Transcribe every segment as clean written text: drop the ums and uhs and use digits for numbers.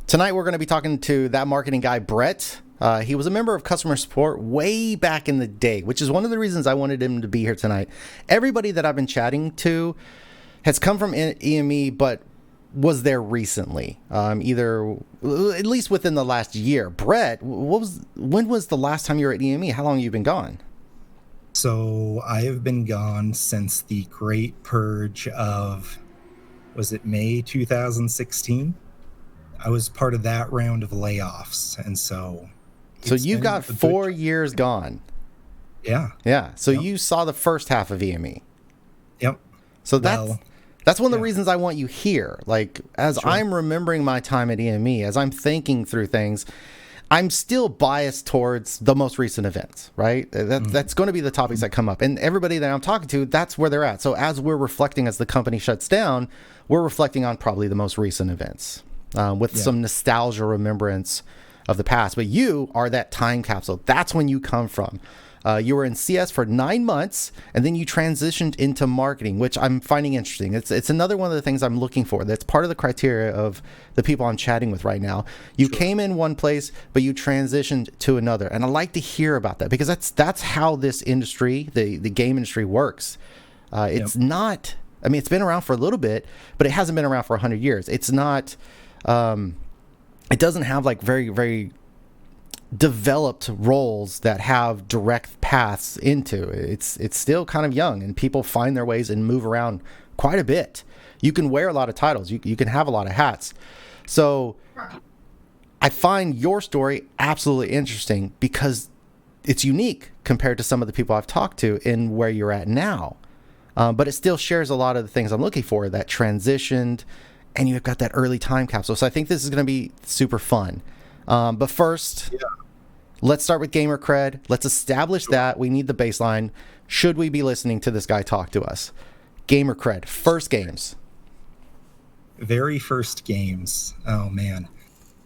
Tonight we're going to be talking to that marketing guy, Brett. He was a member of customer support way back in the day, which is one of the reasons I wanted him to be here tonight. Everybody that I've been chatting to has come from EME, but was there recently, either at least within the last year. Brett, when was the last time you were at EME? How long have you been gone? So I have been gone since the great purge of, was it May 2016? I was part of that round of layoffs, and so you've got 4 years gone. Yeah. So you saw the first half of EME. Yep. So that's one of the reasons I want you here. Like, as I'm remembering my time at EME, as I'm thinking through things, I'm still biased towards the most recent events, right? That's going to be the topics that come up. And everybody that I'm talking to, that's where they're at. So as we're reflecting, as the company shuts down, we're reflecting on probably the most recent events. With some nostalgia remembrance of the past. But you are that time capsule. That's when you come from. You were in CS for 9 months, and then you transitioned into marketing, which I'm finding interesting. It's another one of the things I'm looking for. That's part of the criteria of the people I'm chatting with right now. You came in one place, but you transitioned to another. And I like to hear about that, because that's how this industry, the game industry, works. It's not... I mean, it's been around for a little bit, but it hasn't been around for 100 years. It's not... it doesn't have like very, very developed roles that have direct paths into it. It's still kind of young, and people find their ways and move around quite a bit. You can wear a lot of titles. You can have a lot of hats. So I find your story absolutely interesting because it's unique compared to some of the people I've talked to in where you're at now. But it still shares a lot of the things I'm looking for, that transitioned, and you've got that early time capsule. So I think this is going to be super fun. But first, let's start with gamer cred. Let's establish that. We need the baseline. Should we be listening to this guy talk to us? Gamer cred. First games. Very first games. Oh, man.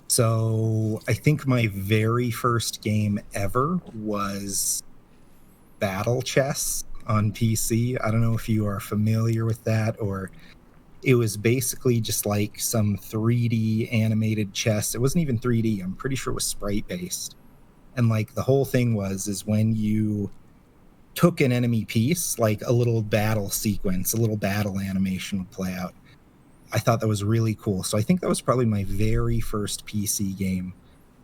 So I think my very first game ever was Battle Chess on PC. I don't know if you are familiar with that, or... It was basically just like some 3D animated chess. It wasn't even 3D. I'm pretty sure it was sprite based. And like the whole thing is when you took an enemy piece, like a little battle sequence, a little battle animation would play out. I thought that was really cool. So I think that was probably my very first PC game,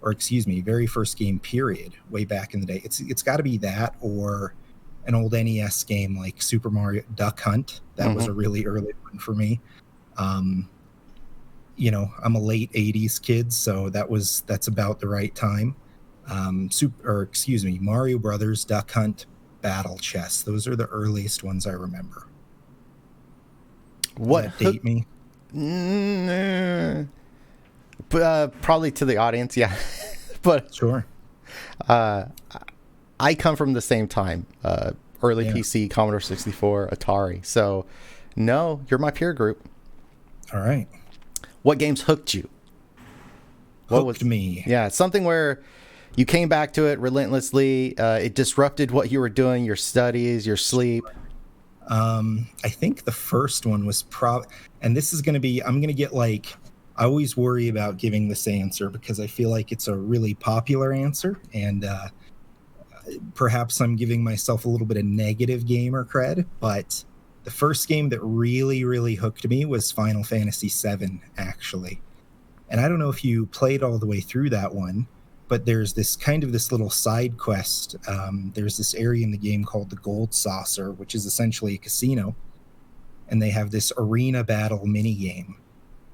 or excuse me, very first game period, way back in the day. It's got to be that, or an old NES game like Super Mario Duck Hunt. That was a really early one for me. You know, I'm a late 80s kid, so that's about the right time. Mario Brothers, Duck Hunt, Battle Chess. Those are the earliest ones I remember. What does that date me? Probably to the audience, yeah. But sure. I come from the same time, early PC, Commodore 64, Atari. So, no, you're my peer group. All right. What games hooked you? Hooked me. Yeah, something where you came back to it relentlessly. It disrupted what you were doing, your studies, your sleep. I think the first one was and this is going to be, I'm going to get like, I always worry about giving this answer because I feel like it's a really popular answer, and perhaps I'm giving myself a little bit of negative gamer cred, but the first game that really, really hooked me was Final Fantasy VII, actually. And I don't know if you played all the way through that one, but there's this little side quest. There's this area in the game called the Gold Saucer, which is essentially a casino. And they have this arena battle mini game.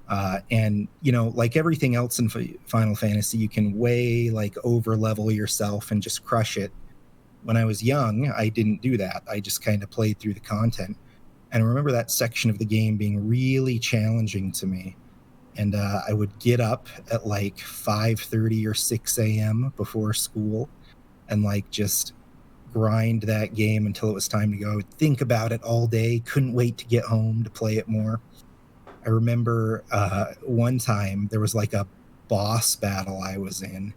And, you know, like everything else in Final Fantasy, you can over level yourself and just crush it. When I was young, I didn't do that. I just kind of played through the content. And I remember that section of the game being really challenging to me. And I would get up at like 5:30 or 6 a.m. before school and just grind that game until it was time to go. I would think about it all day. Couldn't wait to get home to play it more. I remember one time there was like a boss battle I was in,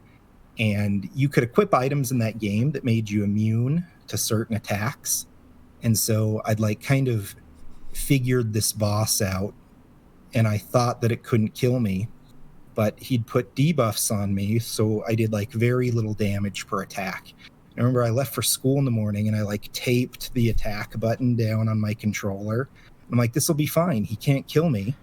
and you could equip items in that game that made you immune to certain attacks. And so I'd kind of figured this boss out and I thought that it couldn't kill me, but he'd put debuffs on me, so I did like very little damage per attack. I remember I left for school in the morning and I like taped the attack button down on my controller. I'm like, this will be fine. He can't kill me.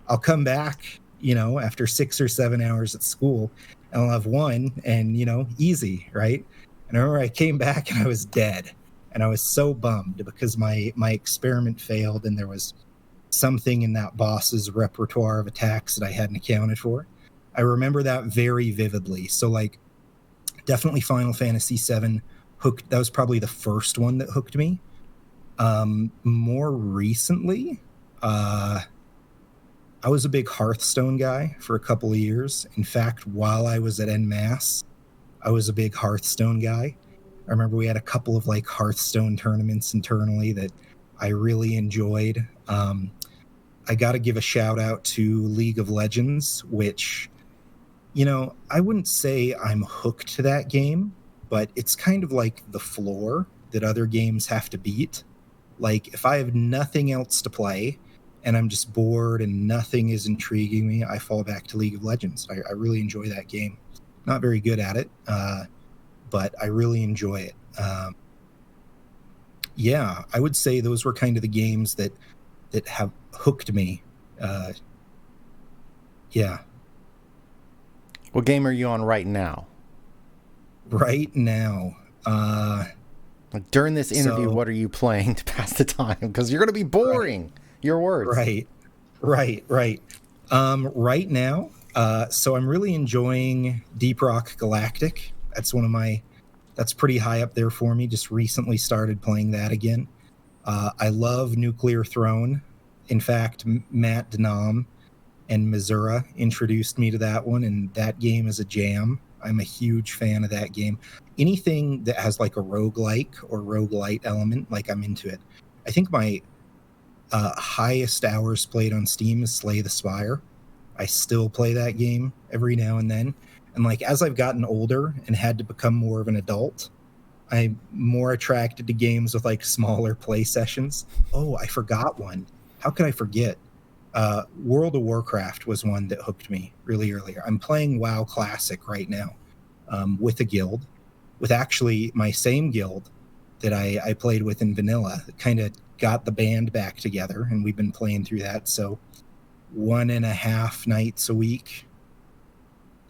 I'll come back, after 6 or 7 hours at school, and I'll have one and, easy, right? And I remember I came back and I was dead. And I was so bummed because my experiment failed and there was something in that boss's repertoire of attacks that I hadn't accounted for. I remember that very vividly. So, like, definitely Final Fantasy VII hooked. That was probably the first one that hooked me. More recently, I was a big Hearthstone guy for a couple of years. In fact, while I was at En Masse, I was a big Hearthstone guy. I remember we had a couple of like Hearthstone tournaments internally that I really enjoyed. I got to give a shout out to League of Legends, which, I wouldn't say I'm hooked to that game, but it's kind of like the floor that other games have to beat. Like, if I have nothing else to play and I'm just bored and nothing is intriguing me, I fall back to League of Legends. I really enjoy that game. Not very good at it, but I really enjoy it. Yeah, I would say those were kind of the games that have hooked me. Yeah. What game are you on right now? Right now. Like during this interview, what are you playing to pass the time? Because you're going to be boring. Right. Your words. Right. Right now, so I'm really enjoying Deep Rock Galactic. That's pretty high up there for me. Just recently started playing that again. I love Nuclear Throne. In fact, Matt Denham and Missouri introduced me to that one, and that game is a jam. I'm a huge fan of that game. Anything that has like a roguelike or roguelite element, like, I'm into it. I think my highest hours played on Steam is Slay the Spire. I still play that game every now and then. And like, as I've gotten older and had to become more of an adult, I'm more attracted to games with like smaller play sessions. Oh, I forgot one. How could I forget? World of Warcraft was one that hooked me really earlier. I'm playing WoW Classic right now with a guild, with actually my same guild that I played with in vanilla. Kind of got the band back together, and we've been playing through that. So 1.5 nights a week,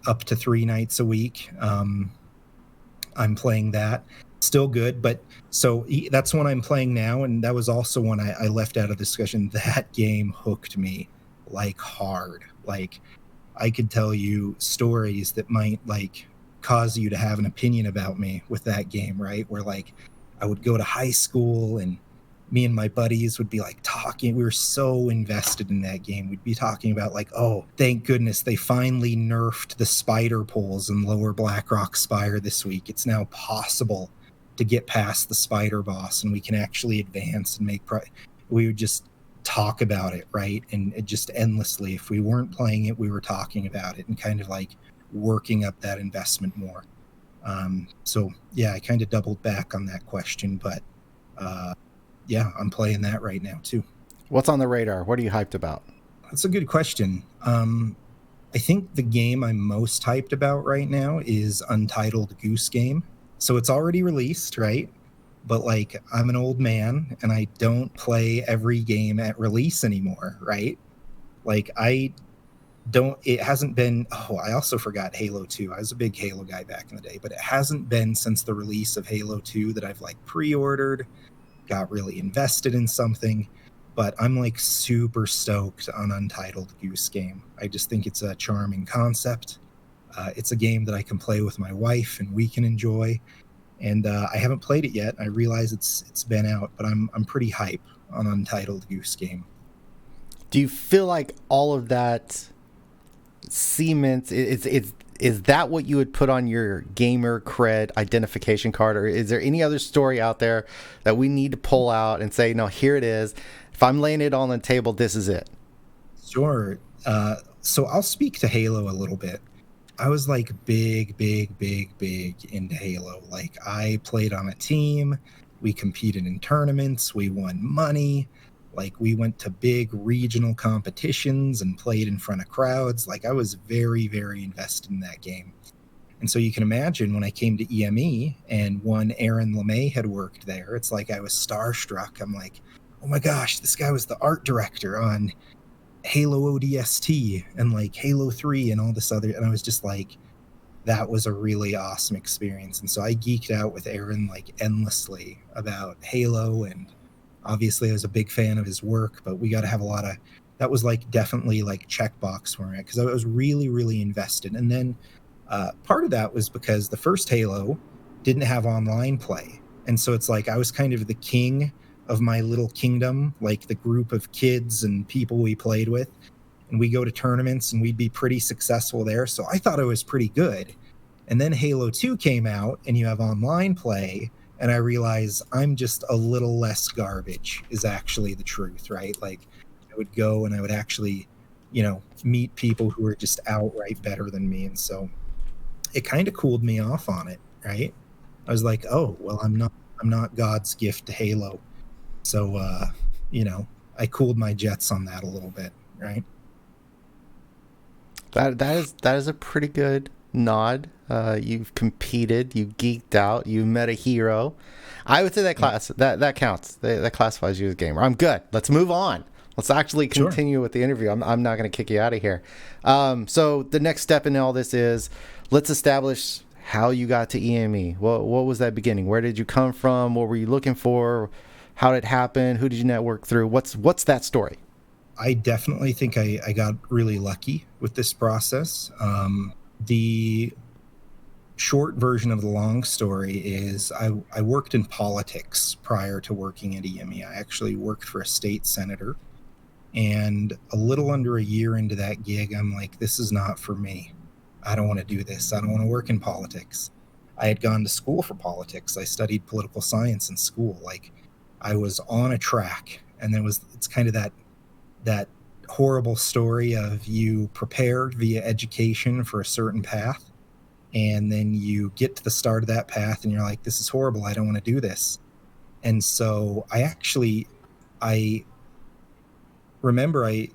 up to 3 nights a week. I'm playing that. Still good, but so that's one I'm playing now, and that was also one I left out of discussion. That game hooked me like hard. Like, I could tell you stories that might like cause you to have an opinion about me with that game, right? Where like I would go to high school and me and my buddies would be like talking. We were so invested in that game. We'd be talking about like, oh, thank goodness they finally nerfed the spider poles in Lower Blackrock Spire this week. It's now possible to get past the spider boss and we can actually advance and make we would just talk about it, right? And it just endlessly. If we weren't playing it, we were talking about it and kind of like working up that investment more. So yeah, I kind of doubled back on that question, but yeah, I'm playing that right now too. What's on the radar? What are you hyped about? That's a good question. I think the game I'm most hyped about right now is Untitled Goose Game. So it's already released, right? But like, I'm an old man and I don't play every game at release anymore, right? Like, it hasn't been, I also forgot Halo 2. I was a big Halo guy back in the day, but it hasn't been since the release of Halo 2 that I've like pre-ordered, got really invested in something. But I'm like super stoked on Untitled Goose Game. I just think it's a charming concept. It's a game that I can play with my wife and we can enjoy. And I haven't played it yet. I realize it's been out, but I'm pretty hype on Untitled Goose Game. Do you feel like all of that cements? Is that what you would put on your gamer cred identification card, or is there any other story out there that we need to pull out and say, no, here it is. If I'm laying it on the table, this is it. Sure. So I'll speak to Halo a little bit. I was like big into Halo. Like, I played on a team. We competed in tournaments. We won money. Like, we went to big regional competitions and played in front of crowds. Like, I was very, very invested in that game. And so you can imagine when I came to EME and one Aaron LeMay had worked there, it's like I was starstruck. I'm like, oh my gosh, this guy was the art director on Halo ODST and like Halo 3 and all this other. And I was just like, that was a really awesome experience. And so I geeked out with Aaron like endlessly about Halo. And obviously I was a big fan of his work, but we got to have a lot of, that was like definitely like checkbox for me because I was really, really invested. And then part of that was because the first Halo didn't have online play. And so it's like I was kind of the king of my little kingdom, like the group of kids and people we played with. And we go to tournaments and we'd be pretty successful there. So I thought I was pretty good. And then Halo 2 came out and you have online play. And I realized I'm just a little less garbage is actually the truth, right? Like I would go and I would actually, meet people who were just outright better than me. And so it kind of cooled me off on it, right? I was like, oh, well, I'm not God's gift to Halo. So, I cooled my jets on that a little bit, right? That is a pretty good nod. You've competed, you geeked out, you met a hero. I would say that that counts. That classifies you as a gamer. I'm good. Let's move on. Let's actually continue with the interview. I'm not going to kick you out of here. So the next step in all this is let's establish how you got to EME. What was that beginning? Where did you come from? What were you looking for? How did it happen? Who did you network through? What's that story? I definitely think I got really lucky with this process. The short version of the long story is I worked in politics prior to working at EME. I actually worked for a state senator. And a little under a year into that gig, I'm like, this is not for me. I don't want to do this. I don't want to work in politics. I had gone to school for politics. I studied political science in school. Like I was on a track, and it's kind of that horrible story of you prepared via education for a certain path, and then you get to the start of that path and you're like, this is horrible. I don't want to do this. And so I remember I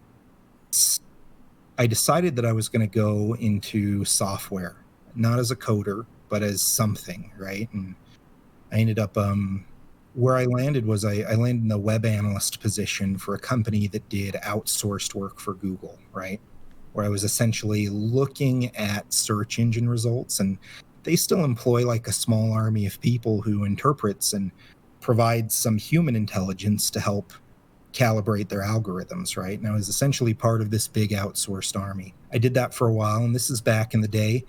decided that I was going to go into software, not as a coder, but as something, right? And I ended up, where I landed was I landed in the web analyst position for a company that did outsourced work for Google, right? Where I was essentially looking at search engine results, and they still employ like a small army of people who interprets and provides some human intelligence to help calibrate their algorithms, right? And I was essentially part of this big outsourced army. I did that for a while, and this is back in the day.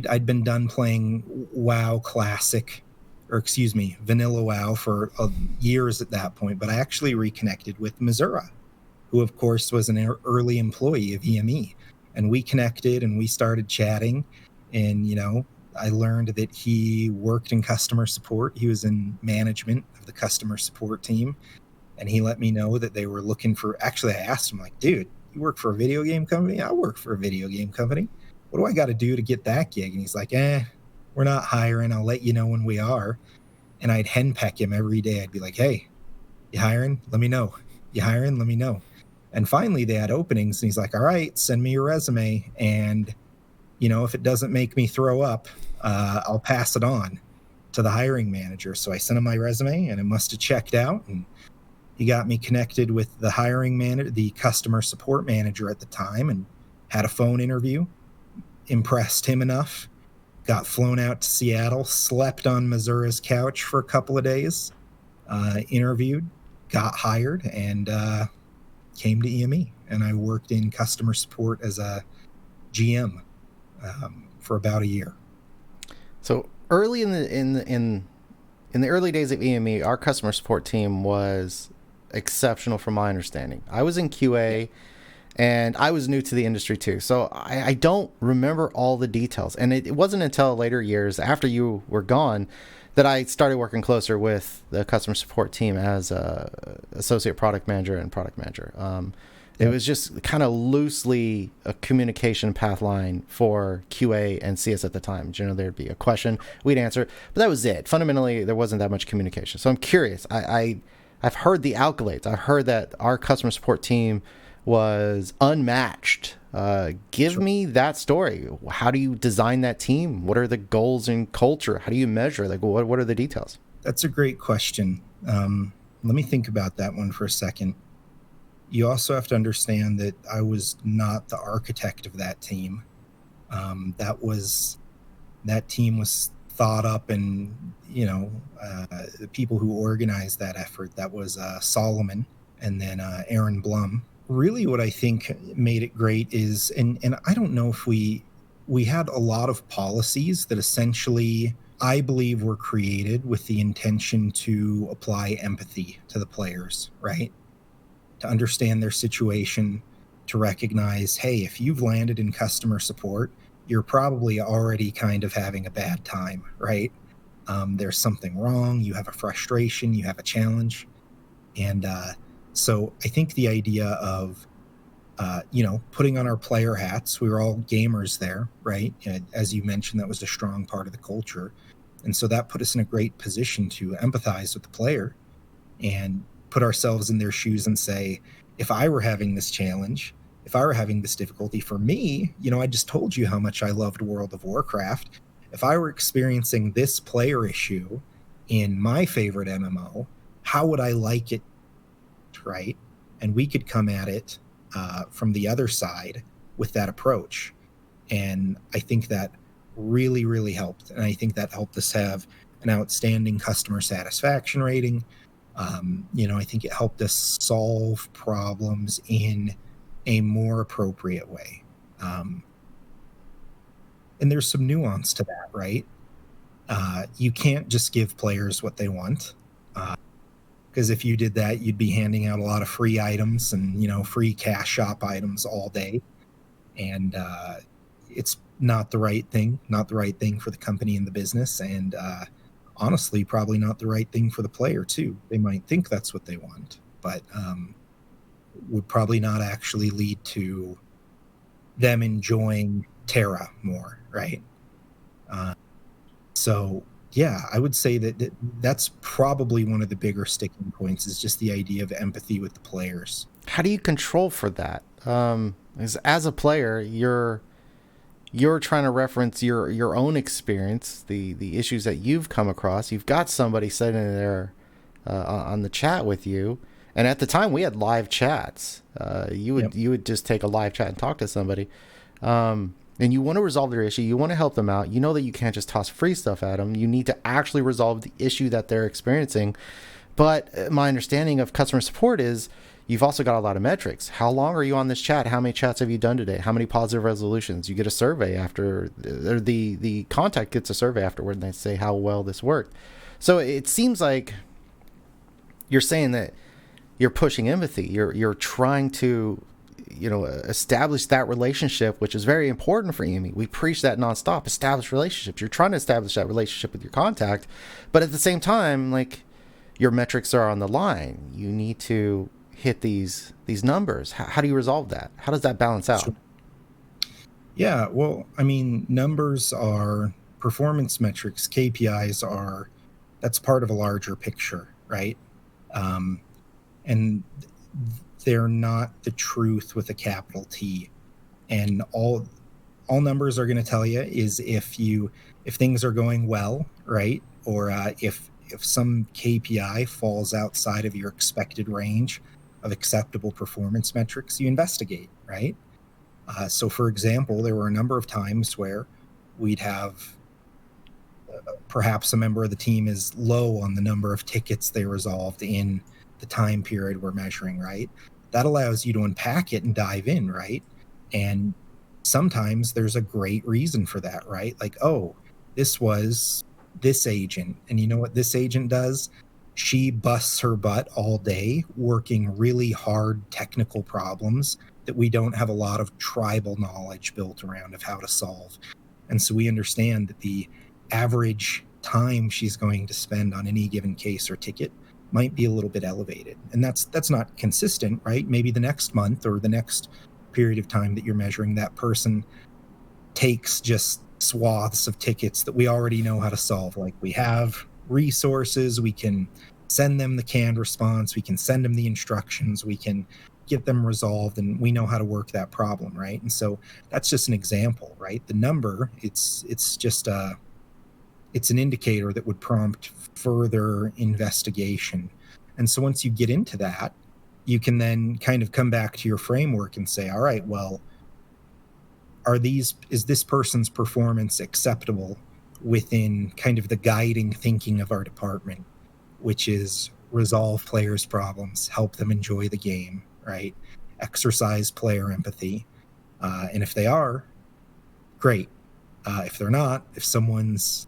I'd been done playing WoW Classic, Vanilla WoW for years at that point, but I actually reconnected with Missouri, who of course was an early employee of EME. And we connected and we started chatting, and, I learned that he worked in customer support. He was in management of the customer support team. And he let me know that they were looking for, actually, I asked him, like, dude, you work for a video game company? I work for a video game company. What do I got to do to get that gig? And he's like, we're not hiring. I'll let you know when we are. And I'd henpeck him every day. I'd be like, hey, you hiring? Let me know. You hiring? Let me know. And finally, they had openings. And he's like, all right, send me your resume. And, if it doesn't make me throw up, I'll pass it on to the hiring manager. So I sent him my resume, and it must have checked out. And he got me connected with the hiring manager, the customer support manager at the time, and had a phone interview, impressed him enough, got flown out to Seattle, slept on Missouri's couch for a couple of days, interviewed, got hired, and came to EME. And I worked in customer support as a GM for about a year. So early in the early days of EME, our customer support team was exceptional from my understanding. I was in QA, and I was new to the industry too, so I don't remember all the details. And it wasn't until later years, after you were gone, that I started working closer with the customer support team as a associate product manager and product manager. It was just kind of loosely a communication path line for QA and CS at the time. There'd be a question, we'd answer, but that was it. Fundamentally, there wasn't that much communication. So I'm curious. I I've heard the accolades. I've heard that our customer support team was unmatched. Give me that story. How do you design that team? What are the goals and culture? How do you measure? Like, what are the details? That's a great question. Let me think about that one for a second. You also have to understand that I was not the architect of that team. That team was thought up, and the people who organized that effort, that was Solomon and then Aaron Blum. Really what I think made it great is, and I don't know if we had a lot of policies that essentially I believe were created with the intention to apply empathy to the players, right? To understand their situation, to recognize, hey, if you've landed in customer support, you're probably already kind of having a bad time, right? There's something wrong, you have a frustration, you have a challenge. And so I think the idea of, putting on our player hats, we were all gamers there, right? And as you mentioned, that was a strong part of the culture. And so that put us in a great position to empathize with the player and put ourselves in their shoes and say, if I were having this challenge, if I were having this difficulty, for me, I just told you how much I loved World of Warcraft. If I were experiencing this player issue in my favorite MMO, how would I like it, right? And we could come at it from the other side with that approach. And I think that really, really helped. And I think that helped us have an outstanding customer satisfaction rating. I think it helped us solve problems in a more appropriate way. And there's some nuance to that, right? You can't just give players what they want. Because if you did that, you'd be handing out a lot of free items and, free cash shop items all day. And it's not the right thing for the company and the business. And honestly, probably not the right thing for the player too. They might think that's what they want, but would probably not actually lead to them enjoying Terra more, right? So yeah, I would say that's probably one of the bigger sticking points, is just the idea of empathy with the players. How do you control for that? As a player, you're trying to reference your own experience, the issues that you've come across. You've got somebody sitting there on the chat with you, and at the time we had live chats. You would just take a live chat and talk to somebody, and you want to resolve their issue. You want to help them out. You know that you can't just toss free stuff at them. You need to actually resolve the issue that they're experiencing. But my understanding of customer support is, you've also got a lot of metrics. How long are you on this chat? How many chats have you done today? How many positive resolutions? You get a survey after, or the contact gets a survey afterward, and they say how well this worked. So it seems like you're saying that you're pushing empathy. You're trying to, establish that relationship, which is very important for EME. We preach that nonstop. Establish relationships. You're trying to establish that relationship with your contact, but at the same time, like, your metrics are on the line. You need to hit these numbers. How do you resolve that? How does that balance out? Sure. Yeah, well, I mean, numbers are performance metrics, KPIs that's part of a larger picture, right? And they're not the truth with a capital T. And all numbers are going to tell you is if things are going well, right? Or if some KPI falls outside of your expected range of acceptable performance metrics, you investigate, right? So for example, there were a number of times where we'd have perhaps a member of the team is low on the number of tickets they resolved in the time period we're measuring, right? That allows you to unpack it and dive in, right? And sometimes there's a great reason for that, right? Like, oh, this was this agent, and you know what this agent does? She busts her butt all day working really hard technical problems that we don't have a lot of tribal knowledge built around of how to solve. And so we understand that the average time she's going to spend on any given case or ticket might be a little bit elevated. And that's not consistent, right? Maybe the next month or the next period of time that you're measuring, that person takes just swaths of tickets that we already know how to solve. Like, we have resources, we can send them the canned response, we can send them the instructions, we can get them resolved, and we know how to work that problem, right? And so that's just an example, right? The number, it's just it's an indicator that would prompt further investigation. And so once you get into that, you can then kind of come back to your framework and say, all right, well, is this person's performance acceptable within kind of the guiding thinking of our department, which is resolve players' problems, help them enjoy the game, right? Exercise player empathy. And if they are, great. If they're not, if someone's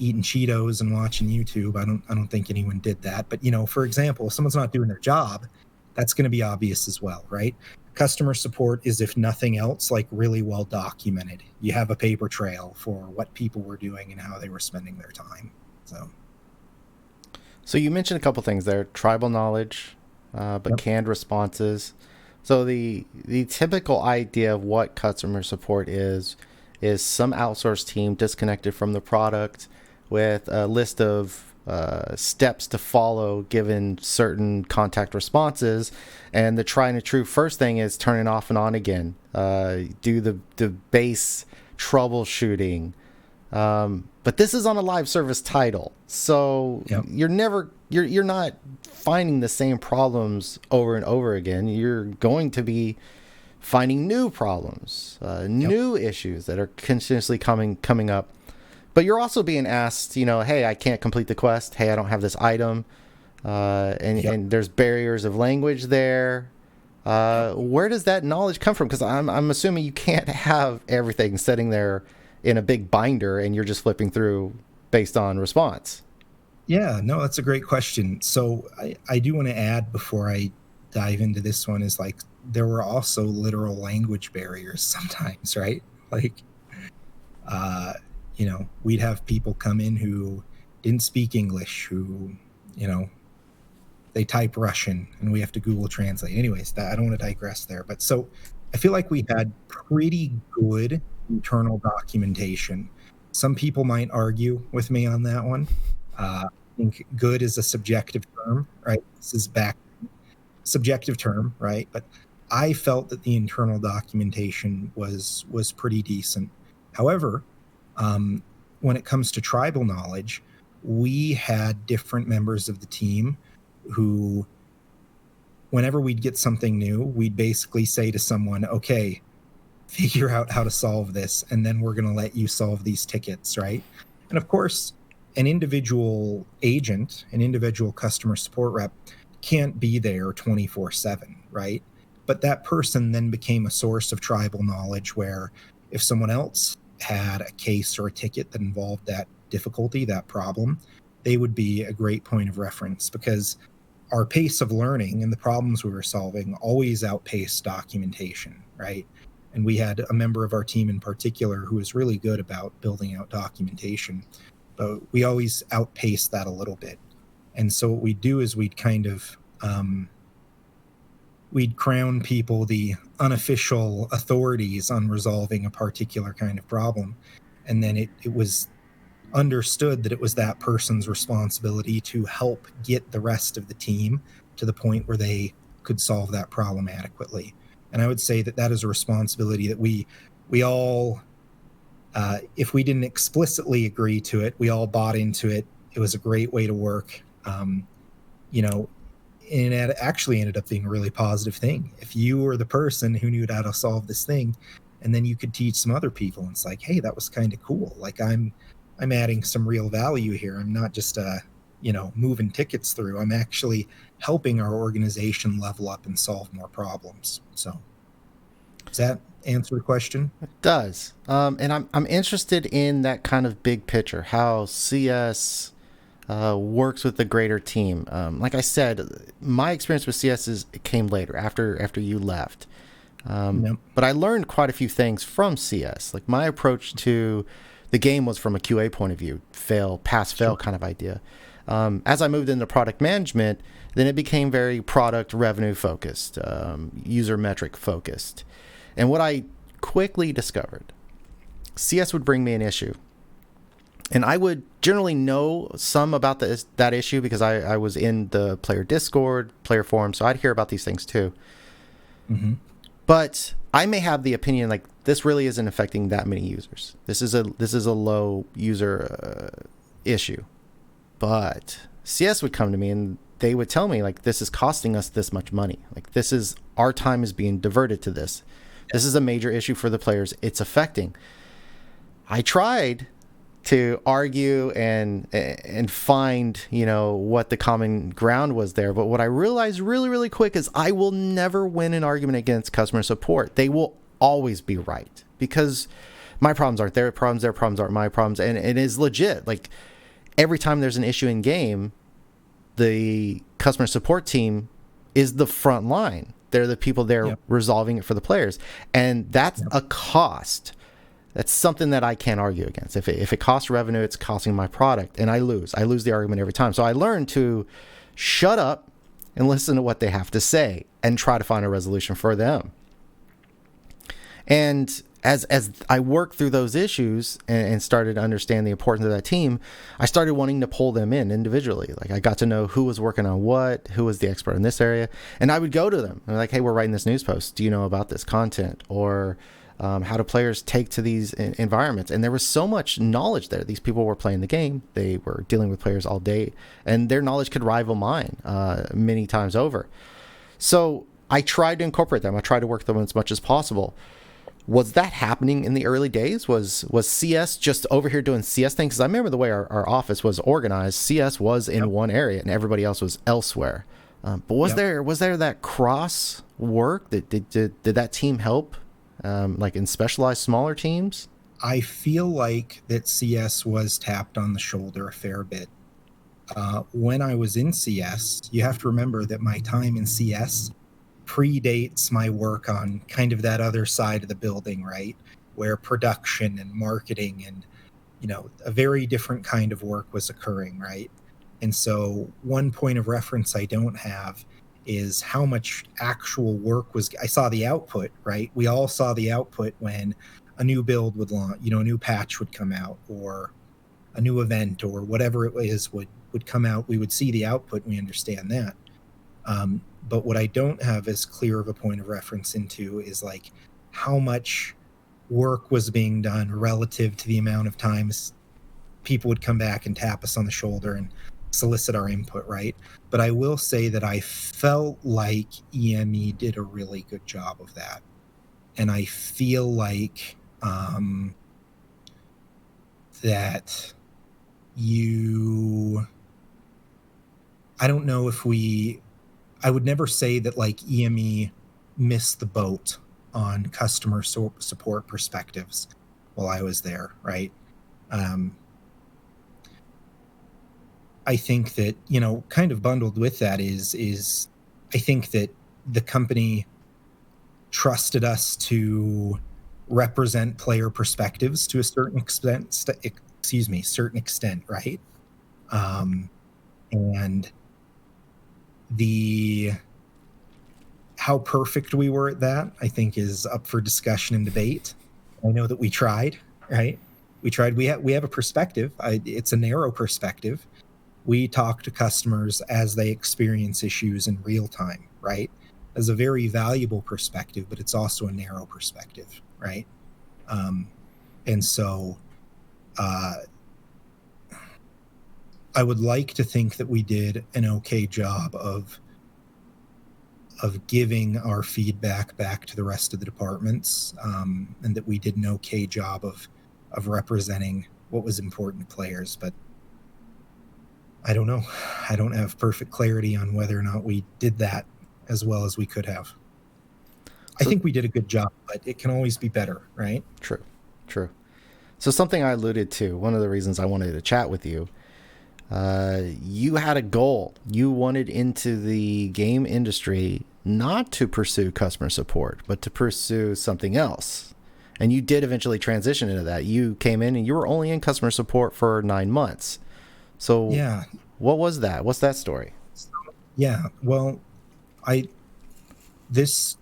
eating Cheetos and watching YouTube, I don't think anyone did that. But, for example, if someone's not doing their job, that's going to be obvious as well, right? Customer support is, if nothing else, like really well documented. You have a paper trail for what people were doing and how they were spending their time. So you mentioned a couple things there: tribal knowledge, but canned responses. So the typical idea of what customer support is some outsourced team disconnected from the product with a list of steps to follow given certain contact responses, and the tried and true first thing is turn it off and on again, do the base troubleshooting, but this is on a live service title, so you're not finding the same problems over and over again. You're going to be finding new problems, new issues that are continuously coming up. But you're also being asked, hey, I can't complete the quest. Hey, I don't have this item. And there's barriers of language there. Where does that knowledge come from? Because I'm assuming you can't have everything sitting there in a big binder and you're just flipping through based on response. Yeah, no, that's a great question. So I do want to add before I dive into this one is, like, there were also literal language barriers sometimes, right? Like, we'd have people come in who didn't speak English, who, they type Russian, and we have to Google Translate. Anyways, I don't want to digress there. But so I feel like we had pretty good internal documentation. Some people might argue with me on that one. I think good is a subjective term, right? This is back subjective term, right? But I felt that the internal documentation was pretty decent. However, when it comes to tribal knowledge, we had different members of the team who, whenever we'd get something new, we'd basically say to someone, okay, figure out how to solve this, and then we're going to let you solve these tickets, right? And of course, an individual agent, an individual customer support rep can't be there 24/7, right? But that person then became a source of tribal knowledge where if someone else had a case or a ticket that involved that difficulty, that problem, they would be a great point of reference, because our pace of learning and the problems we were solving always outpaced documentation, right? And we had a member of our team in particular who was really good about building out documentation, but we always outpaced that a little bit. And so what we'd do is we'd kind of we'd crown people the unofficial authorities on resolving a particular kind of problem. And then it was understood that it was that person's responsibility to help get the rest of the team to the point where they could solve that problem adequately. And I would say that is a responsibility that we all, if we didn't explicitly agree to it, we all bought into it. It was a great way to work. And it actually ended up being a really positive thing. If you were the person who knew how to solve this thing, and then you could teach some other people, and it's like, hey, that was kind of cool. Like, I'm adding some real value here. I'm not just moving tickets through. I'm actually helping our organization level up and solve more problems. So does that answer the question? It does. And I'm interested in that kind of big picture, how CS works with the greater team. Like I said, my experience with CS came later, after you left. But I learned quite a few things from CS. Like, my approach to the game was from a QA point of view, pass fail kind of idea. As I moved into product management, then it became very product revenue focused, user metric focused. And what I quickly discovered, CS would bring me an issue, and I would generally know some about that issue because I was in the player Discord, player forum, so I'd hear about these things too. Mm-hmm. But I may have the opinion like this really isn't affecting that many users. This is a low user issue. But CS would come to me and they would tell me like this is costing us this much money. Like this is our time is being diverted to this. This is a major issue for the players. It's affecting. I tried to argue and find, you know, what the common ground was there. But what I realized really, really quick is I will never win an argument against customer support. They will always be right because my problems aren't their problems aren't my problems. And it is legit. Like every time there's an issue in game, the customer support team is the front line. They're the people there resolving it for the players. And that's a cost. That's something that I can't argue against. If it costs revenue, it's costing my product, and I lose. I lose the argument every time. So I learned to shut up and listen to what they have to say and try to find a resolution for them. And as I worked through those issues and started to understand the importance of that team, I started wanting to pull them in individually. Like I got to know who was working on what, who was the expert in this area, and I would go to them. I'm like, hey, we're writing this news post. Do you know about this content? Or how do players take to these environments? And there was so much knowledge there. These people were playing the game. They were dealing with players all day, and their knowledge could rival mine many times over. So I tried to incorporate them. I tried to work them as much as possible. Was that happening in the early days? Was CS just over here doing CS things? Because I remember the way our office was organized. CS was in one area, and everybody else was elsewhere. But was there that cross work? Did that team help? Like in specialized smaller teams? I feel like that CS was tapped on the shoulder a fair bit. When I was in CS, you have to remember that my time in CS predates my work on kind of that other side of the building, right? Where production and marketing and, you know, a very different kind of work was occurring, right? And so one point of reference I don't have is how much actual work was. I saw the output, right? We all saw the output when a new build would launch, you know, a new patch would come out, or a new event, or whatever it is would come out. We would see the output and we understand that. But what I don't have as clear of a point of reference into is like how much work was being done relative to the amount of times people would come back and tap us on the shoulder and solicit our input, right? But I will say that I felt like EME did a really good job of that. And I feel like that I don't know if I would never say that like EME missed the boat on customer support perspectives while I was there, right? I think that, you know, kind of bundled with that is I think that the company trusted us to represent player perspectives to a certain extent, certain extent, right? And how perfect we were at that, I think, is up for discussion and debate. I know that we tried, right? We tried. We have a perspective. It's a narrow perspective. We talk to customers as they experience issues in real time, right? As a very valuable perspective, but it's also a narrow perspective, right? And so I would like to think that we did an okay job of giving our feedback back to the rest of the departments, and that we did an okay job of representing what was important to players. But I don't know. I don't have perfect clarity on whether or not we did that as well as we could have. I think we did a good job, but it can always be better, right? True. So something I alluded to, one of the reasons I wanted to chat with you, you had a goal. You wanted into the game industry not to pursue customer support, but to pursue something else. And you did eventually transition into that. You came in and you were only in customer support for 9 months. So yeah, what was that? What's that story? Yeah, well, this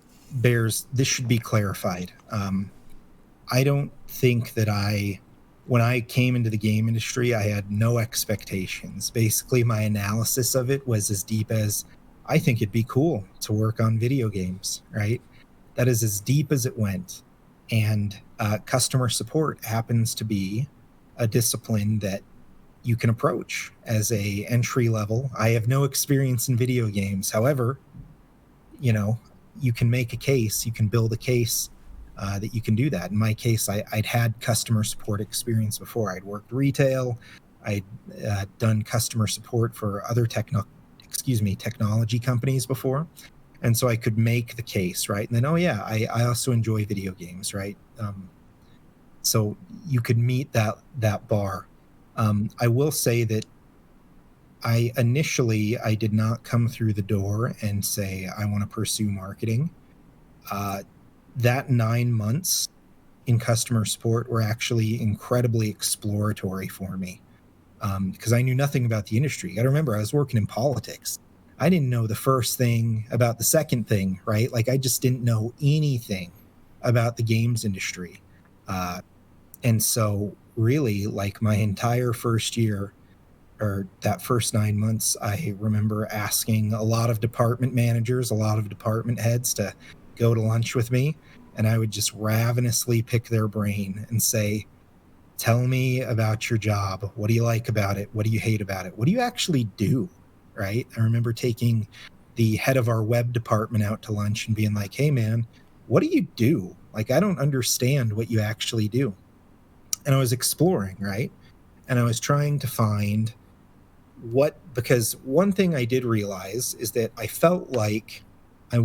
should be clarified. I don't think that I when I came into the game industry, I had no expectations. Basically, my analysis of it was as deep as, I think it'd be cool to work on video games, right? That is as deep as it went. And customer support happens to be a discipline that you can approach as a entry level. I have no experience in video games. However, you know, you can make a case, you can build a case that you can do that. In my case, I'd had customer support experience before. I'd worked retail. I'd done customer support for other technology companies before. And so I could make the case, right? And then, oh yeah, I also enjoy video games, right? So you could meet that bar. I will say that I did not come through the door and say I want to pursue marketing. That 9 months in customer support were actually incredibly exploratory for me, because I knew nothing about the industry. You got to remember, I was working in politics. I didn't know the first thing about the second thing, right? Like, I just didn't know anything about the games industry. And so really, like, my entire first year, or that first 9 months, I remember asking a lot of department managers, a lot of department heads to go to lunch with me. And I would just ravenously pick their brain and say, tell me about your job. What do you like about it? What do you hate about it? What do you actually do? Right? I remember taking the head of our web department out to lunch and being like, hey man, what do you do? Like, I don't understand what you actually do. And I was exploring, right? And I was trying to find because one thing I did realize is that I felt like I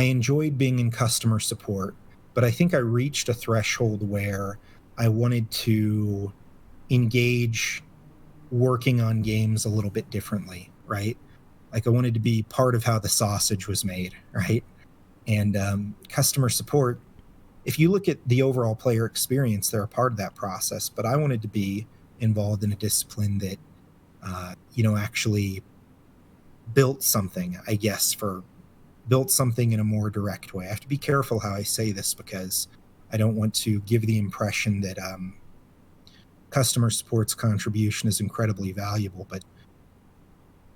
enjoyed being in customer support, but I think I reached a threshold where I wanted to engage working on games a little bit differently, right? Like, I wanted to be part of how the sausage was made, right? And customer support, if you look at the overall player experience, they're a part of that process. But I wanted to be involved in a discipline that, actually built something, I guess, built something in a more direct way. I have to be careful how I say this, because I don't want to give the impression that customer support's contribution is incredibly valuable. But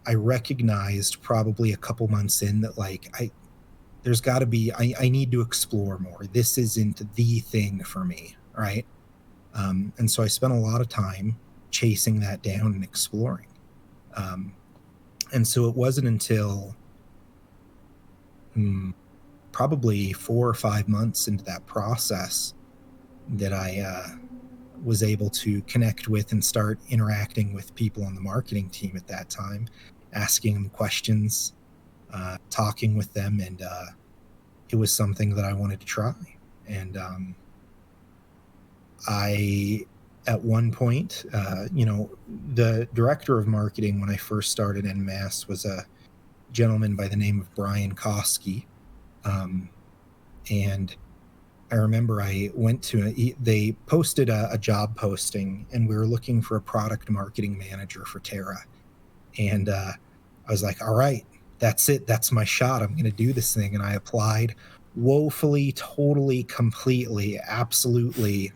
I recognized probably a couple months in that, like, I need to explore more. This isn't the thing for me, right? And so I spent a lot of time chasing that down and exploring. And so it wasn't until probably 4 or 5 months into that process that I was able to connect with and start interacting with people on the marketing team at that time, asking them questions, talking with them, and it was something that I wanted to try. And at one point, the director of marketing when I first started En Masse was a gentleman by the name of Brian Koski. And I remember I went to they posted a job posting, and we were looking for a product marketing manager for Terra. And I was like, all right, that's it. That's my shot. I'm going to do this thing. And I applied woefully, totally, completely, absolutely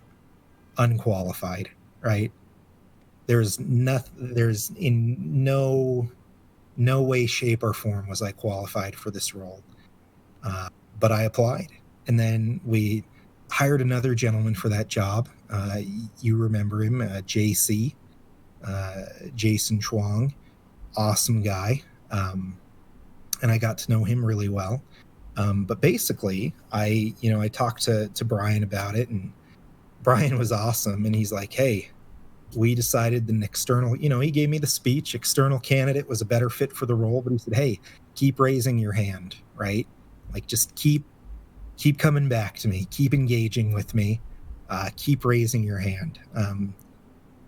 unqualified, right? There's in no way, shape, or form was I qualified for this role. But I applied. And then we hired another gentleman for that job. You remember him, JC, Jason Chuang. Awesome guy. And I got to know him really well. But basically, I talked to Brian about it, and Brian was awesome. And he's like, hey, we decided an external, he gave me the speech, external candidate was a better fit for the role. But he said, hey, keep raising your hand, right? Like, just keep coming back to me, keep engaging with me, keep raising your hand.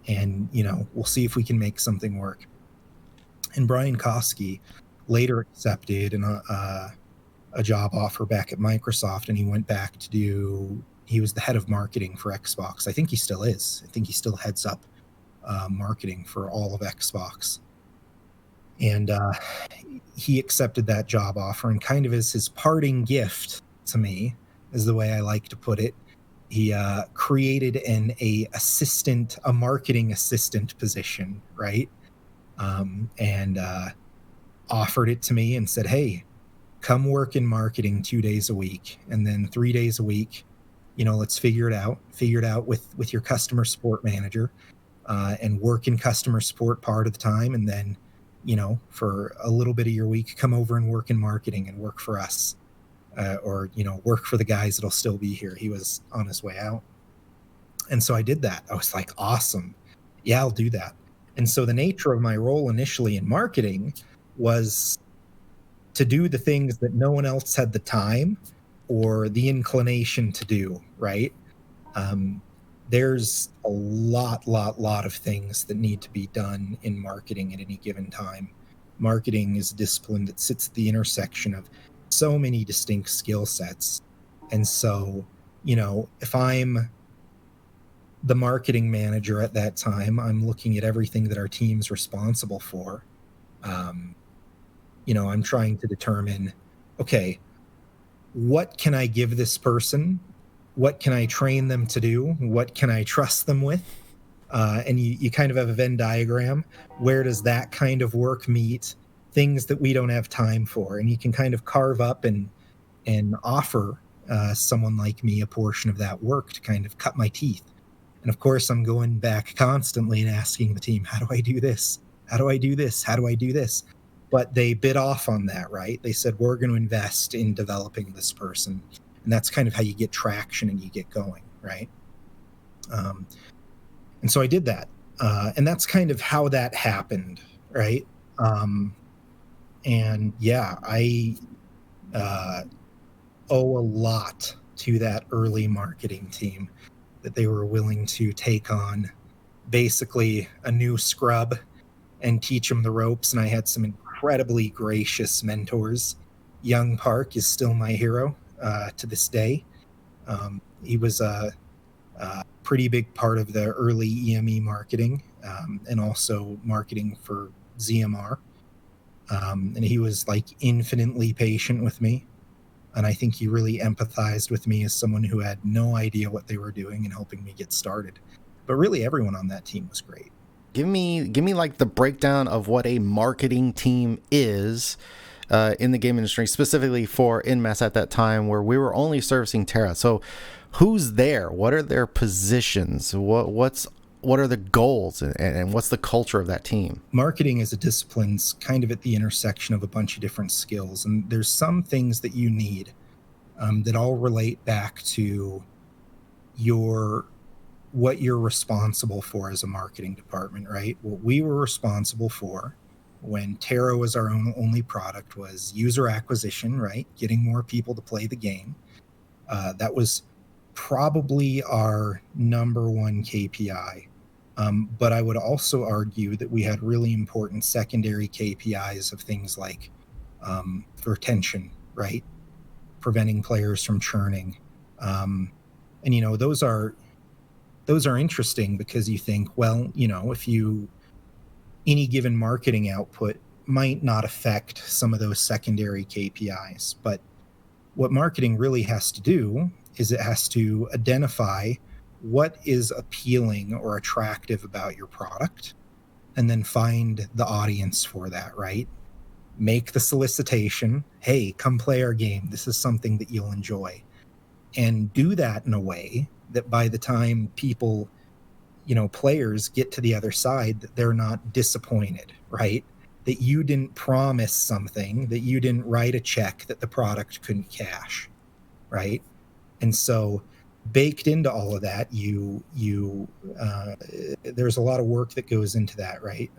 And, we'll see if we can make something work. And Brian Koski later accepted a job offer back at Microsoft, and he went back he was the head of marketing for Xbox. I think he still is. I think he still heads up marketing for all of Xbox. And he accepted that job offer, and kind of as his parting gift to me, is the way I like to put it, created a marketing assistant position, right? And offered it to me and said, hey, come work in marketing 2 days a week, and then 3 days a week, let's figure it out with your customer support manager, and work in customer support part of the time. And then, for a little bit of your week, come over and work in marketing and work for us, or, work for the guys that'll still be here. He was on his way out. And so I did that. I was like, awesome. Yeah, I'll do that. And so the nature of my role initially in marketing was to do the things that no one else had the time or the inclination to do, right? There's a lot of things that need to be done in marketing at any given time. Marketing is a discipline that sits at the intersection of so many distinct skill sets. And so, if I'm the marketing manager at that time, I'm looking at everything that our team's responsible for. I'm trying to determine, okay, what can I give this person? What can I train them to do? What can I trust them with? And you kind of have a Venn diagram. Where does that kind of work meet things that we don't have time for? And you can kind of carve up and offer someone like me a portion of that work to kind of cut my teeth. And of course, I'm going back constantly and asking the team, how do I do this? How do I do this? How do I do this? But they bit off on that, right? They said, we're going to invest in developing this person. And that's kind of how you get traction and you get going, right? And so I did that. And that's kind of how that happened, right? And yeah, I owe a lot to that early marketing team, that they were willing to take on basically a new scrub and teach them the ropes. And I had some incredibly gracious mentors. Young Park is still my hero to this day. He was a pretty big part of the early EME marketing, and also marketing for ZMR. And he was like infinitely patient with me. And I think he really empathized with me as someone who had no idea what they were doing and helping me get started. But really, everyone on that team was great. Give me like the breakdown of what a marketing team is in the game industry, specifically for En Masse at that time, where we were only servicing Terra. So who's there? What are their positions? What are the goals, and what's the culture of that team? Marketing as a discipline's kind of at the intersection of a bunch of different skills. And there's some things that you need that all relate back to what you're responsible for as a marketing department, right? What we were responsible for when Terra was our only product was user acquisition, right? Getting more people to play the game. That was probably our number one KPI. But I would also argue that we had really important secondary KPIs of things like retention, right? Preventing players from churning. And, those are interesting because you think, well, if any given marketing output might not affect some of those secondary KPIs. But what marketing really has to do is it has to identify what is appealing or attractive about your product, and then find the audience for that, right? Make the solicitation, hey, come play our game. This is something that you'll enjoy. And do that in a way that by the time people, players get to the other side, that they're not disappointed, right? That you didn't promise something, that you didn't write a check that the product couldn't cash, right? And so baked into all of that, there's a lot of work that goes into that, right?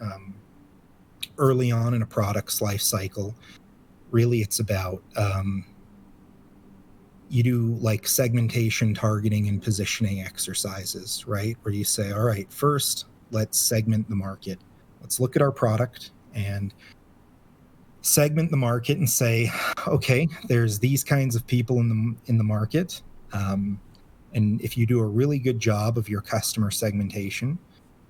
Early on in a product's life cycle, really it's about you do like segmentation, targeting, and positioning exercises, right? Where you say, all right, first, let's segment the market. Let's look at our product and segment the market and say, okay, there's these kinds of people in the market. And if you do a really good job of your customer segmentation,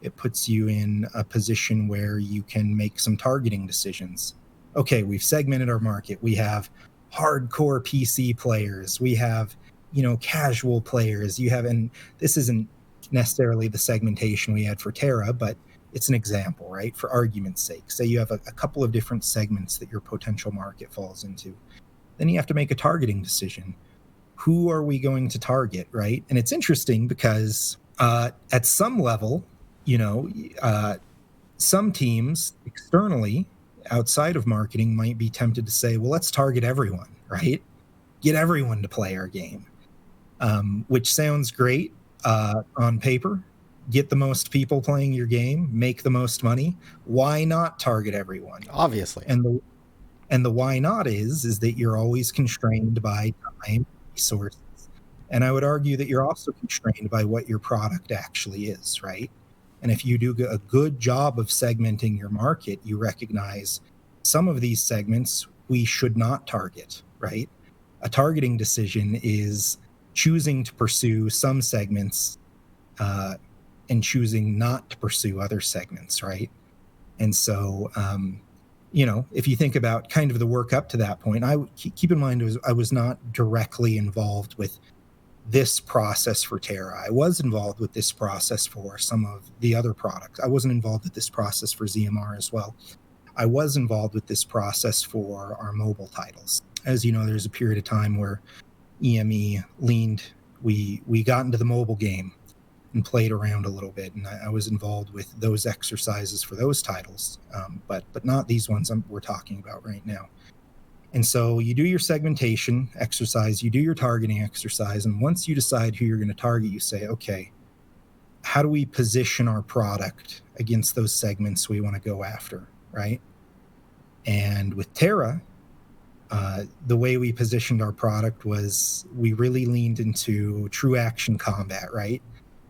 it puts you in a position where you can make some targeting decisions. Okay, we've segmented our market. We have hardcore PC players. We have, casual players. You have, and this isn't necessarily the segmentation we had for Terra, but it's an example, right? For argument's sake, say you have a couple of different segments that your potential market falls into. Then you have to make a targeting decision. Who are we going to target, right? And it's interesting because at some level, some teams externally outside of marketing might be tempted to say, well, let's target everyone, right? Get everyone to play our game, which sounds great on paper. Get the most people playing your game, make the most money. Why not target everyone? Obviously. And the why not is that you're always constrained by time, resources. And I would argue that you're also constrained by what your product actually is, right? And if you do a good job of segmenting your market, you recognize some of these segments we should not target, right? A targeting decision is choosing to pursue some segments and choosing not to pursue other segments, right? And so, if you think about kind of the work up to that point, I keep in mind I was not directly involved with this process for Terra. I was involved with this process for some of the other products. I wasn't involved with this process for ZMR as well. I was involved with this process for our mobile titles. As you know, there's a period of time where EME leaned, we got into the mobile game and played around a little bit, and I was involved with those exercises for those titles, but not these ones we're talking about right now. And so you do your segmentation exercise, you do your targeting exercise, and once you decide who you're going to target, you say, okay, how do we position our product against those segments we want to go after, right? And with Terra, the way we positioned our product was we really leaned into true action combat, right?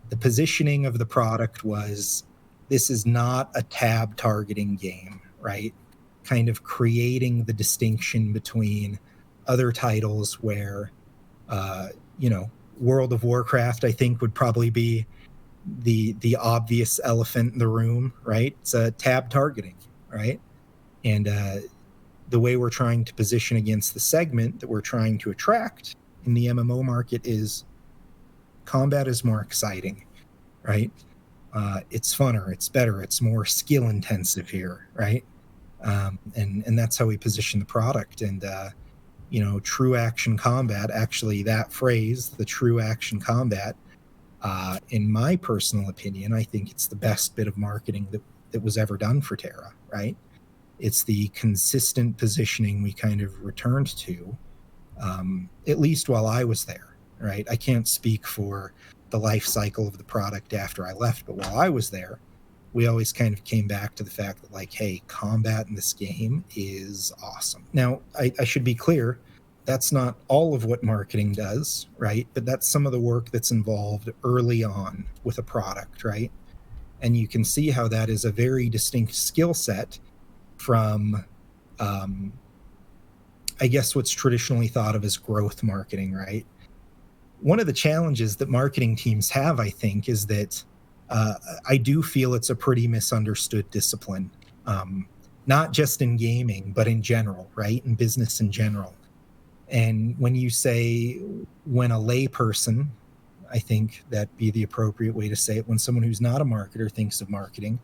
The positioning of the product was, this is not a tab targeting game, right? Kind of creating the distinction between other titles where, World of Warcraft, I think, would probably be the obvious elephant in the room, right? It's a tab targeting, right? And the way we're trying to position against the segment that we're trying to attract in the MMO market is combat is more exciting, right? It's funner, it's better, it's more skill intensive here, right? And that's how we position the product. And true action combat, actually that phrase, the true action combat, in my personal opinion, I think it's the best bit of marketing that was ever done for Terra, right? It's the consistent positioning we kind of returned to, at least while I was there, right? I can't speak for the life cycle of the product after I left, but while I was there, we always kind of came back to the fact that, like, hey, combat in this game is awesome. Now, I should be clear, that's not all of what marketing does, right? But that's some of the work that's involved early on with a product, right? And you can see how that is a very distinct skill set from, I guess, what's traditionally thought of as growth marketing, right? One of the challenges that marketing teams have, I think, is that I do feel it's a pretty misunderstood discipline, not just in gaming, but in general, right? In business in general. And when you say, when a layperson, I think that'd be the appropriate way to say it, when someone who's not a marketer thinks of marketing,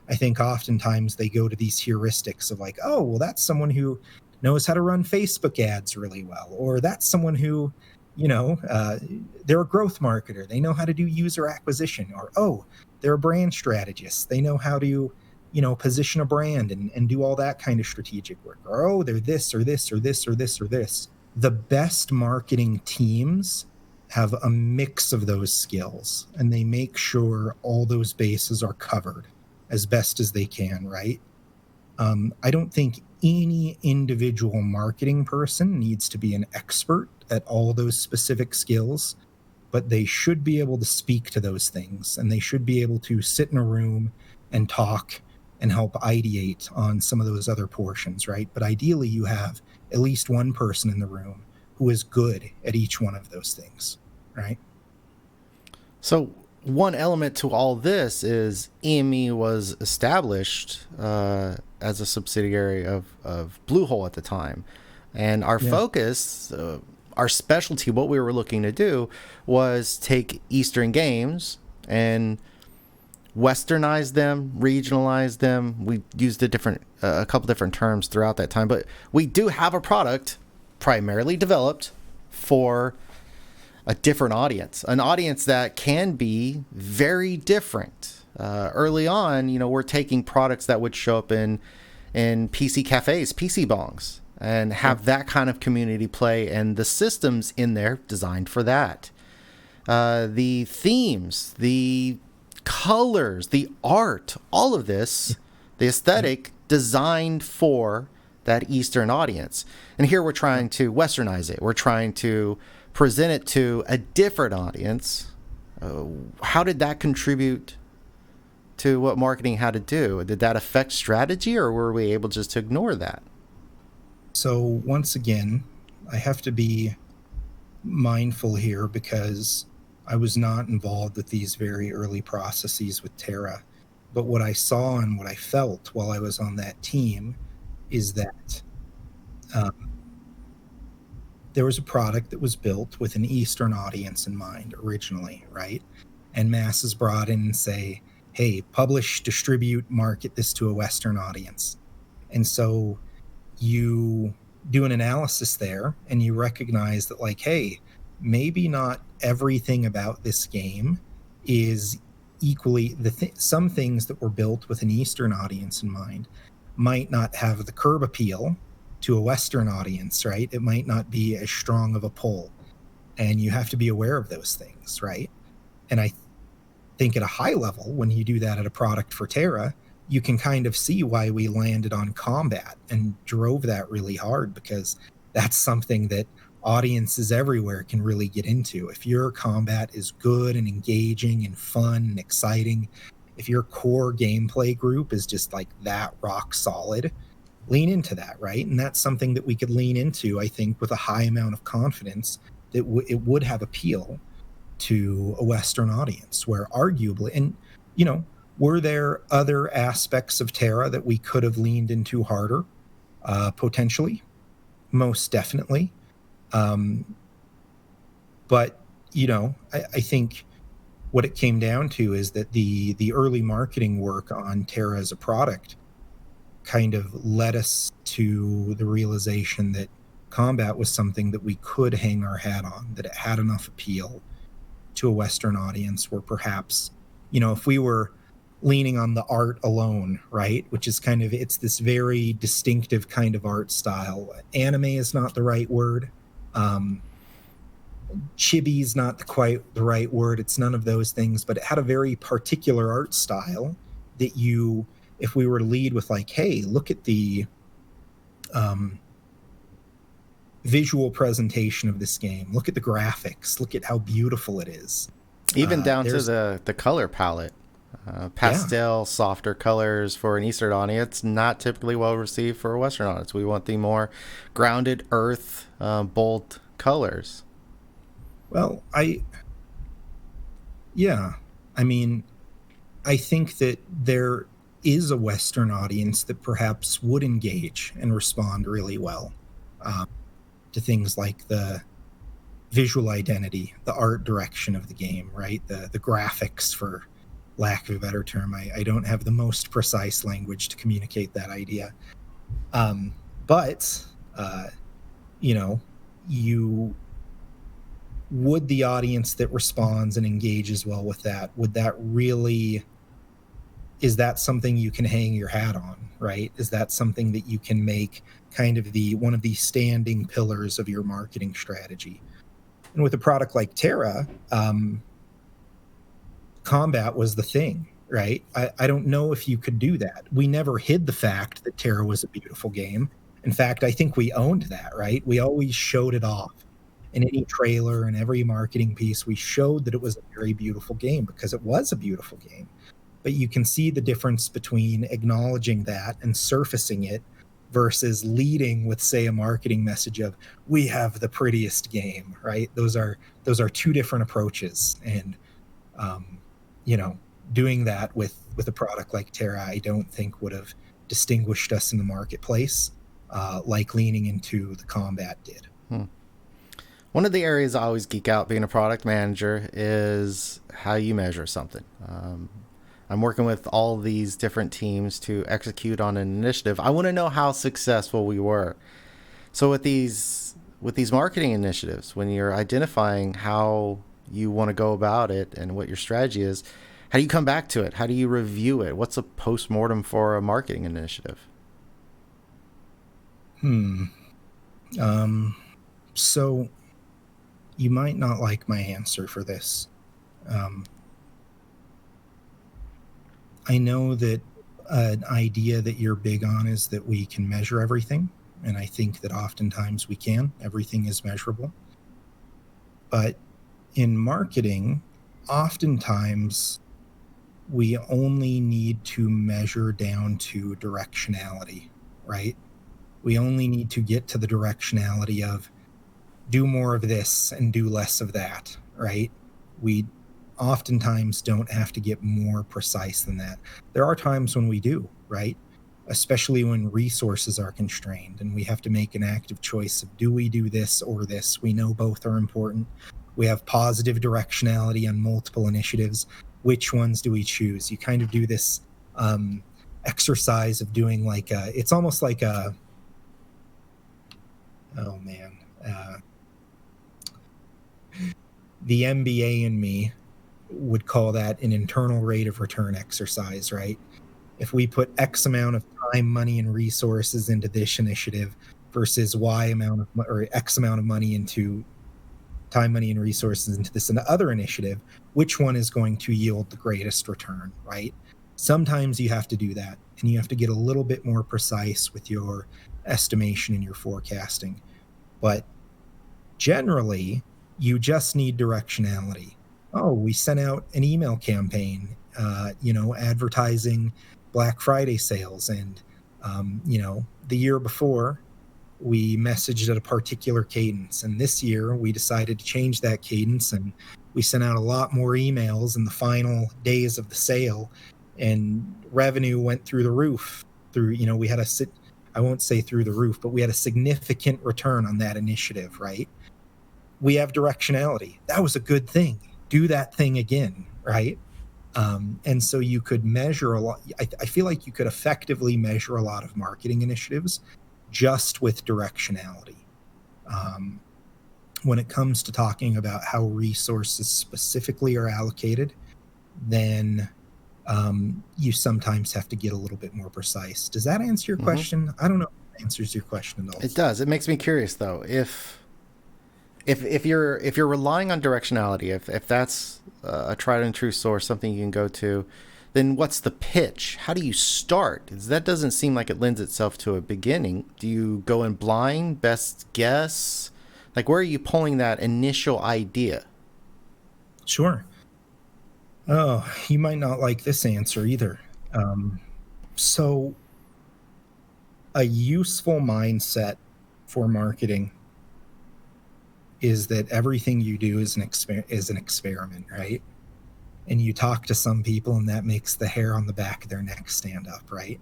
I think oftentimes they go to these heuristics of like, oh, well, that's someone who knows how to run Facebook ads really well, or that's someone who, they're a growth marketer. They know how to do user acquisition, or, oh, they're a brand strategist. They know how to, position a brand and do all that kind of strategic work, or, oh, they're this or this or this or this or this. The best marketing teams have a mix of those skills, and they make sure all those bases are covered as best as they can, right? I don't think any individual marketing person needs to be an expert at all those specific skills, but they should be able to speak to those things, and they should be able to sit in a room and talk and help ideate on some of those other portions, right? But ideally, you have at least one person in the room who is good at each one of those things, right? So one element to all this is EME was established as a subsidiary of Bluehole at the time. And our focus, our specialty, what we were looking to do was take Eastern games and westernize them, regionalize them. We used a couple different terms throughout that time, but we do have a product primarily developed for a different audience, an audience that can be very different. Early on, we're taking products that would show up in PC cafes, PC bongs, and have that kind of community play, and the systems in there designed for that. The themes, the colors, the art, all of this, the aesthetic designed for that Eastern audience. And here we're trying to westernize it. We're trying to present it to a different audience. How did that contribute to what marketing had to do? Did that affect strategy, or were we able just to ignore that? So once again, I have to be mindful here because I was not involved with these very early processes with Terra. But what I saw and what I felt while I was on that team is that there was a product that was built with an Eastern audience in mind originally, right? And masses brought in and say, hey, publish, distribute, market this to a Western audience. And so you do an analysis there and you recognize that, like, hey, maybe not everything about this game is equally some things that were built with an Eastern audience in mind might not have the curb appeal to a Western audience, right? It might not be as strong of a pull, and you have to be aware of those things, right? And I think at a high level, when you do that at a product for Terra, you can kind of see why we landed on combat and drove that really hard, because that's something that audiences everywhere can really get into. If your combat is good and engaging and fun and exciting, if your core gameplay group is just like that rock solid, lean into that, right? And that's something that we could lean into, I think, with a high amount of confidence that it would have appeal to a Western audience, where arguably, and were there other aspects of Terra that we could have leaned into harder? Potentially, most definitely. But I think what it came down to is that the early marketing work on Terra as a product kind of led us to the realization that combat was something that we could hang our hat on, that it had enough appeal to a Western audience, where perhaps, if we were leaning on the art alone, right, which is kind of, it's this very distinctive kind of art style. Anime is not the right word. Chibi is not quite the right word. It's none of those things, but it had a very particular art style that if we were to lead with, like, hey, look at the visual presentation of this game, look at the graphics, look at how beautiful it is, even down to the color palette. Pastel, softer colors for an Eastern audience, not typically well received for a Western audience. We want the more grounded earth, bold colors. Well, I think that there is a Western audience that perhaps would engage and respond really well to things like the visual identity, the art direction of the game, right? The graphics, for lack of a better term. I don't have the most precise language to communicate that idea. But would the audience that responds and engages well with that, is that something you can hang your hat on, right? Is that something that you can make kind of one of the standing pillars of your marketing strategy? And with a product like Terra, combat was the thing, right? I don't know if you could do that. We never hid the fact that Terra was a beautiful game. In fact, I think we owned that, right? We always showed it off. In any trailer and every marketing piece, we showed that it was a very beautiful game, because it was a beautiful game. But you can see the difference between acknowledging that and surfacing it versus leading with, say, a marketing message of, we have the prettiest game, right? Those are two different approaches. And doing that with a product like Terra, I don't think would have distinguished us in the marketplace like leaning into the combat did. One of the areas I always geek out being a product manager is how you measure something. I'm working with all these different teams to execute on an initiative. I want to know how successful we were. So with these marketing initiatives, when you're identifying how you want to go about it and what your strategy is, how do you come back to it? How do you review it? What's a post-mortem for a marketing initiative? Hmm. So you might not like my answer for this. Um, I know that an idea that you're big on is that we can measure everything. And I think that oftentimes we can. Everything is measurable. But in marketing, oftentimes we only need to measure down to directionality, right? We only need to get to the directionality of do more of this and do less of that, right? We oftentimes don't have to get more precise than that. There are times when we do, right? Especially when resources are constrained and we have to make an active choice of do we do this or this? We know both are important. We have positive directionality on multiple initiatives. Which ones do we choose? You kind of do this exercise of doing like it's almost like a, oh man, the MBA in me would call that an internal rate of return exercise, right? If we put X amount of time, money, and resources into this initiative versus Y amount of or X amount of money into time, money, and resources into this and the other initiative, which one is going to yield the greatest return, right? Sometimes you have to do that, and you have to get a little bit more precise with your estimation and your forecasting. But generally, you just need directionality. Oh, we sent out an email campaign, advertising Black Friday sales. And, the year before, we messaged at a particular cadence. And this year, we decided to change that cadence and we sent out a lot more emails in the final days of the sale. And revenue went through the roof. We had I won't say through the roof, but we had a significant return on that initiative, right? We have directionality. That was a good thing. Do that thing again, right? And so you could measure a lot. I feel like you could effectively measure a lot of marketing initiatives just with directionality. When it comes to talking about how resources specifically are allocated, then you sometimes have to get a little bit more precise. Does that answer your Mm-hmm. question? I don't know if it answers your question at all. It does. It makes me curious though. If you're relying on directionality, if that's a tried and true source, something you can go to, then what's the pitch? How do you start? 'Cause that doesn't seem like it lends itself to a beginning. Do you go in blind, best guess? Like, where are you pulling that initial idea? Sure. Oh, you might not like this answer either. So, a useful mindset for marketing is that everything you do is an experiment, right? And you talk to some people, and that makes the hair on the back of their neck stand up, right?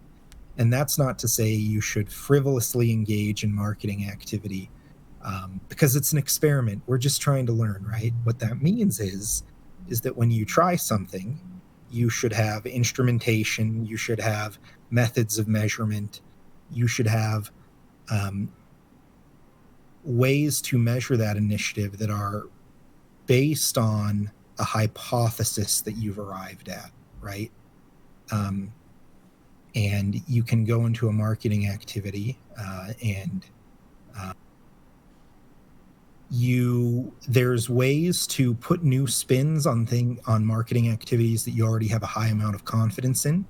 And that's not to say you should frivolously engage in marketing activity because it's an experiment. We're just trying to learn, right? What that means is that when you try something, you should have instrumentation, you should have methods of measurement, you should have ways to measure that initiative that are based on a hypothesis that you've arrived at, right? And you can go into a marketing activity and there's ways to put new spins on marketing activities that you already have a high amount of confidence in,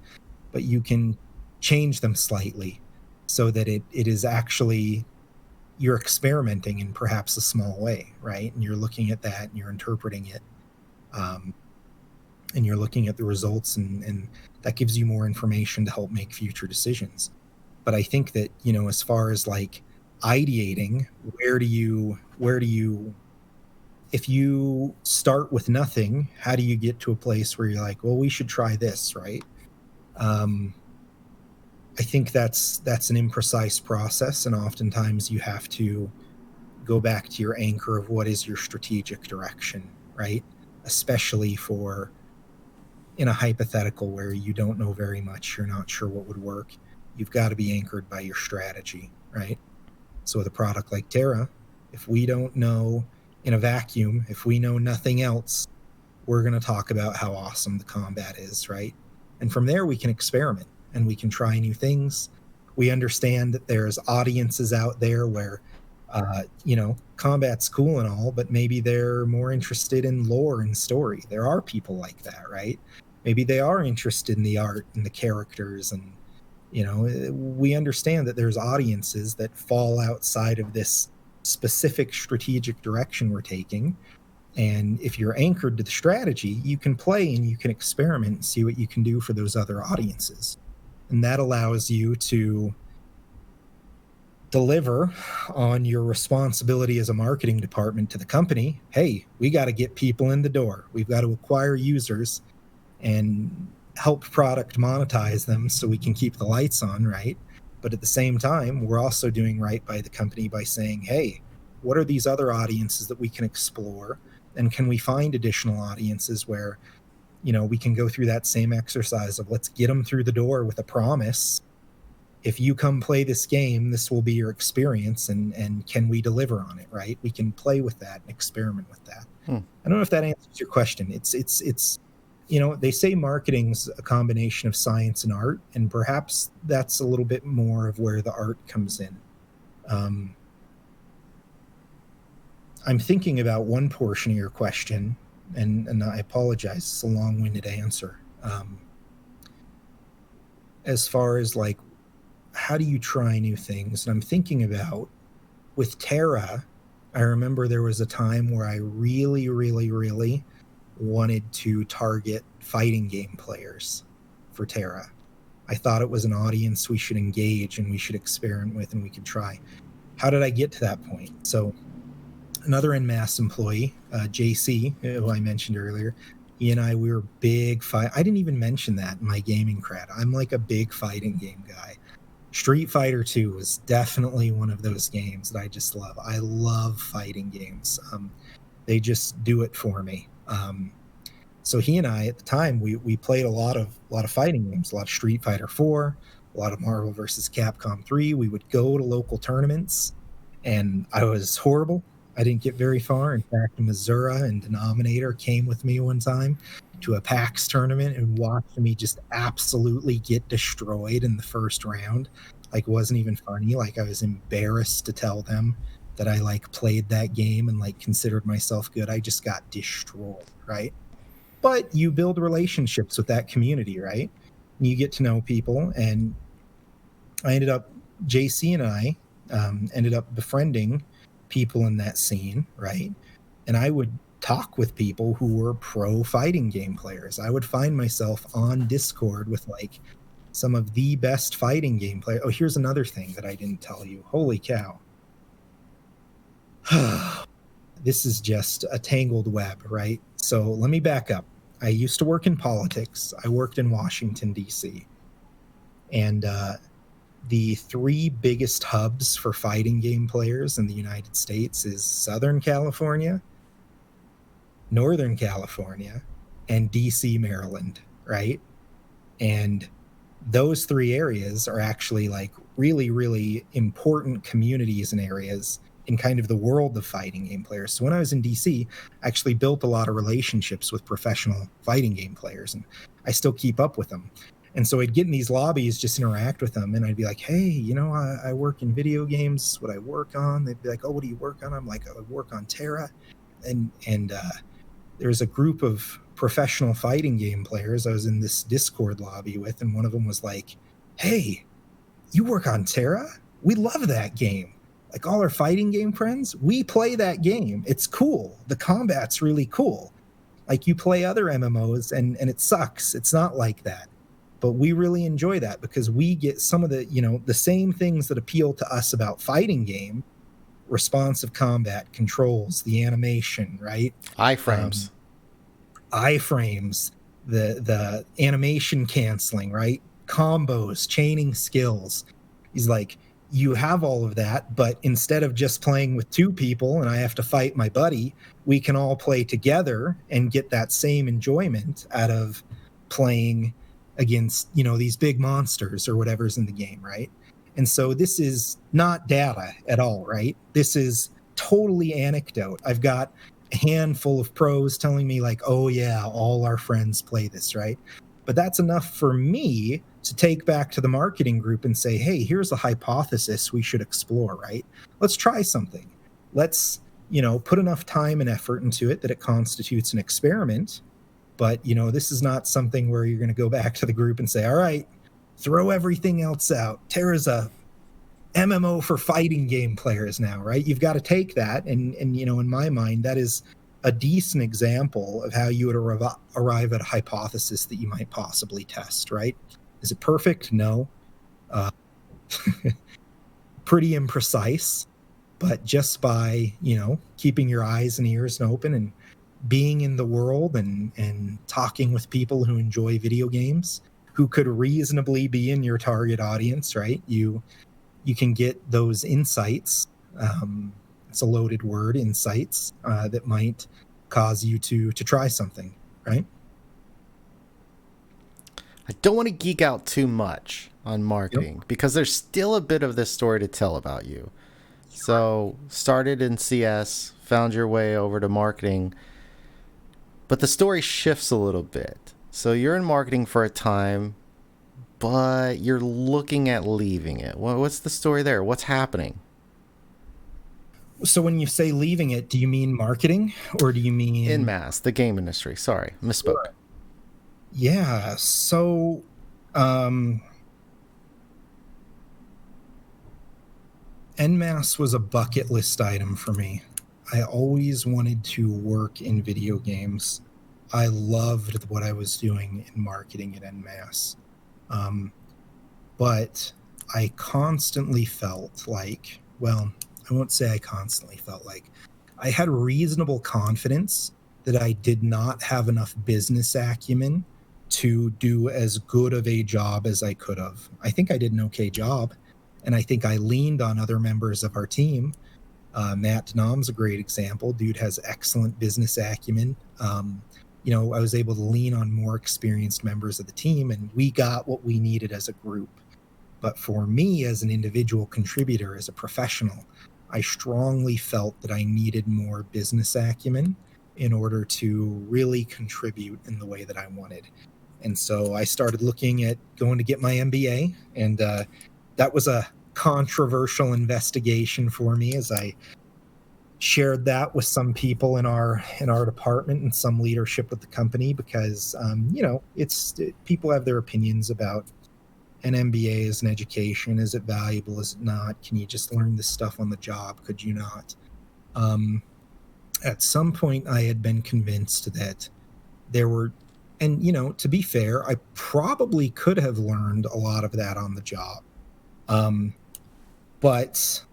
but you can change them slightly so that it is actually you're experimenting in perhaps a small way, right? And you're looking at that and you're interpreting it, and you're looking at the results, and that gives you more information to help make future decisions. But I think that, as far as like ideating, where do you if you start with nothing, how do you get to a place where you're like, well, we should try this, right? I think that's an imprecise process, and oftentimes you have to go back to your anchor of what is your strategic direction, right? Especially for in a hypothetical where you don't know very much, you're not sure what would work. You've got to be anchored by your strategy, right? So with a product like Terra, if we don't know in a vacuum, if we know nothing else, we're going to talk about how awesome the combat is, right? And from there, we can experiment and we can try new things. We understand that there's audiences out there where, combat's cool and all, but maybe they're more interested in lore and story. There are people like that, right? Maybe they are interested in the art and the characters. And, we understand that there's audiences that fall outside of this specific strategic direction we're taking. And if you're anchored to the strategy, you can play and you can experiment and see what you can do for those other audiences. And that allows you to deliver on your responsibility as a marketing department to the company. Hey, we got to get people in the door. We've got to acquire users and help product monetize them so we can keep the lights on, right? But at the same time, we're also doing right by the company by saying, hey, what are these other audiences that we can explore? And can we find additional audiences where, we can go through that same exercise of let's get them through the door with a promise. If you come play this game, this will be your experience, and can we deliver on it, right? We can play with that and experiment with that. I don't know if that answers your question. It's they say marketing's a combination of science and art, and perhaps that's a little bit more of where the art comes in. I'm thinking about one portion of your question, and I apologize, it's a long-winded answer. As far as like, how do you try new things? And I'm thinking about with Terra, I remember there was a time where I really, really, really wanted to target fighting game players for Terra. I thought it was an audience we should engage and we should experiment with and we could try. How did I get to that point? So another En Masse employee, JC, who I mentioned earlier, he and I, we were big fight. I didn't even mention that in my gaming cred. I'm like a big fighting game guy. Street Fighter 2 was definitely one of those games that I just love. I love fighting games. They just do it for me. So he and I, at the time, we played a lot of fighting games, a lot of Street Fighter 4, a lot of Marvel vs. Capcom 3. We would go to local tournaments, and I was horrible. I didn't get very far. In fact, Missouri and Denominator came with me one time to a PAX tournament and watched me just absolutely get destroyed in the first round. Like, it wasn't even funny. Like, I was embarrassed to tell them that I like played that game and like considered myself good. I just got destroyed, right? But you build relationships with that community, right? And you get to know people. And JC and I ended up befriending people in that scene, right? And I would talk with people who were pro fighting game players. I would find myself on Discord with like some of the best fighting game players. Oh, here's another thing that I didn't tell you. Holy cow. This is just a tangled web, right? So let me back up. I used to work in politics. I worked in Washington, D.C. And the three biggest hubs for fighting game players in the United States is Southern California, Northern California, and DC, Maryland, right? And those three areas are actually like really, really important communities and areas in kind of the world of fighting game players. So when I was in DC, I actually built a lot of relationships with professional fighting game players, and I still keep up with them. And so I'd get in these lobbies, just interact with them, and I'd be like, hey, I work in video games. What I work on? They'd be like, oh, what do you work on? I'm like, I work on Terra. And there's a group of professional fighting game players I was in this Discord lobby with, and one of them was like, hey, you work on Terra? We love that game. Like, all our fighting game friends, we play that game. It's cool. The combat's really cool. Like, you play other MMOs and it sucks. It's not like that. But we really enjoy that because we get some of the, the same things that appeal to us about fighting game, responsive combat, controls, the animation, right? Iframes. Iframes, the animation canceling, right? Combos, chaining skills. He's like, you have all of that, but instead of just playing with two people and I have to fight my buddy, we can all play together and get that same enjoyment out of playing against, you know, these big monsters or whatever's in the game, right? And so this is not data at all, right? This is totally anecdote. I've got a handful of pros telling me like, oh yeah, all our friends play this, right? But that's enough for me to take back to the marketing group and say, hey, here's a hypothesis we should explore, right? Let's try something. Let's, you know, put enough time and effort into it that it constitutes an experiment. But, you know, this is not something where you're going to go back to the group and say, all right, throw everything else out. Terra's a MMO for fighting game players now, right? You've got to take that. And you know, in my mind, that is a decent example of how you would arrive at a hypothesis that you might possibly test, right? Is it perfect? No. Pretty imprecise, but just by, you know, keeping your eyes and ears open and being in the world and talking with people who enjoy video games, who could reasonably be in your target audience, right? You can get those insights. It's a loaded word, insights, that might cause you to try something, right? I don't want to geek out too much on marketing because there's still a bit of this story to tell about you. So, started in CS, found your way over to marketing, but the story shifts a little bit. So, you're in marketing for a time, but you're looking at leaving it. What's the story there? What's happening? So, when you say leaving it, do you mean marketing or do you mean En Masse, the game industry? Sorry, misspoke. Yeah. So, En Masse was a bucket list item for me. I always wanted to work in video games. I loved what I was doing in marketing at En Masse. But I constantly felt like, well, I won't say I constantly felt like, I had reasonable confidence that I did not have enough business acumen to do as good of a job as I could have. I think I did an okay job, and I think I leaned on other members of our team. Matt Denom's a great example. Dude has excellent business acumen. You know, I was able to lean on more experienced members of the team, and we got what we needed as a group. But for me, as an individual contributor, as a professional, I strongly felt that I needed more business acumen in order to really contribute in the way that I wanted. And so I started looking at going to get my MBA, and that was a controversial investigation for me, as I shared that with some people in our department and some leadership with the company, because you know, people have their opinions about an MBA as an education. Is it valuable? Is it not? Can you just learn this stuff on the job? Could you not? At some point, I had been convinced that there were, and you know, to be fair, I probably could have learned a lot of that on the job. But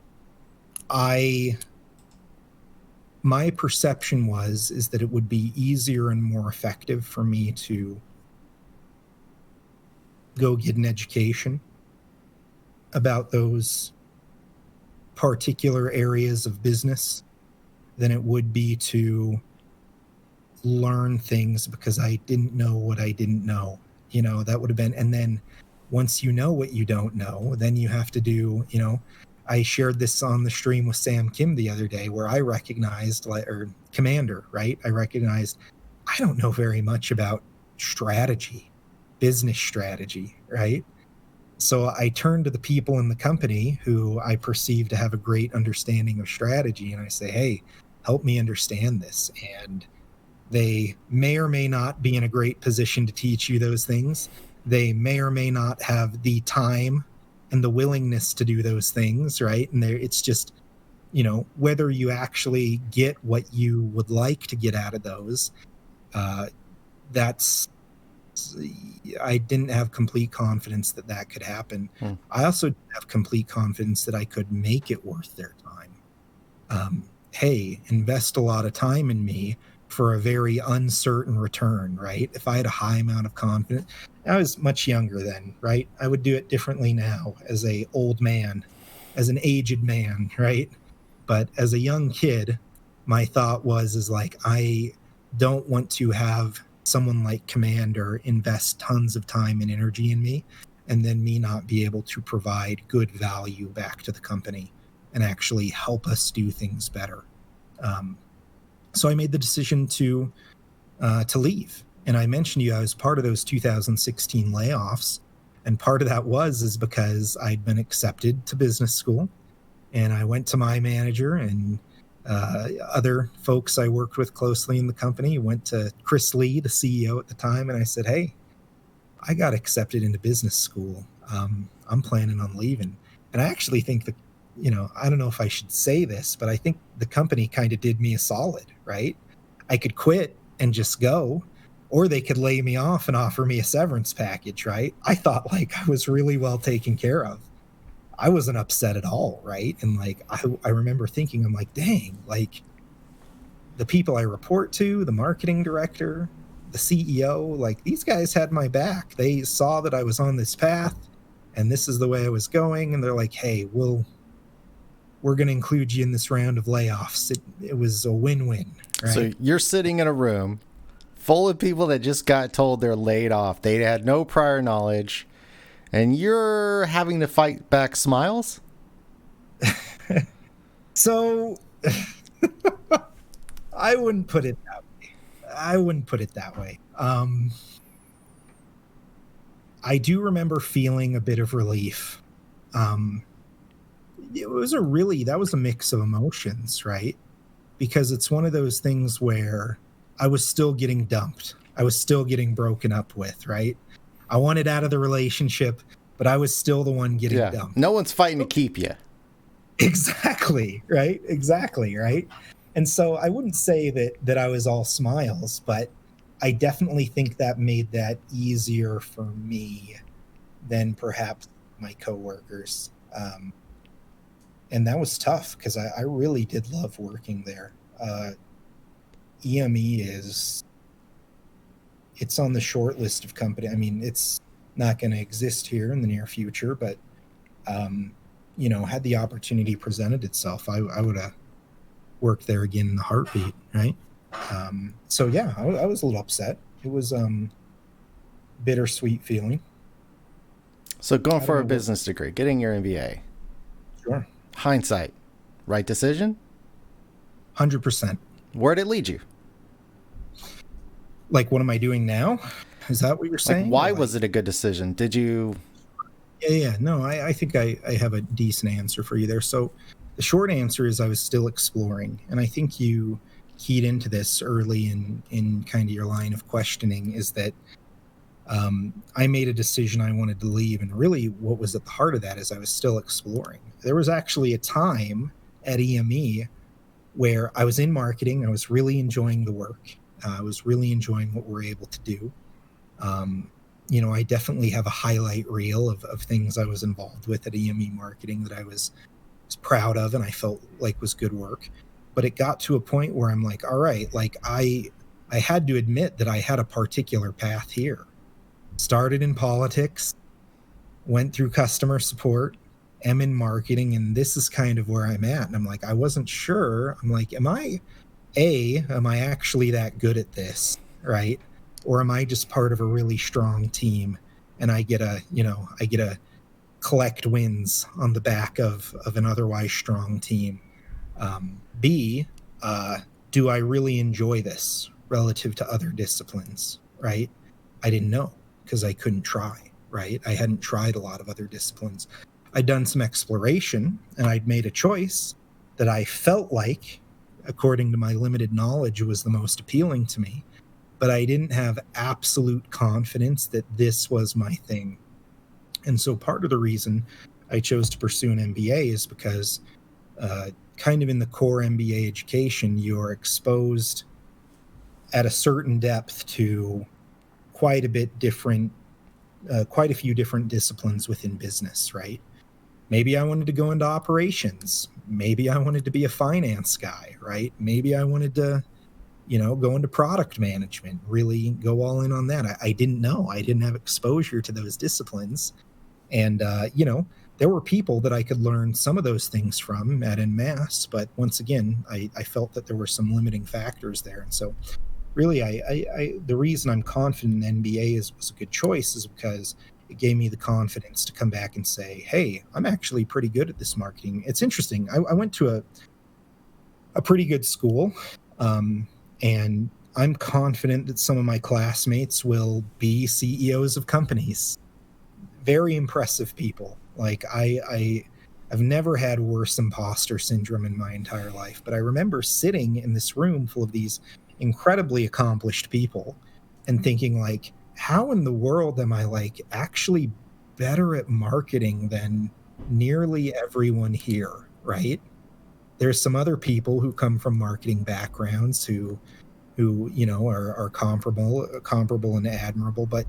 my perception is that it would be easier and more effective for me to go get an education about those particular areas of business than it would be to learn things because I didn't know what I didn't know. You know, that would have been, and then once you know what you don't know, then you have to do, you know, I shared this on the stream with Sam Kim the other day where I recognized, or Commander, right? I recognized I don't know very much about strategy, business strategy, right? So I turned to the people in the company who I perceive to have a great understanding of strategy, and I say, hey, help me understand this. And they may or may not be in a great position to teach you those things. They may or may not have the time and the willingness to do those things, right? And it's just, you know, whether you actually get what you would like to get out of those, I didn't have complete confidence that could happen. I also didn't have complete confidence that I could make it worth their time. Hey, invest a lot of time in me for a very uncertain return, right? If I had a high amount of confidence, I was much younger then, right? I would do it differently now as a old man. as an aged man, right? But as a young kid, my thought is like, I don't want to have someone like Commander invest tons of time and energy in me and then me not be able to provide good value back to the company and actually help us do things better. So I made the decision to leave. And I mentioned to you I was part of those 2016 layoffs. And part of that is because I'd been accepted to business school. And I went to my manager and other folks I worked with closely in the company, went to Chris Lee, the CEO at the time, and I said, hey, I got accepted into business school. I'm planning on leaving. And I actually think that, I don't know if I should say this, but I think the company kind of did me a solid, right? I could quit and just go, or they could lay me off and offer me a severance package, right? I thought like I was really well taken care of. I wasn't upset at all, right? And like I remember thinking, I'm like, dang, like the people I report to, the marketing director, the CEO, like these guys had my back. They saw that I was on this path and this is the way I was going. And they're like, hey, we're going to include you in this round of layoffs. It was a win-win, right? So you're sitting in a room full of people that just got told they're laid off. They had no prior knowledge. And you're having to fight back smiles? So I wouldn't put it that way. I do remember feeling a bit of relief. That was a mix of emotions, right? Because it's one of those things where I was still getting dumped. I was still getting broken up with, right? I wanted out of the relationship, but I was still the one getting dumped. No one's fighting to keep you. Exactly, right? Exactly, right? And so I wouldn't say that I was all smiles, but I definitely think that made that easier for me than perhaps my coworkers. And that was tough because I really did love working there. EME it's on the short list of company. I mean, it's not going to exist here in the near future, but, had the opportunity presented itself, I would have worked there again in a heartbeat. Right. So yeah, I was a little upset. It was, bittersweet feeling. So going for a business degree, getting your MBA. Sure. Hindsight, right decision? 100%. Where'd it lead you? Like, what am I doing now? Is that what you're saying? Like, why was it a good decision? Did you? Yeah. No, I think I have a decent answer for you there. So the short answer is I was still exploring. And I think you keyed into this early in kind of your line of questioning is that I made a decision I wanted to leave. And really what was at the heart of that is I was still exploring. There was actually a time at EME where I was in marketing. I was really enjoying the work. I was really enjoying what we're able to do. I definitely have a highlight reel of things I was involved with at EME marketing that I was proud of and I felt like was good work. But it got to a point where I'm like, all right, like I had to admit that I had a particular path here. Started in politics, went through customer support, am in marketing, and this is kind of where I'm at. And I'm like, I wasn't sure. I'm like, am I actually that good at this, right? Or am I just part of a really strong team and I get to collect wins on the back of an otherwise strong team? B, do I really enjoy this relative to other disciplines, right? I didn't know because I couldn't try, right? I hadn't tried a lot of other disciplines. I'd done some exploration and I'd made a choice that I felt like, according to my limited knowledge, was the most appealing to me. But I didn't have absolute confidence that this was my thing. And so part of the reason I chose to pursue an MBA is because kind of in the core MBA education, you're exposed at a certain depth to quite a few different disciplines within business, right? Maybe I wanted to go into operations. Maybe I wanted to be a finance guy, right? Maybe I wanted to, go into product management, really go all in on that. I didn't know. I didn't have exposure to those disciplines. And, there were people that I could learn some of those things from at En Masse, but once again, I felt that there were some limiting factors there. And so really, the reason I'm confident in MBA was a good choice is because it gave me the confidence to come back and say, hey, I'm actually pretty good at this marketing. It's interesting. I went to a pretty good school, and I'm confident that some of my classmates will be CEOs of companies. Very impressive people. Like I've never had worse imposter syndrome in my entire life, but I remember sitting in this room full of these incredibly accomplished people and thinking like, how in the world am I like actually better at marketing than nearly everyone here, right? There's some other people who come from marketing backgrounds who are comparable and admirable, but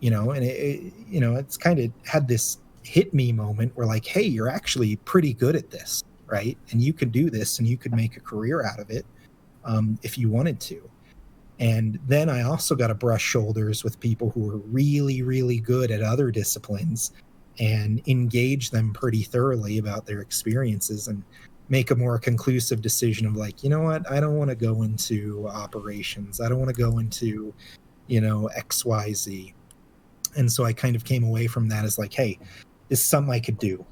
and it's kind of had this hit me moment where like, hey, you're actually pretty good at this, right? And you could do this and you could make a career out of it if you wanted to. And then I also got to brush shoulders with people who are really, really good at other disciplines and engage them pretty thoroughly about their experiences and make a more conclusive decision of like, you know what, I don't want to go into operations. I don't want to go into, XYZ. And so I kind of came away from that as like, hey, this is something I could do.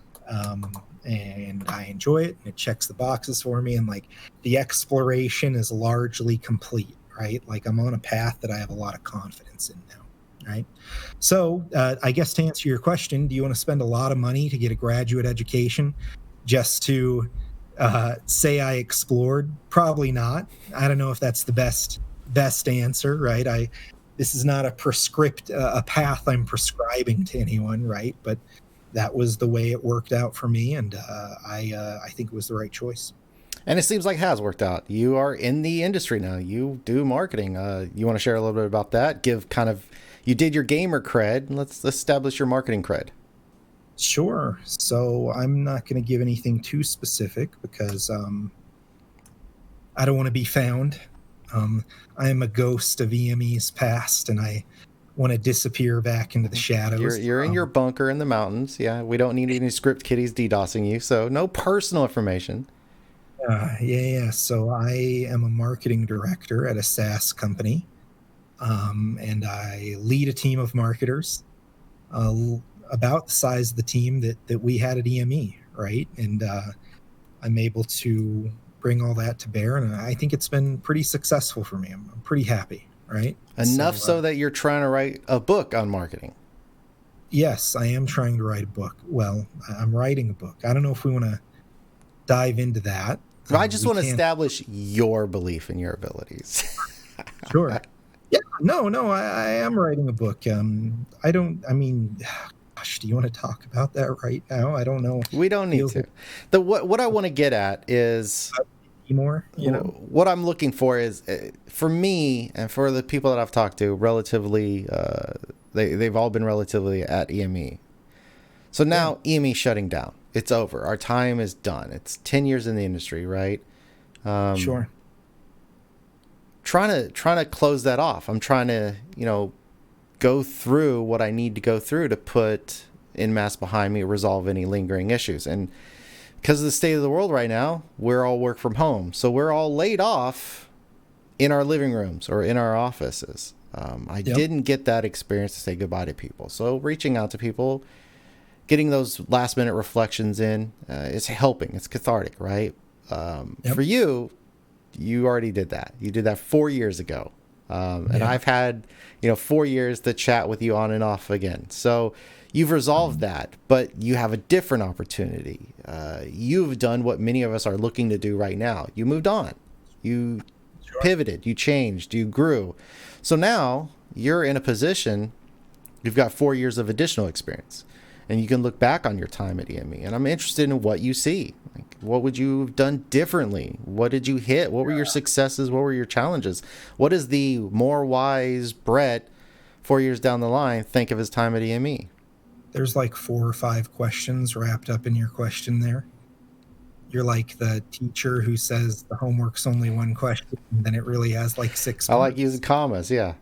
And I enjoy it and it checks the boxes for me. And like the exploration is largely complete, right? Like I'm on a path that I have a lot of confidence in now, right? So I guess to answer your question, do you want to spend a lot of money to get a graduate education just to say I explored? Probably not. I don't know if that's the best answer, right? This is not a path I'm prescribing to anyone, right? But that was the way it worked out for me, and I think it was the right choice. And it seems like it has worked out. You are in the industry now. You do marketing. You want to share a little bit about that? You did your gamer cred. Let's establish your marketing cred. Sure. So I'm not going to give anything too specific because I don't want to be found. I am a ghost of EME's past, and I want to disappear back into the shadows. You're in your bunker in the mountains. Yeah, we don't need any script kiddies DDoSing you, so no personal information. Yeah. So I am a marketing director at a SaaS company, and I lead a team of marketers about the size of the team that we had at EME, right? And I'm able to bring all that to bear, and I think it's been pretty successful for me. I'm pretty happy, right? Enough so that you're trying to write a book on marketing. Yes, I am trying to write a book. Well, I'm writing a book. I don't know if we want to dive into that. I just want to establish your belief in your abilities. Sure. Yeah, no, I am writing a book. Gosh, do you want to talk about that right now? I don't know. We don't need to. What I want to get at is more. What I'm looking for is, for me and for the people that I've talked to, relatively, they've all been relatively at EME. So now EME shutting down. It's over. Our time is done. It's 10 years in the industry, right? Sure. Trying to close that off. I'm trying to, go through what I need to go through to put En Masse behind me, resolve any lingering issues. And because of the state of the world right now, we're all work from home. So we're all laid off in our living rooms or in our offices. I didn't get that experience to say goodbye to people. So reaching out to people, getting those last minute reflections in, it's helping. It's cathartic, right? For you already did that. You did that 4 years ago. And I've had, 4 years to chat with you on and off again. So you've resolved that, but you have a different opportunity. You've done what many of us are looking to do right now. You moved on. You pivoted. You changed. You grew. So now you're in a position, you've got 4 years of additional experience. And you can look back on your time at EME. And I'm interested in what you see. Like, what would you have done differently? What did you hit? What were your successes? What were your challenges? What does the more wise Brett 4 years down the line think of his time at EME? There's like 4 or 5 questions wrapped up in your question there. You're like the teacher who says the homework's only one question, and then it really has like 6 I like using commas, yeah.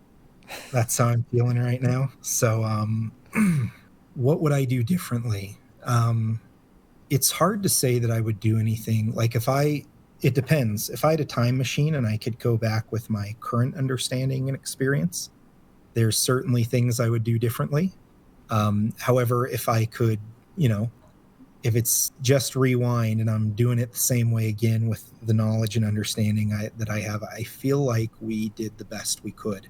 That's how I'm feeling right now. So what would I do differently? It's hard to say that I would do anything. Like it depends. If I had a time machine and I could go back with my current understanding and experience, there's certainly things I would do differently. However, if I could, if it's just rewind and I'm doing it the same way again with the knowledge and understanding that I have, I feel like we did the best we could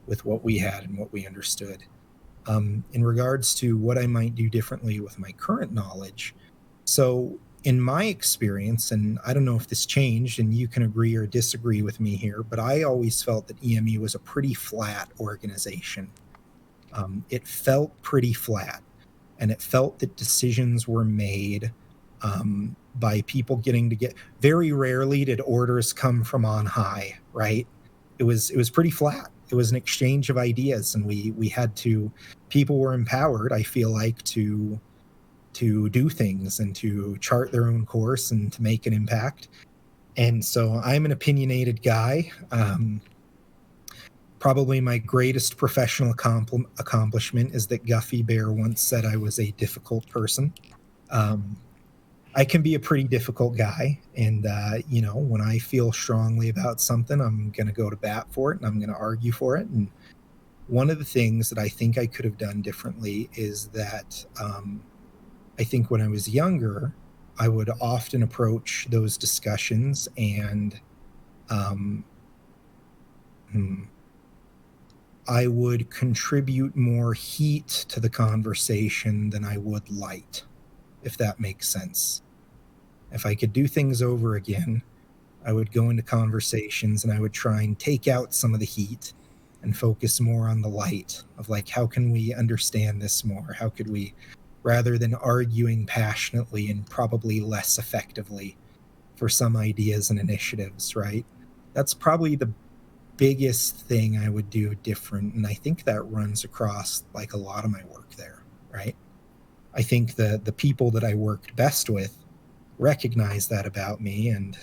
with what we had and what we understood. In regards to what I might do differently with my current knowledge, so in my experience, and I don't know if this changed and you can agree or disagree with me here, but I always felt that EME was a pretty flat organization. It felt pretty flat, and it felt that decisions were made by people getting to get. Very rarely did orders come from on high, right? It was pretty flat. It was an exchange of ideas, and we had to. People were empowered, I feel like, to do things and to chart their own course and to make an impact. And so I'm an opinionated guy. Probably my greatest professional accomplishment is that Guffy Bear once said I was a difficult person. I can be a pretty difficult guy. And, when I feel strongly about something, I'm going to go to bat for it and I'm going to argue for it. And one of the things that I think I could have done differently is that I think when I was younger, I would often approach those discussions and I would contribute more heat to the conversation than I would light, if that makes sense. If I could do things over again, I would go into conversations and I would try and take out some of the heat and focus more on the light of like, how can we understand this more? How could we, rather than arguing passionately and probably less effectively for some ideas and initiatives, right? That's probably the biggest thing I would do different. And I think that runs across like a lot of my work there, right? I think the people that I worked best with recognized that about me and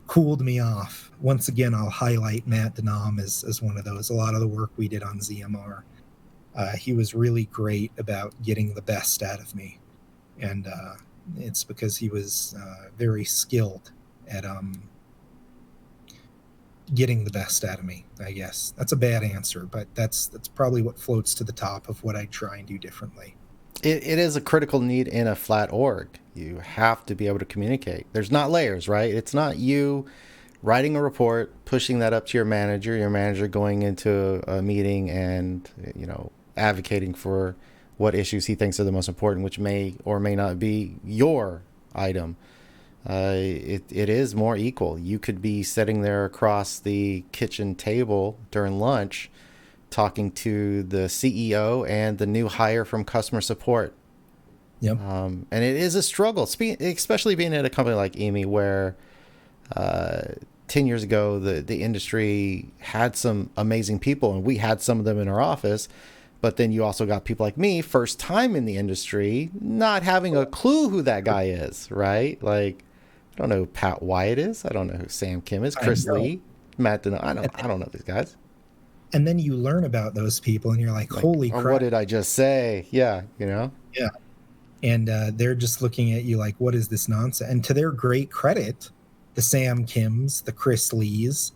cooled me off. Once again, I'll highlight Matt Denam as one of those. A lot of the work we did on ZMR, he was really great about getting the best out of me. And it's because he was very skilled at getting the best out of me, I guess. That's a bad answer, but that's probably what floats to the top of what I try and do differently. It is a critical need in a flat org. You have to be able to communicate. There's not layers, right? It's not you writing a report, pushing that up to your manager going into a meeting and, advocating for what issues he thinks are the most important, which may or may not be your item. It is more equal. You could be sitting there across the kitchen table during lunch talking to the CEO and the new hire from customer support. Yep. And it is a struggle, especially being at a company like EME where 10 years ago, the industry had some amazing people and we had some of them in our office. But then you also got people like me, first time in the industry, not having a clue who that guy is, right? Like, I don't know who Pat Wyatt is. I don't know who Sam Kim is. Chris Lee, Matt Denham. I don't know these guys. And then you learn about those people and you're like holy crap. What did I just say? Yeah, Yeah. And they're just looking at you like, what is this nonsense? And to their great credit, the Sam Kims, the Chris Lees,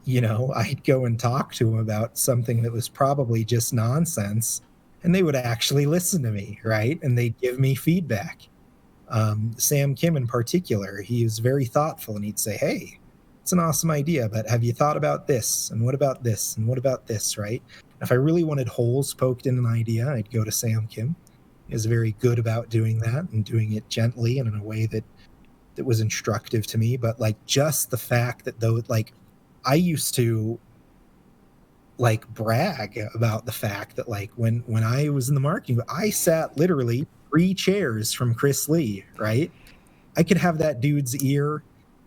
I'd go and talk to them about something that was probably just nonsense, and they would actually listen to me, right? And they'd give me feedback. Sam Kim in particular, he was very thoughtful, and he'd say, hey, it's an awesome idea, but have you thought about this? And what about this? And what about this, right? If I really wanted holes poked in an idea, I'd go to Sam Kim. He was very good about doing that and doing it gently and in a way that was instructive to me. But like just the fact that I used to like brag about the fact that like when I was in the marketing, I sat literally 3 chairs from Chris Lee, right? I could have that dude's ear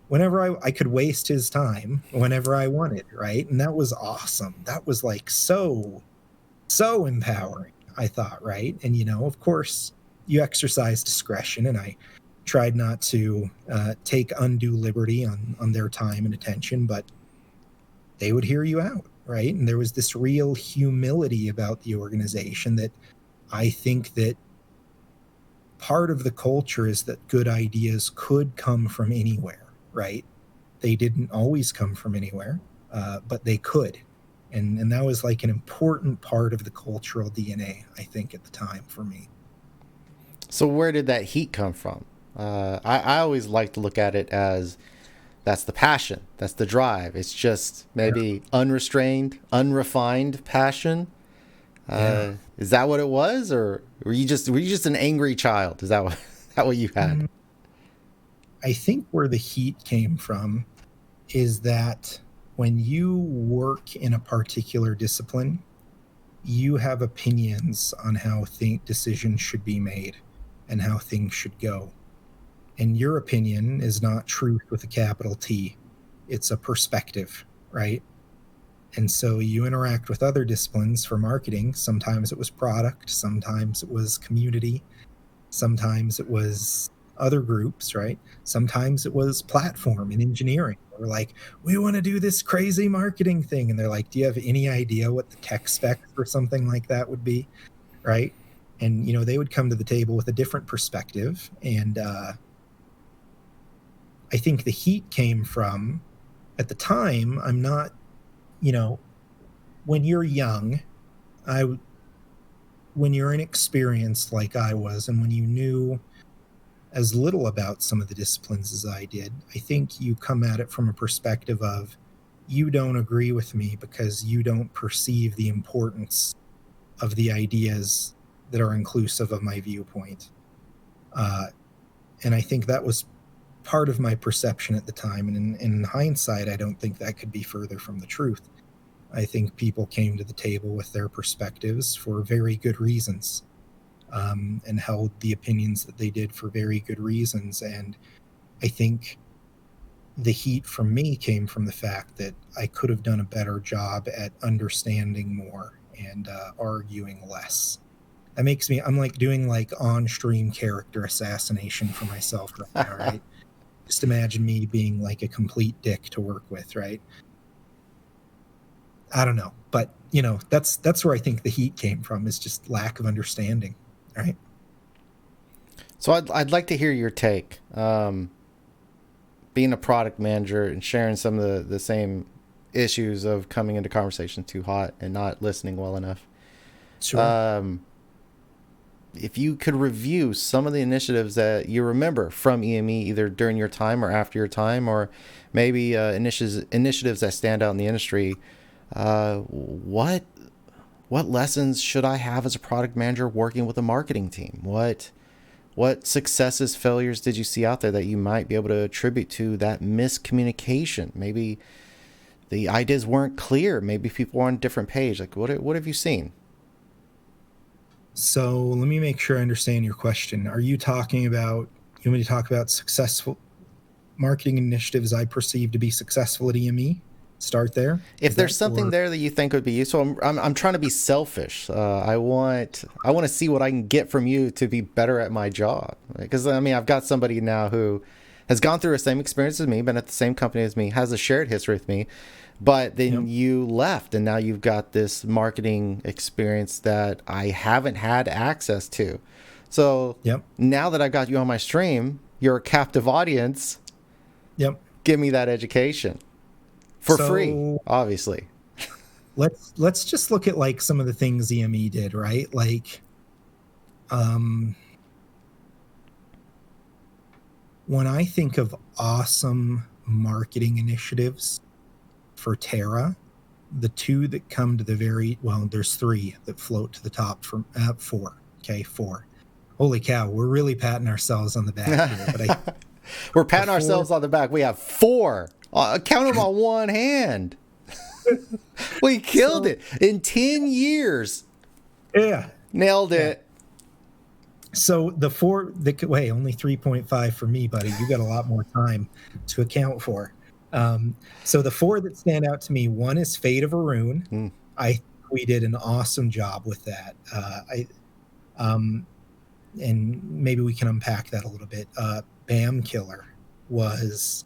whenever I could waste his time whenever I wanted, right? And that was awesome. That was like so empowering, I thought, right? And of course, you exercise discretion, and I tried not to take undue liberty on their time and attention, but they would hear you out, right? And there was this real humility about the organization that I think that part of the culture is that good ideas could come from anywhere, right? They didn't always come from anywhere, but they could. And that was like an important part of the cultural DNA, I think, at the time for me. So where did that heat come from? I always like to look at it as that's the passion, that's the drive. It's just maybe unrestrained, unrefined passion. Is that what it was, or were you just an angry child? Is that what that what you had? I think where the heat came from is that when you work in a particular discipline, you have opinions on how decisions should be made and how things should go. And your opinion is not truth with a capital T. It's a perspective, right? And so you interact with other disciplines for marketing. Sometimes it was product, sometimes it was community, sometimes it was other groups, right? Sometimes it was platform and engineering. We're like, we want to do this crazy marketing thing. And they're like, do you have any idea what the tech spec for something like that would be? Right. And, they would come to the table with a different perspective. And I think the heat came from, at the time, I'm not, when you're young, when you're inexperienced like I was, and when you knew as little about some of the disciplines as I did, I think you come at it from a perspective of, you don't agree with me because you don't perceive the importance of the ideas that are inclusive of my viewpoint. And I think that was part of my perception at the time. And in hindsight, I don't think that could be further from the truth. I think people came to the table with their perspectives for very good reasons, and held the opinions that they did for very good reasons. And I think the heat from me came from the fact that I could have done a better job at understanding more and arguing less. That makes me, I'm like doing like on-stream character assassination for myself right now, right? Just imagine me being like a complete dick to work with, right? I don't know, but that's where I think the heat came from, is just lack of understanding, right? So I'd like to hear your take. Being a product manager and sharing some of the same issues of coming into conversation too hot and not listening well enough. Sure. If you could review some of the initiatives that you remember from EME, either during your time or after your time, or maybe initiatives that stand out in the industry, what lessons should I have as a product manager working with a marketing team? What successes, failures did you see out there that you might be able to attribute to that miscommunication? Maybe the ideas weren't clear. Maybe people were on a different page. Like, what have you seen? So let me make sure I understand your question. Are you talking about, you want me to talk about successful marketing initiatives I perceive to be successful at EME? Start there. If there's something there that you think would be useful, I'm trying to be selfish. I want to see what I can get from you to be better at my job. Because I've got somebody now who has gone through the same experience as me, been at the same company as me, has a shared history with me, but then you left, and now you've got this marketing experience that I haven't had access to. So now that I got you on my stream, you're a captive audience. Give me that education. For free, obviously. Let's just look at like some of the things EME did, right? Like, when I think of awesome marketing initiatives for Terra, the two that come to there's three that float to the top from four. Okay, four. Holy cow, we're really patting ourselves on the back here. But we're patting ourselves on the back. We have four. Count them on one hand. We killed it in 10 years. Yeah. Nailed it. So the four that only 3.5 for me, buddy. You got a lot more time to account for. So the four that stand out to me, one is Fate of Arun. I think we did an awesome job with that. And maybe we can unpack that a little bit. Bam Killer was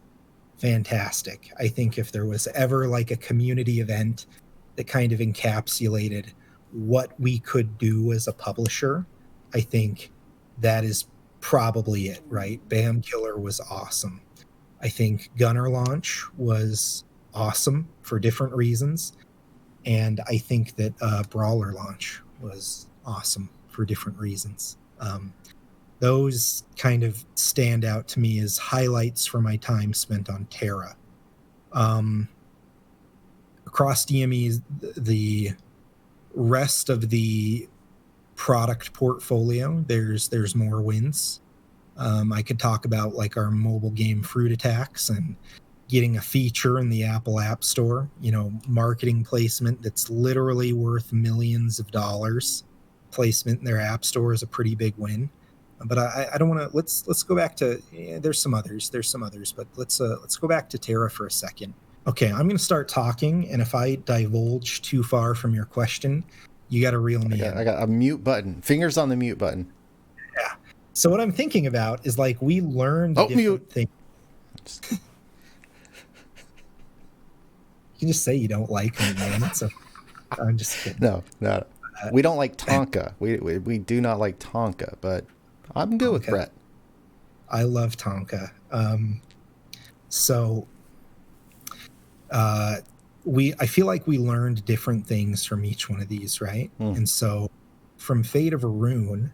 fantastic. I think if there was ever like a community event that kind of encapsulated what we could do as a publisher, I think that is probably it, right? Bam Killer was awesome. I think Gunner Launch was awesome for different reasons. And I think that Brawler Launch was awesome for different reasons. Those kind of stand out to me as highlights for my time spent on Terra. Across DME, the rest of the product portfolio, there's more wins. I could talk about like our mobile game Fruit Attacks and getting a feature in the Apple App Store, marketing placement that's literally worth millions of dollars. Placement in their App Store is a pretty big win. But I don't want to. Let's go back to. There's some others, but let's go back to Terra for a second. Okay, I'm going to start talking, and if I divulge too far from your question, you got to reel me in. I got a mute button. Fingers on the mute button. Yeah. So what I'm thinking about is like we learned different things. You can just say you don't like me, man. I'm just kidding. No. We don't like Tonka. We do not like Tonka, but I'm good with Brett. I love Tonka. I feel like we learned different things from each one of these, right? And so from Fate of a Rune,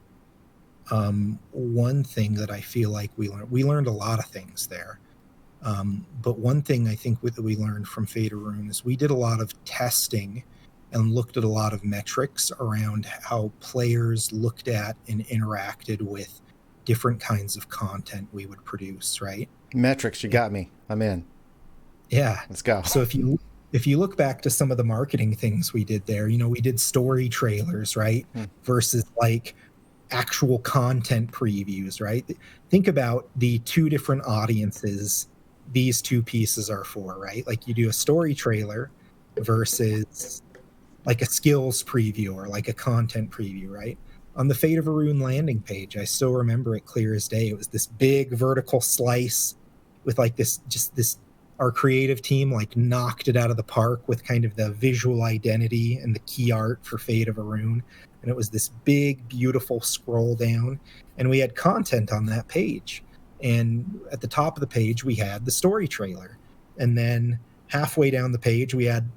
one thing that I feel like we learned a lot of things there. But one thing I think that we learned from Fate of Rune is we did a lot of testing and looked at a lot of metrics around how players looked at and interacted with different kinds of content we would produce, right? Metrics, you got me. I'm in. Yeah. Let's go. So if you look back to some of the marketing things we did there, we did story trailers, right? Versus like actual content previews, right? Think about the two different audiences these two pieces are for, right? Like you do a story trailer versus like a skills preview or like a content preview, right? On the Fate of a Rune landing page, I still remember it clear as day. It was this big vertical slice with like this our creative team like knocked it out of the park with kind of the visual identity and the key art for Fate of a Rune. And it was this big, beautiful scroll down. And we had content on that page. And at the top of the page, we had the story trailer. And then halfway down the page, we had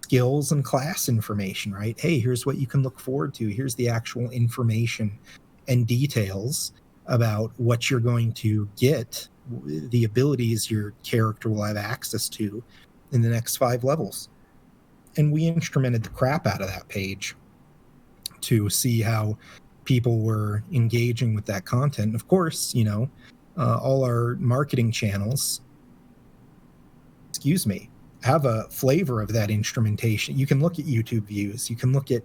skills and class information, right? Hey, here's what you can look forward to. Here's the actual information and details about what you're going to get, the abilities your character will have access to in the next 5 levels. And we instrumented the crap out of that page to see how people were engaging with that content. And of course, all our marketing channels, have a flavor of that instrumentation. You can look at YouTube views. You can look at,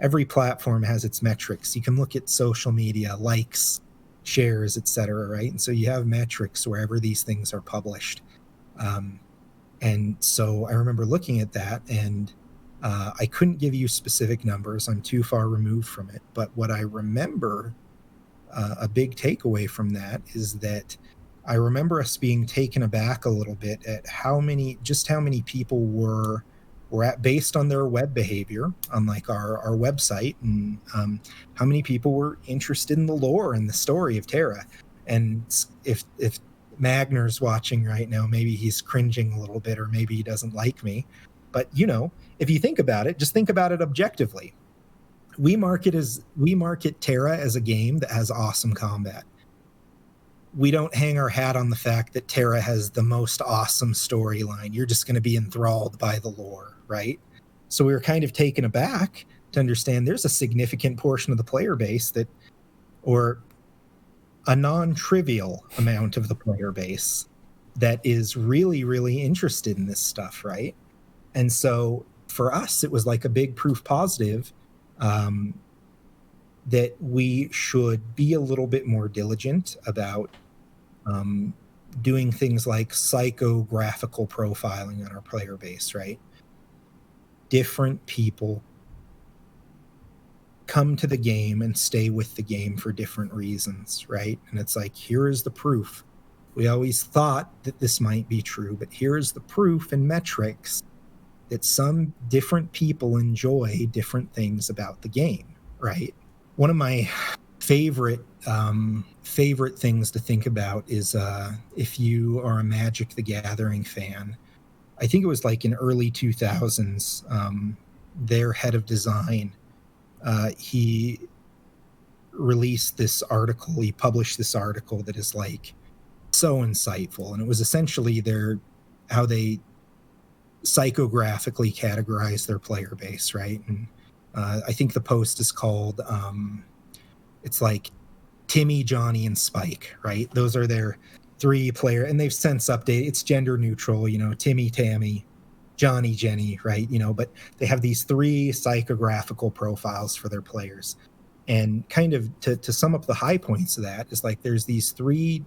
every platform has its metrics. You can look at social media, likes, shares, etc., right? And so you have metrics wherever these things are published. And so I remember looking at that, and I couldn't give you specific numbers. I'm too far removed from it. But what I remember, a big takeaway from that is that I remember us being taken aback a little bit at how many people were at, based on their web behavior on like our website, and how many people were interested in the lore and the story of Terra. And if Magner's watching right now, maybe he's cringing a little bit, or maybe he doesn't like me. But if you think about it, just think about it objectively. We market Terra as a game that has awesome combat. We don't hang our hat on the fact that Terra has the most awesome storyline. You're just going to be enthralled by the lore, right? So we were kind of taken aback to understand there's a significant portion of the player base or a non-trivial amount of the player base that is really, really interested in this stuff, right? And so for us, it was like a big proof positive that we should be a little bit more diligent about doing things like psychographical profiling on our player base, right? Different people come to the game and stay with the game for different reasons, right? And it's like, here is the proof. We always thought that this might be true, but here is the proof and metrics that some different people enjoy different things about the game, right? One of my favorite things to think about is if you are a Magic the Gathering fan. I think it was like in early 2000s, their head of design, he released this article. He published this article that is like so insightful, and it was essentially how they psychographically categorize their player base, right? And I think the post is called it's like Timmy, Johnny, and Spike, right? Those are their 3 player, and they've since updated. It's gender neutral, Timmy, Tammy, Johnny, Jenny, right? But they have these 3 psychographical profiles for their players. And kind of to sum up the high points of that is like there's these 3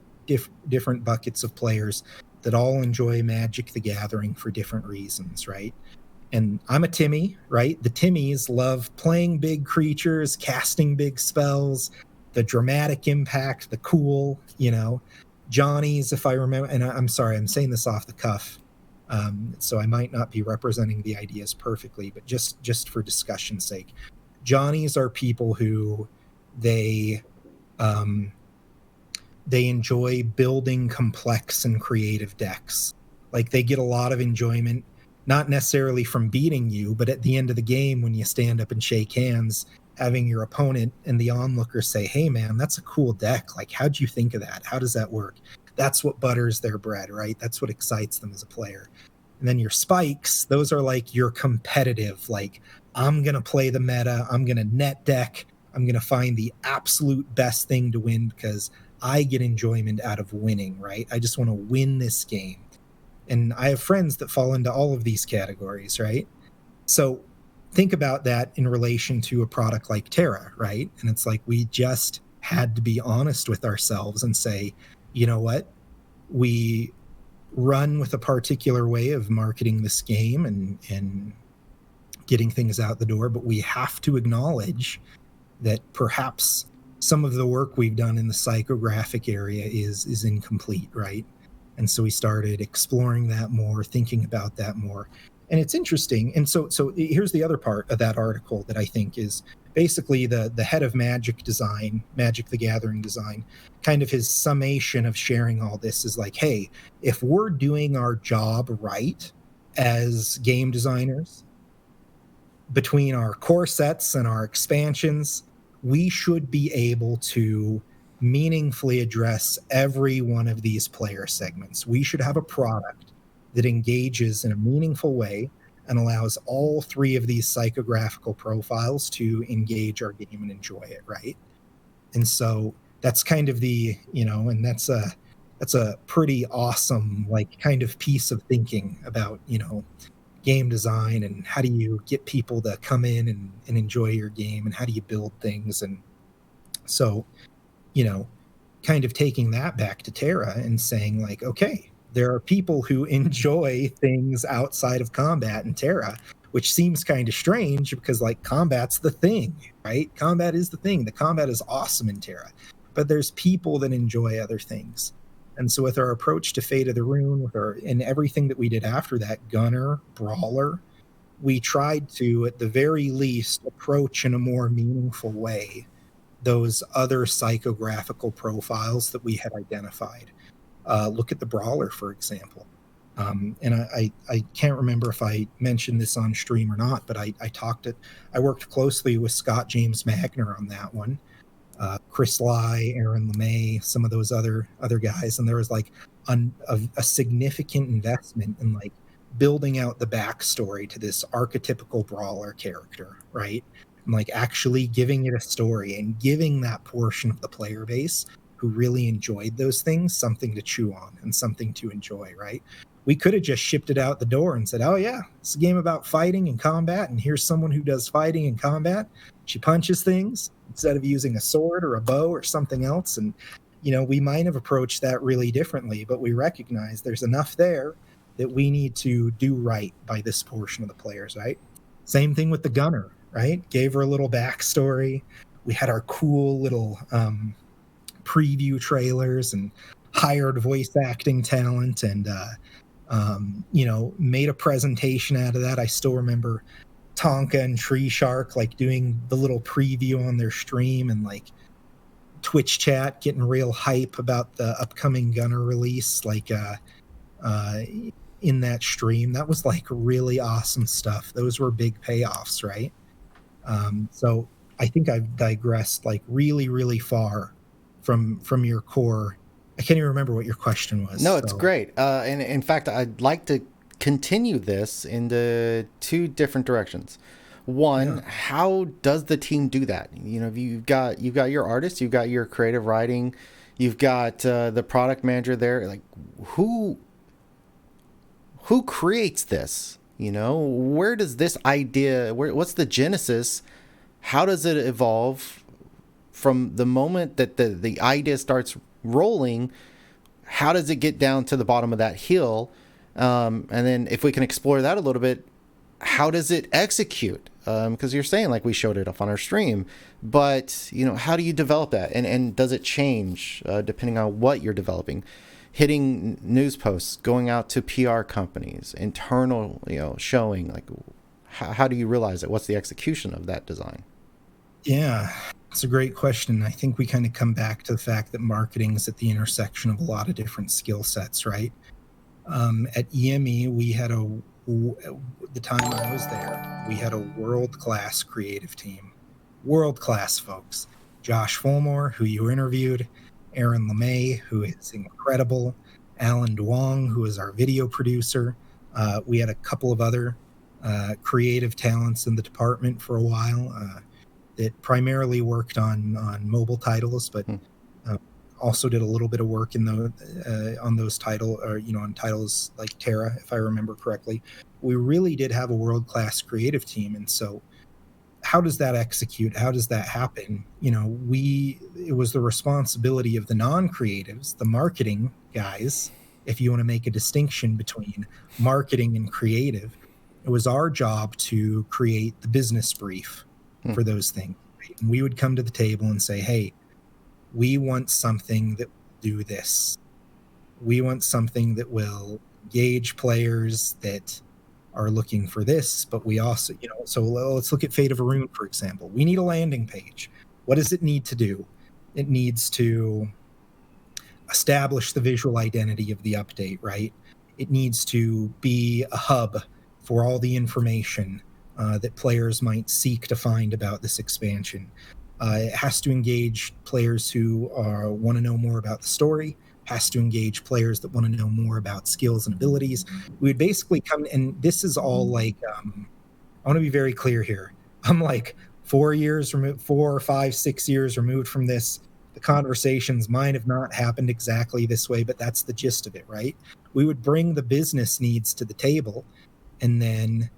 different buckets of players that all enjoy Magic the Gathering for different reasons, right? And I'm a Timmy, right? The Timmies love playing big creatures, casting big spells, the dramatic impact, the cool, Johnny's, if I remember, and I'm sorry, I'm saying this off the cuff, so I might not be representing the ideas perfectly, but just for discussion's sake, Johnnies are people who they enjoy building complex and creative decks. Like they get a lot of enjoyment, not necessarily from beating you, but at the end of the game when you stand up and shake hands, having your opponent and the onlooker say, hey man, that's a cool deck. Like, how'd you think of that? How does that work? That's what butters their bread, right? That's what excites them as a player. And then your spikes, those are like your competitive, like I'm going to play the meta. I'm going to net deck. I'm going to find the absolute best thing to win because I get enjoyment out of winning, right? I just want to win this game. And I have friends that fall into all of these categories, right? So think about that in relation to a product like Terra, right? And it's like we just had to be honest with ourselves and say, you know what? We run with a particular way of marketing this game and getting things out the door, but we have to acknowledge that perhaps some of the work we've done in the psychographic area is incomplete, right? And so we started exploring that more, thinking about that more. And it's interesting. And so here's the other part of that article that I think is basically the head of Magic design, Magic the Gathering design, kind of his summation of sharing all this is like, hey, if we're doing our job right as game designers, between our core sets and our expansions, we should be able to meaningfully address every one of these player segments. We should have a product that engages in a meaningful way and allows all 3 of these psychographical profiles to engage our game and enjoy it, right? And so that's kind of the, and that's a pretty awesome, like, kind of piece of thinking about, game design and how do you get people to come in and enjoy your game and how do you build things. And so, kind of taking that back to Terra and saying like, okay, there are people who enjoy things outside of combat in Terra, which seems kind of strange because like combat's the thing, right? Combat is the thing. The combat is awesome in Terra, but there's people that enjoy other things. And so with our approach to Fate of the Rune, and everything that we did after that, Gunner, Brawler, we tried to, at the very least, approach in a more meaningful way those other psychographical profiles that we had identified. Look at the Brawler, for example. And I can't remember if I mentioned this on stream or not, but I worked closely with Scott James Magner on that one. Chris Lai, Aaron LeMay, some of those other guys, and there was like a significant investment in like building out the backstory to this archetypical Brawler character, right? And like actually giving it a story and giving that portion of the player base who really enjoyed those things something to chew on and something to enjoy, right? We could have just shipped it out the door and said, oh yeah, it's a game about fighting and combat, and here's someone who does fighting and combat. She punches things instead of using a sword or a bow or something else. And, we might have approached that really differently, but we recognize there's enough there that we need to do right by this portion of the players, right? Same thing with the Gunner, right? Gave her a little backstory. We had our cool little preview trailers and hired voice acting talent and, made a presentation out of that. I still remember Tonka and Tree Shark like doing the little preview on their stream and like Twitch chat getting real hype about the upcoming Gunner release, like in that stream. That was like really awesome stuff. Those were big payoffs, right? So I think I've digressed like really, really far from your core. I can't even remember what your question was. No, it's great. And in fact, I'd like to continue this into two different directions. One, how does the team do that? You know, you've got your artist, you've got your creative writing, you've got the product manager there. Like, who creates this? You know, where does this idea? What's the genesis? How does it evolve from the moment that the idea starts rolling? How does it get down to the bottom of that hill? And then if we can explore that a little bit, how does it execute? Because you're saying like we showed it off on our stream, but you know, how do you develop that? And does it change depending on what you're developing? Hitting news posts, going out to PR companies, internal, you know, showing, like how do you realize it? What's the execution of that design? Yeah, it's a great question. I think we kind of come back to the fact that marketing is at the intersection of a lot of different skill sets, right? At EME, we had the time I was there, we had a world-class creative team, world-class folks. Josh Fulmore, who you interviewed, Aaron LeMay, who is incredible, Alan Duong, who is our video producer. We had a couple of other creative talents in the department for a while that primarily worked on mobile titles, but also did a little bit of work in on those on titles like Terra, if I remember correctly. We really did have a world-class creative team, and so how does that execute? How does that happen? You know, it was the responsibility of the non-creatives, the marketing guys, if you want to make a distinction between marketing and creative. It was our job to create the business brief for those things. Right? And we would come to the table and say, hey, we want something that will do this. We want something that will engage players that are looking for this, but we also, you know, so let's look at Fate of Arun, for example. We need a landing page. What does it need to do? It needs to establish the visual identity of the update, right? It needs to be a hub for all the information that players might seek to find about this expansion. It has to engage players who want to know more about the story, has to engage players that want to know more about skills and abilities. We would basically come, and this is all like, I want to be very clear here. I'm like 4 years removed, 4 or 5, 6 years removed from this. The conversations might have not happened exactly this way, but that's the gist of it, right? We would bring the business needs to the table, and then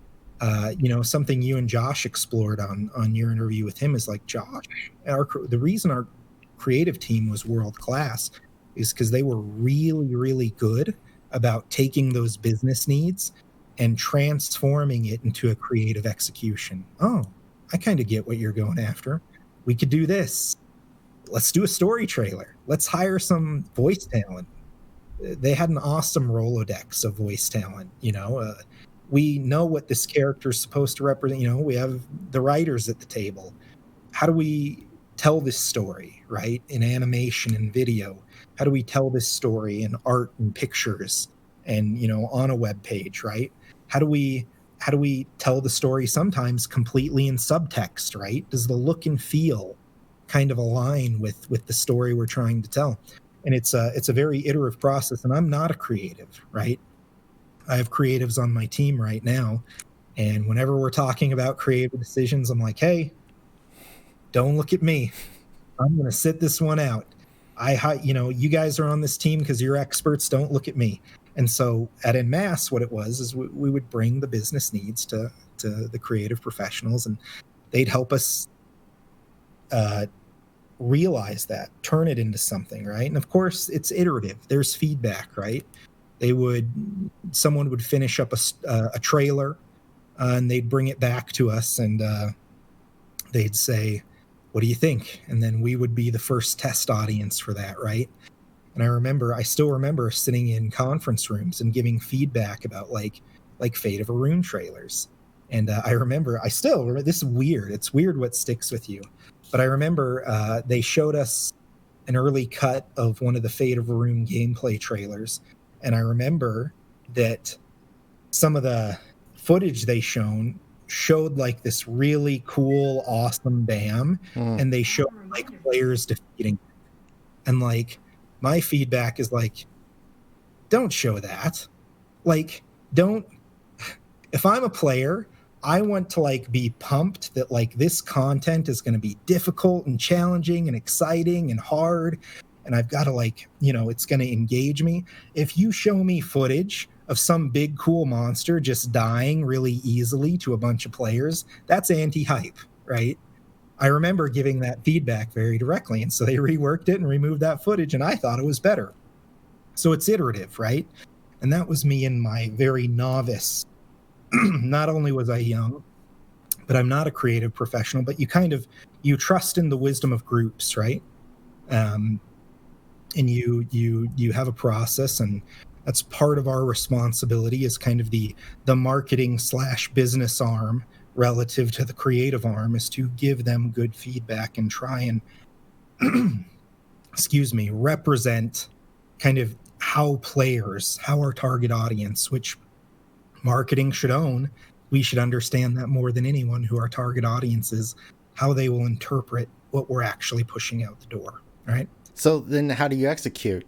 something you and Josh explored on your interview with him is like, Josh, the reason our creative team was world class is because they were really, really good about taking those business needs and transforming it into a creative execution. Oh, I kind of get what you're going after. We could do this. Let's do a story trailer. Let's hire some voice talent. They had an awesome Rolodex of voice talent, we know what this character is supposed to represent. We have the writers at the table. How do we tell this story, right? In animation and video, how do we tell this story in art and pictures and, on a web page, right? How do we tell the story sometimes completely in subtext, right? Does the look and feel kind of align with the story we're trying to tell? And it's a very iterative process. And I'm not a creative, right? I have creatives on my team right now. And whenever we're talking about creative decisions, I'm like, hey, don't look at me. I'm going to sit this one out. You guys are on this team because you're experts. Don't look at me. And so at En Masse, what it was is we would bring the business needs to the creative professionals, and they'd help us realize that, turn it into something, right? And of course, it's iterative. There's feedback, right? Someone would finish up a trailer, and they'd bring it back to us, and they'd say, what do you think? And then we would be the first test audience for that, right? And I still remember sitting in conference rooms and giving feedback about like Fate of Arun trailers. And I still remember, this is weird. It's weird what sticks with you. But I remember they showed us an early cut of one of the Fate of a Room gameplay trailers, and I remember that some of the footage they showed like this really cool, awesome BAM, Mm. and they showed like players defeating it. And like my feedback is like, don't show that. Like, don't. If I'm a player, I want to like be pumped that like this content is going to be difficult and challenging and exciting and hard, and I've got to like, it's going to engage me. If you show me footage of some big cool monster just dying really easily to a bunch of players, that's anti-hype, right? I remember giving that feedback very directly, and so they reworked it and removed that footage, and I thought it was better. So it's iterative, right? And that was me in my very novice. Not only was I young, but I'm not a creative professional, but you trust in the wisdom of groups, right? And you have a process, and that's part of our responsibility as kind of the marketing / business arm relative to the creative arm, is to give them good feedback and try and represent kind of how our target audience, which marketing should own. We should understand that more than anyone, who our target audience is, how they will interpret what we're actually pushing out the door, right? So then how do you execute?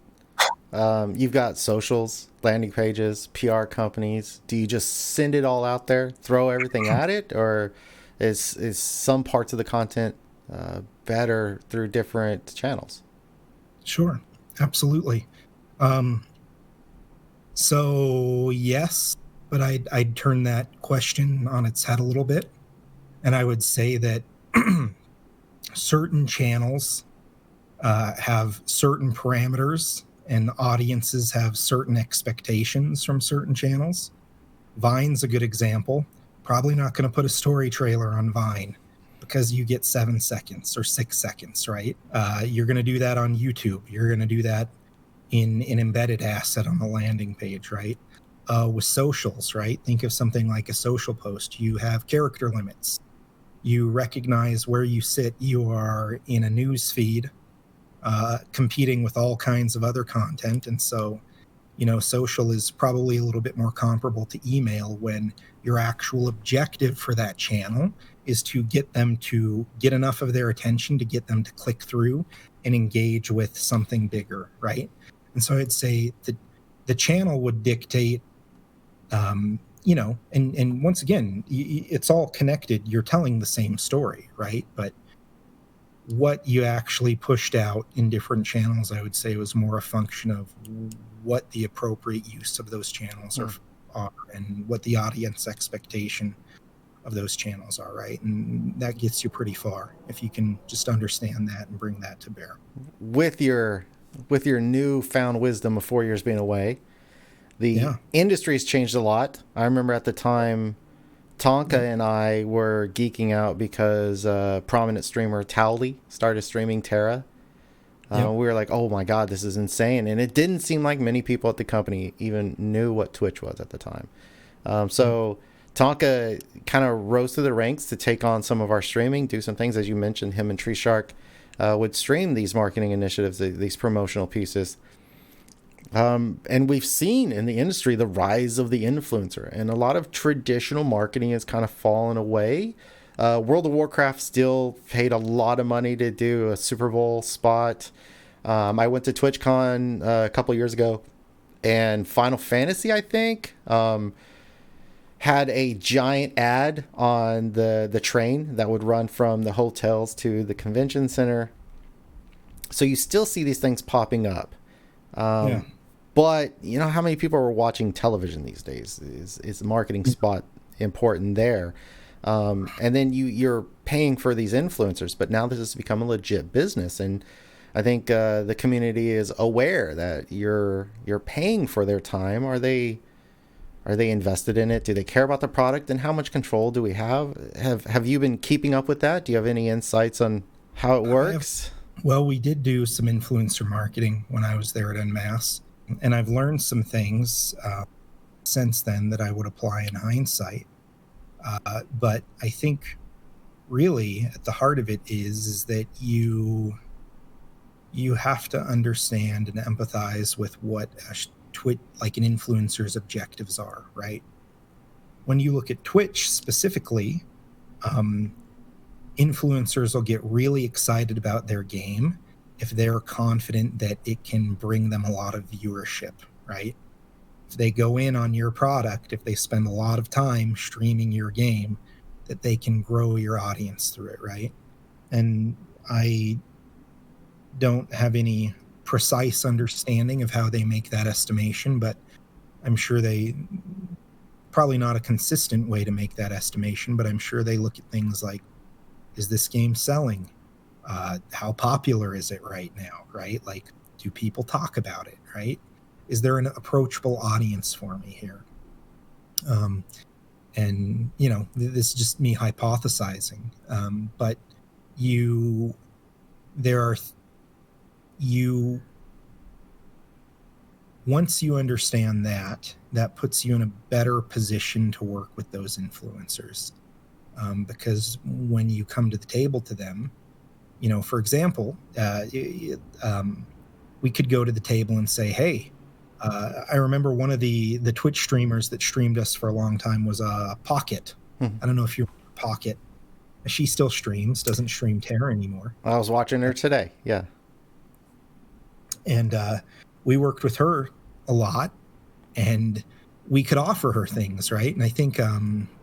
You've got socials, landing pages, PR companies. Do you just send it all out there, throw everything at it, or is some parts of the content better through different channels? Sure, absolutely. So yes, but I'd turn that question on its head a little bit, and I would say that certain channels have certain parameters, and audiences have certain expectations from certain channels. Vine's a good example. Probably not going to put a story trailer on Vine because you get 7 seconds or 6 seconds, right? You're going to do that on YouTube. You're going to do that in an embedded asset on the landing page, right? With socials, right? Think of something like a social post. You have character limits. You recognize where you sit. You are in a news feed, competing with all kinds of other content. And so, social is probably a little bit more comparable to email, when your actual objective for that channel is to get them to get enough of their attention to get them to click through and engage with something bigger, right? And so I'd say that the channel would dictate, and once again, it's all connected. You're telling the same story, right? But what you actually pushed out in different channels, I would say, was more a function of what the appropriate use of those channels are, and what the audience expectation of those channels are, right? And that gets you pretty far if you can just understand that and bring that to bear. With your newfound wisdom of 4 years being away, the industry's changed a lot. I remember at the time, Tonka and I were geeking out because prominent streamer Towley started streaming Terra. We were like, oh my God, this is insane. And it didn't seem like many people at the company even knew what Twitch was at the time. So Tonka kind of rose through the ranks to take on some of our streaming, do some things. As you mentioned, him and Tree Shark would stream these marketing initiatives, these promotional pieces. And we've seen in the industry the rise of the influencer, and a lot of traditional marketing has kind of fallen away. World of Warcraft still paid a lot of money to do a Super Bowl spot. I went to TwitchCon a couple years ago, and Final Fantasy, I think, had a giant ad on the train that would run from the hotels to the convention center. So you still see these things popping up. But you know how many people are watching television these days? Is the marketing spot important there? And then you're paying for these influencers, but now this has become a legit business. And I think the community is aware that you're paying for their time. Are they invested in it? Do they care about the product? And how much control do we have? Have you been keeping up with that? Do you have any insights on how it works? Well, we did do some influencer marketing when I was there at En Masse, and I've learned some things since then that I would apply in hindsight. But I think really at the heart of it is that you you have to understand and empathize with what like an influencer's objectives are, right? When you look at Twitch specifically, influencers will get really excited about their game if they're confident that it can bring them a lot of viewership, right? If they go in on your product, if they spend a lot of time streaming your game, that they can grow your audience through it, right? And I don't have any precise understanding of how they make that estimation, but I'm sure probably not a consistent way to make that estimation, but I'm sure they look at things like, is this game selling? How popular is it right now, right? Like, do people talk about it, right? Is there an approachable audience for me here? And, you know, this is just me hypothesizing. But once you understand that puts you in a better position to work with those influencers. Because when you come to the table to them, you know, for example, we could go to the table and say, hey, I remember one of the Twitch streamers that streamed us for a long time was Pocket. I don't know if you remember Pocket. She still streams, doesn't stream Terra anymore. I was watching her today. Yeah. And we worked with her a lot, and we could offer her things, right? And I think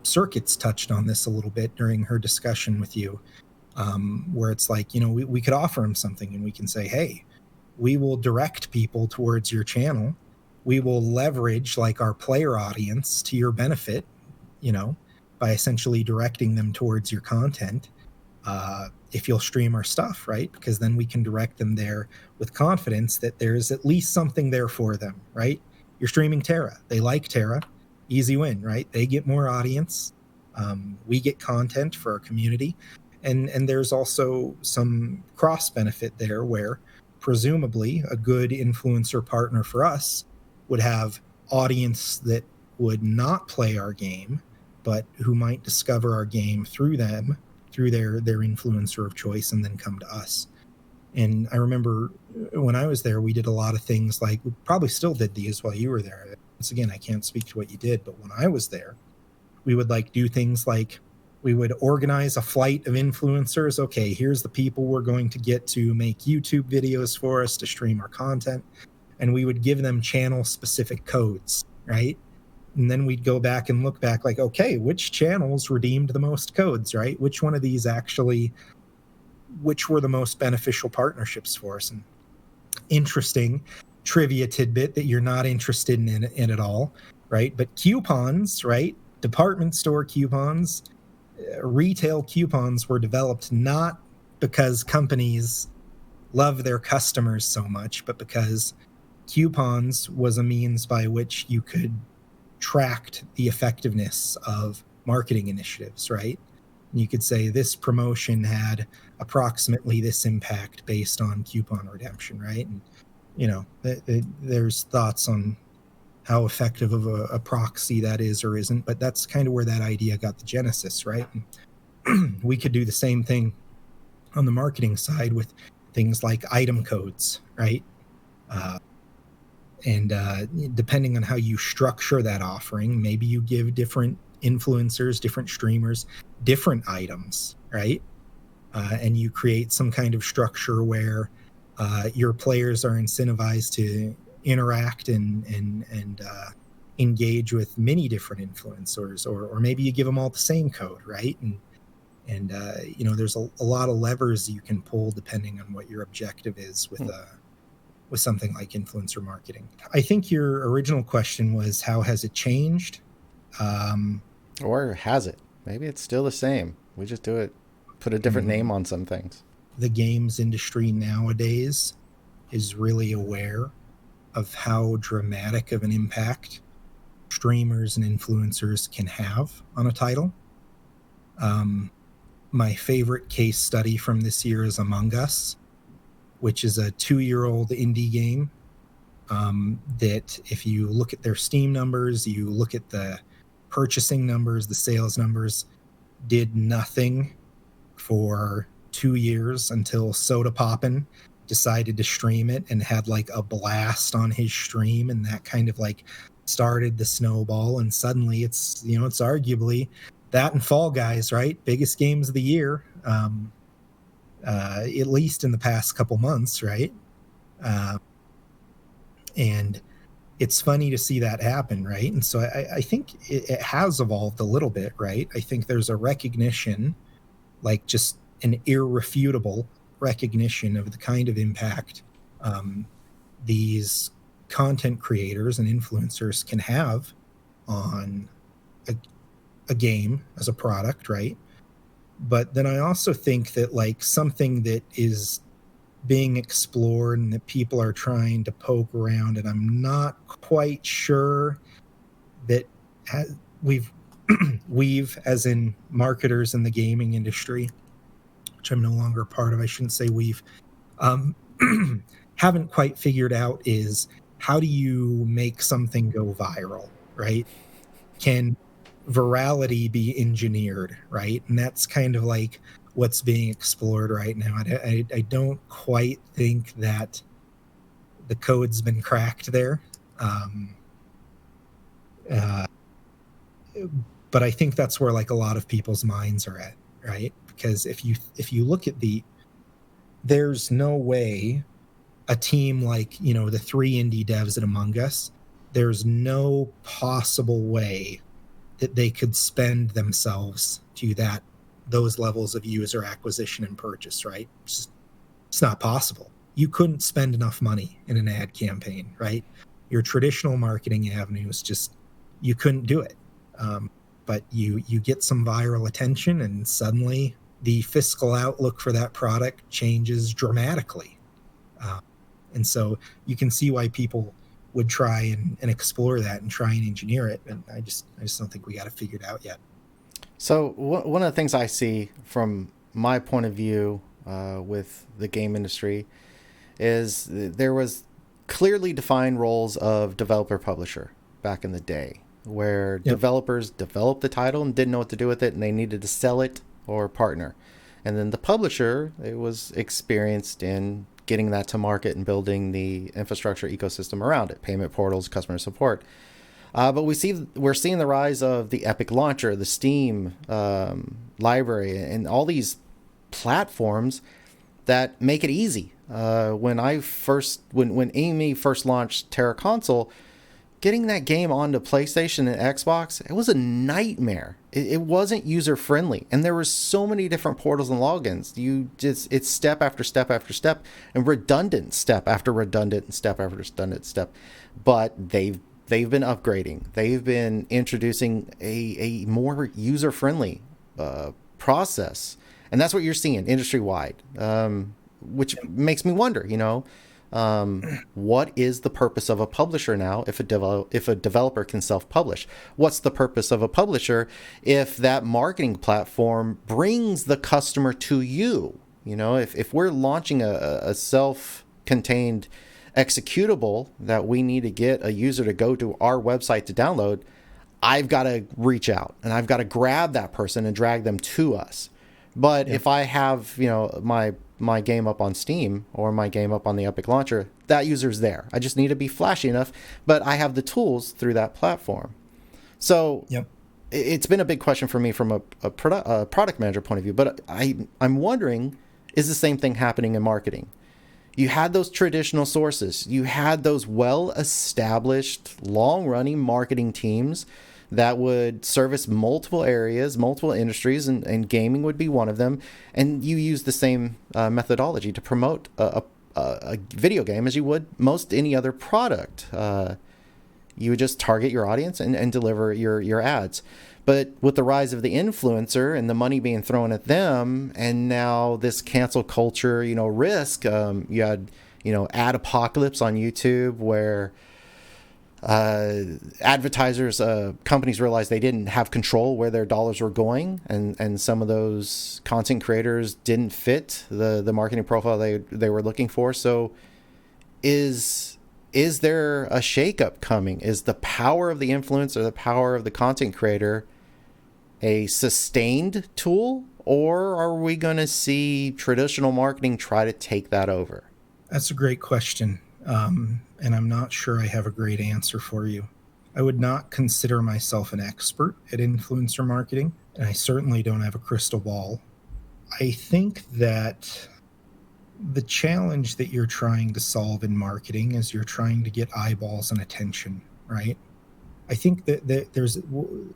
Circuits touched on this a little bit during her discussion with you, where it's like, you know, we could offer them something, and we can say, hey, we will direct people towards your channel. We will leverage like our player audience to your benefit, you know, by essentially directing them towards your content. If you'll stream our stuff, right? Because then we can direct them there with confidence that there's at least something there for them, right? You're streaming Terra. They like Terra. Easy win, right? They get more audience. We get content for our community. And there's also some cross benefit there where presumably a good influencer partner for us would have audience that would not play our game, but who might discover our game through them, through their influencer of choice, and then come to us. And I remember when I was there, we did a lot of things like, we probably still did these while you were there. Once again, I can't speak to what you did, but when I was there, we would like do things like we would organize a flight of influencers. Okay, here's the people we're going to get to make YouTube videos for us to stream our content. And we would give them channel specific codes, right? And then we'd go back and look back like, okay, which channels redeemed the most codes, right? Which one of these which were the most beneficial partnerships for us? And interesting trivia tidbit that you're not interested in at all, right? But coupons, right? Department store coupons, retail coupons were developed not because companies love their customers so much, but because coupons was a means by which you could track the effectiveness of marketing initiatives, right? And you could say this promotion had approximately this impact based on coupon redemption, right? And, you know, there's thoughts on how effective of a proxy that is or isn't, but that's kind of where that idea got the genesis, right? And we could do the same thing on the marketing side with things like item codes, right? And depending on how you structure that offering, maybe you give different influencers, different streamers, different items, right? And you create some kind of structure where your players are incentivized to interact and engage with many different influencers, or maybe you give them all the same code, right? And you know, there's a lot of levers you can pull depending on what your objective is with something like influencer marketing. I think your original question was, how has it changed? Or has it? Maybe it's still the same. We just put a different name on some things. The games industry nowadays is really aware of how dramatic of an impact streamers and influencers can have on a title. My favorite case study from this year is Among Us, which is a 2-year-old indie game that if you look at their Steam numbers, you look at the purchasing numbers, the sales numbers, did nothing for 2 years until Soda Poppin' decided to stream it and had like a blast on his stream, and that kind of like started the snowball, and suddenly it's it's arguably that and Fall Guys, right? Biggest games of the year, at least in the past couple months, right? And it's funny to see that happen, right? And so I think it has evolved a little bit, right? I think there's a recognition, like just an irrefutable recognition of the kind of impact these content creators and influencers can have on a game as a product, right? But then I also think that like something that is being explored and that people are trying to poke around, and I'm not quite sure that we've as in marketers in the gaming industry, which I'm no longer a part of, I shouldn't say we've, haven't quite figured out is how do you make something go viral, right? Can virality be engineered, right? And that's kind of like what's being explored right now. I don't quite think that the code's been cracked there. But I think that's where like a lot of people's minds are at, right? Because if you look at there's no way a team like, the 3 indie devs at Among Us, there's no possible way that they could spend themselves to those levels of user acquisition and purchase, right? It's not possible. You couldn't spend enough money in an ad campaign, right? Your traditional marketing avenues you couldn't do it. But you get some viral attention, and suddenly the fiscal outlook for that product changes dramatically. And so you can see why people would try and explore that and try and engineer it. And I just don't think we got it figured out yet. So one of the things I see from my point of view with the game industry is there was clearly defined roles of developer publisher back in the day, where developers developed the title and didn't know what to do with it, and they needed to sell it or partner. And then the publisher, it was experienced in getting that to market and building the infrastructure ecosystem around it, payment portals, customer support. But we're seeing the rise of the Epic Launcher, the Steam library, and all these platforms that make it easy. When EME first launched Terra Console, getting that game onto PlayStation and Xbox, it was a nightmare. It wasn't user friendly, and there were so many different portals and logins. It's step after step after step, and redundant step after redundant step after redundant step. But they've been upgrading. They've been introducing a more user friendly process, and that's what you're seeing industry wide. Which makes me wonder, what is the purpose of a publisher now if a developer can self-publish? What's the purpose of a publisher if that marketing platform brings the customer to you? If we're launching a self-contained executable that we need to get a user to go to our website to download, I've got to reach out and I've got to grab that person and drag them to us. But if I have, my game up on Steam or my game up on the Epic Launcher, that user's there. I just need to be flashy enough, but I have the tools through that platform. So it's been a big question for me from a product manager point of view, but I'm wondering, is the same thing happening in marketing? You had those traditional sources. You had those well-established, long-running marketing teams that would service multiple areas, multiple industries, and gaming would be one of them. And you use the same methodology to promote a video game as you would most any other product. You would just target your audience and deliver your ads. But with the rise of the influencer and the money being thrown at them, and now this cancel culture, risk, you had, ad apocalypse on YouTube where advertisers, companies realized they didn't have control where their dollars were going, and some of those content creators didn't fit the marketing profile they were looking for. So is there a shakeup coming? Is the power of the influencer, the power of the content creator, a sustained tool, or are we going to see traditional marketing try to take that over? That's a great question. And I'm not sure I have a great answer for you. I would not consider myself an expert at influencer marketing, and I certainly don't have a crystal ball. I think that the challenge that you're trying to solve in marketing is you're trying to get eyeballs and attention, right? I think that there's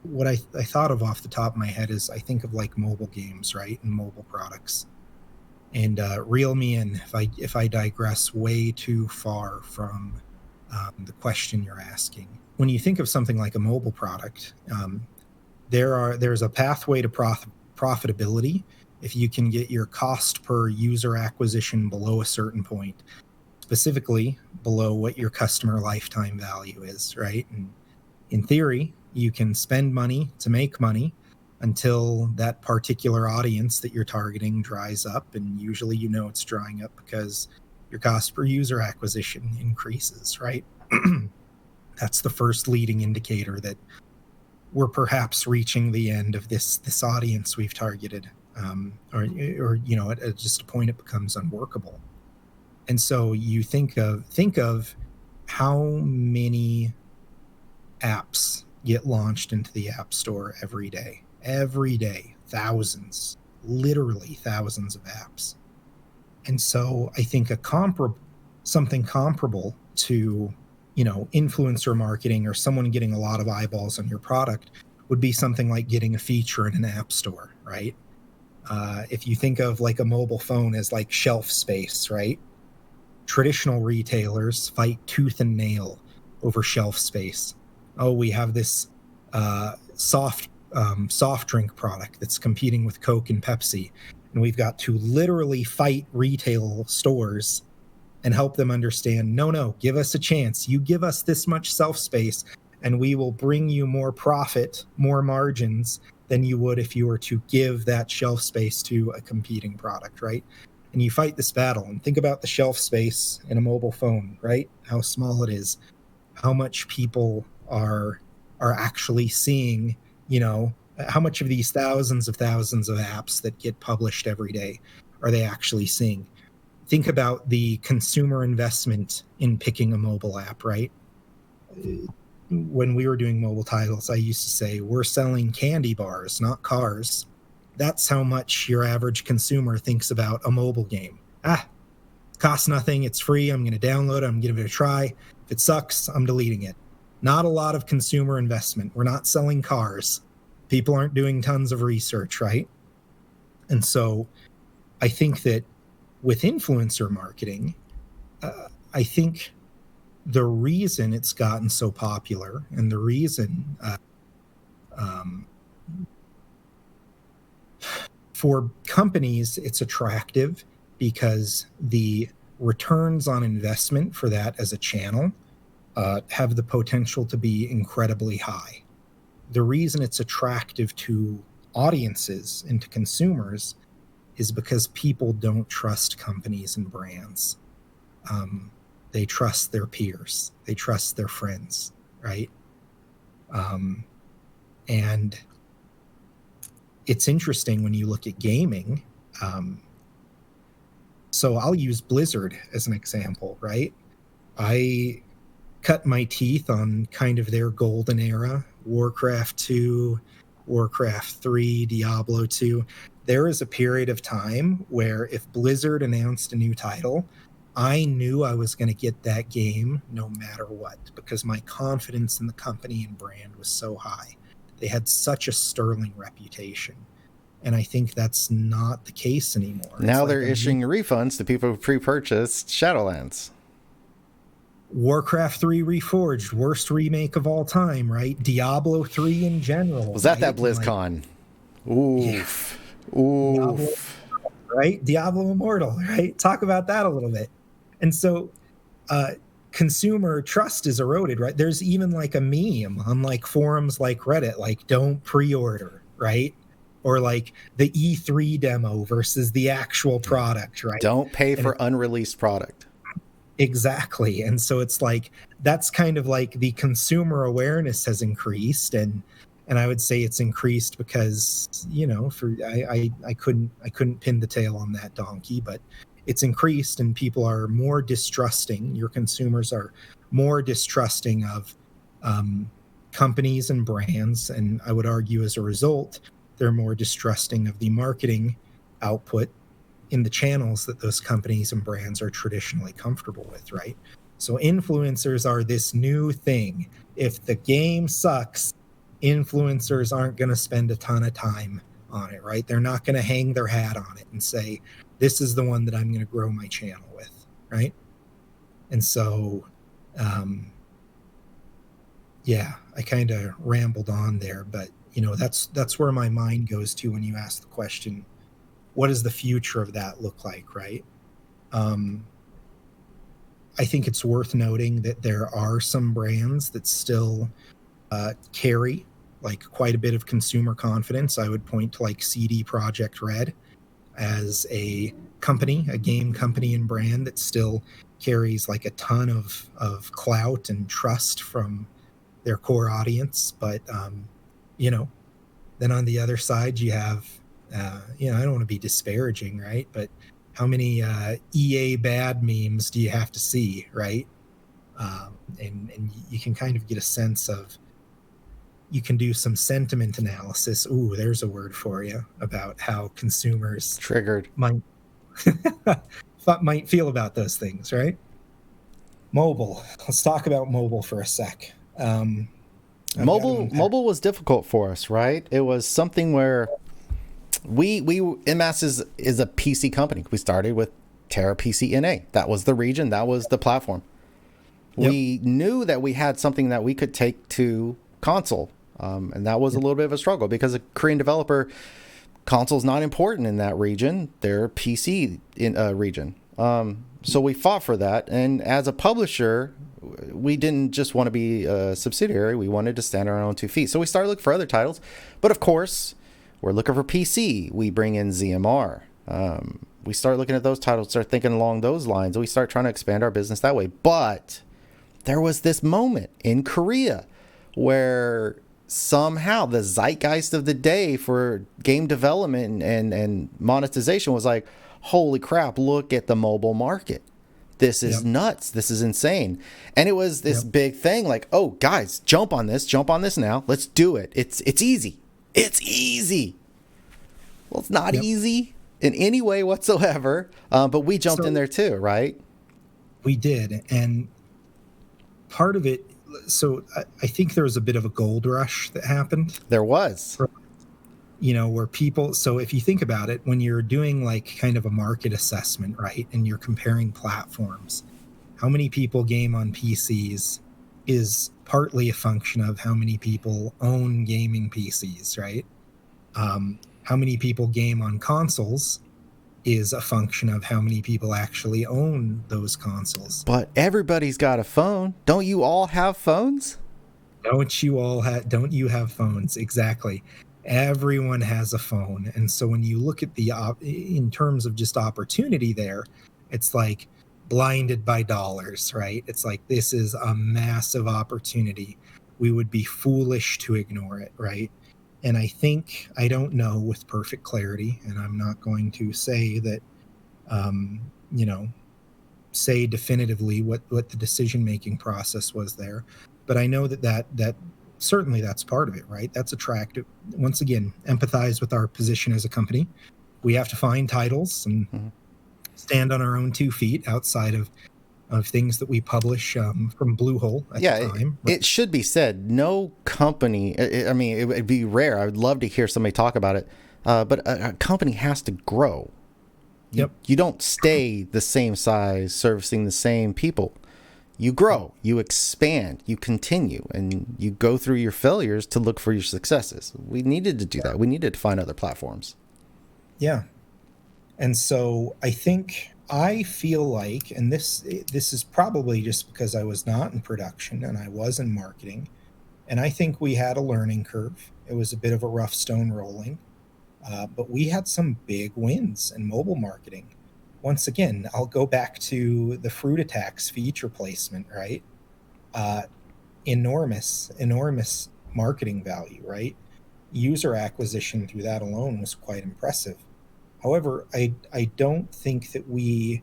what I thought of off the top of my head is I think of like mobile games, right? And mobile products. And reel me in if I digress way too far from the question you're asking. When you think of something like a mobile product, there's a pathway to profitability if you can get your cost per user acquisition below a certain point, specifically below what your customer lifetime value is, right? And in theory, you can spend money to make money until that particular audience that you're targeting dries up. And usually, it's drying up because your cost per user acquisition increases, right? That's the first leading indicator that we're perhaps reaching the end of this audience we've targeted, or at just a point it becomes unworkable. And so you think of how many apps get launched into the App Store every day, thousands, literally thousands of apps. And so I think something comparable to, influencer marketing or someone getting a lot of eyeballs on your product would be something like getting a feature in an app store, right? If you think of like a mobile phone as like shelf space, right? Traditional retailers fight tooth and nail over shelf space. Oh, we have this soft drink product that's competing with Coke and Pepsi, and we've got to literally fight retail stores and help them understand, no, give us a chance. You give us this much shelf space, and we will bring you more profit, more margins than you would if you were to give that shelf space to a competing product, right? And you fight this battle, and think about the shelf space in a mobile phone, right? How small it is, how much people are actually seeing, how much of these thousands of apps that get published every day are they actually seeing? Think about the consumer investment in picking a mobile app, right? When we were doing mobile titles, I used to say, we're selling candy bars, not cars. That's how much your average consumer thinks about a mobile game. It costs nothing. It's free. I'm going to download it. I'm going to give it a try. If it sucks, I'm deleting it. Not a lot of consumer investment. We're not selling cars. People aren't doing tons of research, right? And so I think that with influencer marketing, I think the reason it's gotten so popular and the reason for companies it's attractive because the returns on investment for that as a channel have the potential to be incredibly high. The reason it's attractive to audiences and to consumers is because people don't trust companies and brands. They trust their peers. They trust their friends, right? And it's interesting when you look at gaming. So I'll use Blizzard as an example, right? I cut my teeth on kind of their golden era, Warcraft 2, Warcraft 3, Diablo 2. There is a period of time where if Blizzard announced a new title, I knew I was going to get that game no matter what, because my confidence in the company and brand was so high. They had such a sterling reputation. And I think that's not the case anymore. Now they're issuing refunds to people who pre-purchased Shadowlands. Warcraft 3 Reforged, worst remake of all time, right? Diablo 3 in general. Was that BlizzCon? Oof. Yeah. Oof. Diablo, right? Diablo Immortal, right? Talk about that a little bit. And so consumer trust is eroded, right? There's even like a meme on like forums like Reddit, like don't pre-order, right? Or like the E3 demo versus the actual product, right? Don't pay for unreleased product. Exactly. And so it's like that's kind of like the consumer awareness has increased, and I would say it's increased because I couldn't pin the tail on that donkey, but it's increased, and people are more distrusting. Your consumers are more distrusting of companies and brands, and I would argue as a result, they're more distrusting of the marketing output in the channels that those companies and brands are traditionally comfortable with, right? So influencers are this new thing. If the game sucks, influencers aren't going to spend a ton of time on it, right? They're not going to hang their hat on it and say, this is the one that I'm going to grow my channel with, right? And so, yeah, I kind of rambled on there, but that's where my mind goes to when you ask the question, what does the future of that look like, right? I think it's worth noting that there are some brands that still carry like quite a bit of consumer confidence. I would point to like CD Projekt Red as a company, a game company and brand that still carries like a ton of clout and trust from their core audience. But then on the other side you have I don't want to be disparaging, right? But how many EA bad memes do you have to see, right? And you can kind of get a sense of, you can do some sentiment analysis. Ooh, there's a word for you, about how consumers Triggered. might feel about those things, right? Mobile. Let's talk about mobile for a sec. Mobile was difficult for us, right? It was something where we En Masse is a PC company. We started with Terra PC NA. That was the region. That was the platform. Yep. We knew that we had something that we could take to console, and that was a little bit of a struggle because a Korean developer, console's not important in that region. They're PC in region. So we fought for that, and as a publisher, we didn't just want to be a subsidiary. We wanted to stand on our own 2 feet. So we started looking for other titles, but of course, we're looking for PC. We bring in ZMR. We start looking at those titles, start thinking along those lines, and we start trying to expand our business that way. But there was this moment in Korea where somehow the zeitgeist of the day for game development and monetization was like, holy crap, look at the mobile market. This is nuts. This is insane. And it was this big thing like, oh, guys, jump on this now. Let's do it. It's easy. It's easy. Well, it's not easy in any way whatsoever, but we jumped in there too, right? We did. And part of it, so I think there was a bit of a gold rush that happened. There was. Where people, so if you think about it, when you're doing like kind of a market assessment, right, and you're comparing platforms, how many people game on PCs is partly a function of how many people own gaming PCs, right? How many people game on consoles is a function of how many people actually own those consoles. But everybody's got a phone. Don't you all have phones? Don't you have phones? Exactly. Everyone has a phone. And so when you look at in terms of just opportunity there, it's like blinded by dollars, right? It's like, this is a massive opportunity. We would be foolish to ignore it, right? And I don't know with perfect clarity, and I'm not going to say that, say definitively what the decision-making process was there. But I know that certainly that's part of it, right? That's attractive. Once again, empathize with our position as a company. We have to find titles and stand on our own 2 feet outside of things that we publish from Bluehole at the time. It should be said, no company, I mean, it would be rare. I would love to hear somebody talk about it, but a company has to grow. You don't stay the same size, servicing the same people. You grow, you expand, you continue, and you go through your failures to look for your successes. We needed to do that. We needed to find other platforms. Yeah. And so I feel like, and this is probably just because I was not in production and I was in marketing, and I think we had a learning curve. It was a bit of a rough stone rolling, but we had some big wins in mobile marketing. Once again, I'll go back to the Fruit Attacks feature placement, right? Enormous marketing value, right? User acquisition through that alone was quite impressive. However, I don't think that we